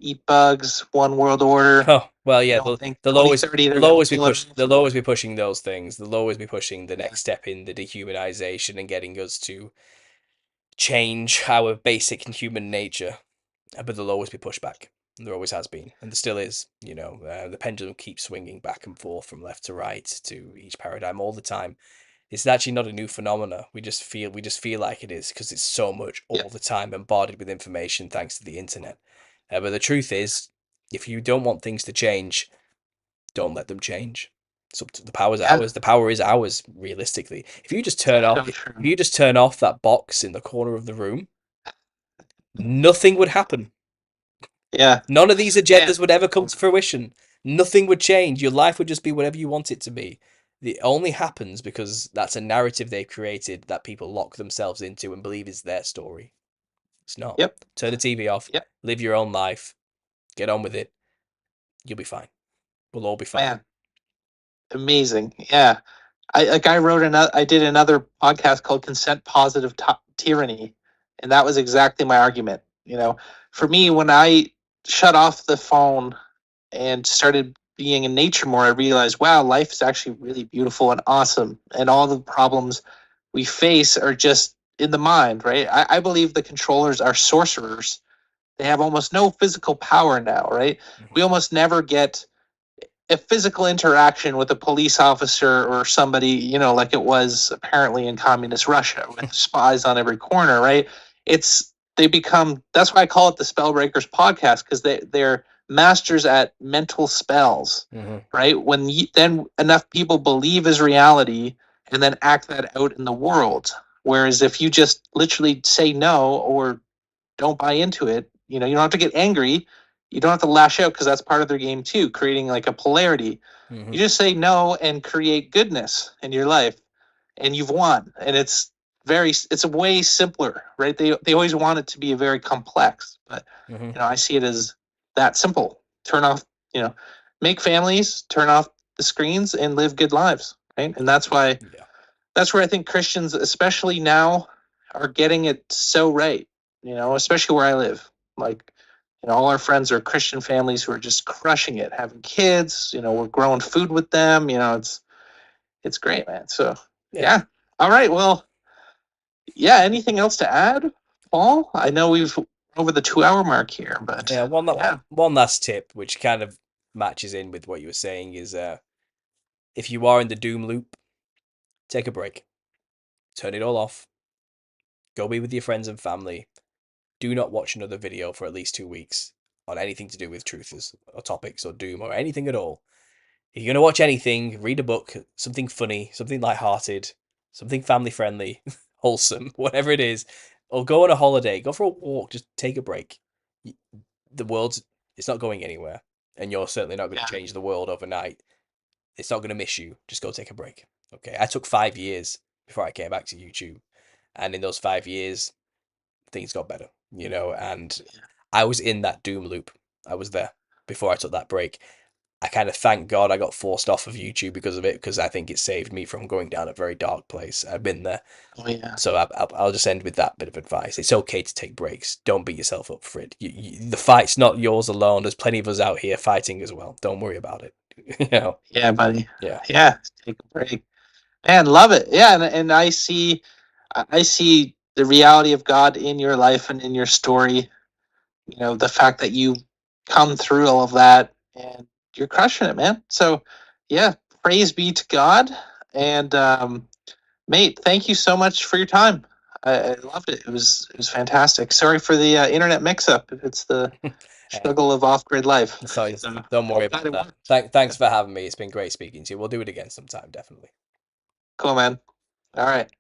eat bugs, one world order.
Oh, well,
You
yeah,
don't think 2030 they're going to pull it off?
they'll always be pushing those things. They'll always be pushing the
Yeah.
next step in the dehumanization and getting us to change our basic human nature. But there'll always be pushback. There always has been, and there still is. The pendulum keeps swinging back and forth from left to right to each paradigm all the time. It's actually not a new phenomena. We just feel like it is because it's so much
Yeah.
all the time, bombarded with information thanks to the internet. But the truth is, if you don't want things to change, don't let them change. It's up to the power's
Yeah.
ours. The power is ours. Realistically,
So
if
true.
you just turn off that box in the corner of the room, nothing would happen.
Yeah.
None of these
Man.
agendas would ever come to fruition. Nothing would change. Your life would just be whatever you want it to be. It only happens because that's a narrative they've created that people lock themselves into and believe is their story. It's not.
Yep.
Turn the TV off,
Yep.
live your own life, get on with it. You'll be fine. We'll all be fine.
Man. Amazing. Yeah. I did another podcast called Consent Positive Tyranny, and that was exactly my argument. For me, when I shut off the phone and started being in nature more, I realized, wow, life is actually really beautiful and awesome, and all the problems we face are just in the mind, right? I believe the controllers are sorcerers. They have almost no physical power now, right?
Mhm.
We almost never get a physical interaction with a police officer or somebody, like it was apparently in communist Russia with spies on every corner, right? They become, that's why I call it the Spellbreakers podcast, because they're masters at mental spells,
Mhm.
right? Then enough people believe is reality and then act that out in the world. Whereas if you just literally say no or don't buy into it. You don't have to get angry. You don't have to lash out because that's part of their game too, creating like a polarity. You
Mhm.
just say no and create goodness in your life, and you've won. And it's a way simpler, right? They always want it to be very complex, but
Mhm.
I see it as that simple. Turn off, you know, make families, turn off the screens, and live good lives, right? And
Yeah.
that's where I think Christians, especially now, are getting it so right. Especially where I live. Like, all our friends are Christian families who are just crushing it, having kids. We're growing food with them. It's great, man. So yeah. All right. Well, yeah. Anything else to add, Paul? I know we've over the 2 hour mark here, but
Yeah,
yeah.
one last tip, which kind of matches in with what you were saying, is if you are in the doom loop, take a break, turn it all off, go be with your friends and family. Do not watch another video for at least 2 weeks on anything to do with truthers or topics or doom or anything at all. If you're going to watch anything, read a book, something funny, something light-hearted, something family-friendly, wholesome, whatever it is, or go on a holiday, go for a walk, just take a break. The world's, it's not going anywhere, and you're certainly not going to change the world overnight. It's not going to miss you. Just go take a break. Okay, I took 5 years before I came back to YouTube, and in those 5 years, things got better, and I was in that doom loop. I was there before I took that break. I kind of thank God I got forced off of YouTube because of it, because I think it saved me from going down a very dark place. I've been there.
Oh yeah.
So I'll just end with that bit of advice. It's okay to take breaks. Don't beat yourself up for it. The fight's not yours alone. There's plenty of us out here fighting as well. Don't worry about it.
Yeah, buddy.
Yeah.
Yeah. Take a break. Man, love it. Yeah, and I see the reality of God in your life and in your story. The fact that you come through all of that and you're crushing it, man. So, yeah, praise be to God. And mate, thank you so much for your time. I loved it. It was fantastic. Sorry for the internet mix-up. It's the struggle of off-grid life.
So
So,
don't worry
glad
about
it
that.
worked.
Thanks for having me. It's been great speaking to you. We'll do it again sometime, definitely.
Cool, man. All right.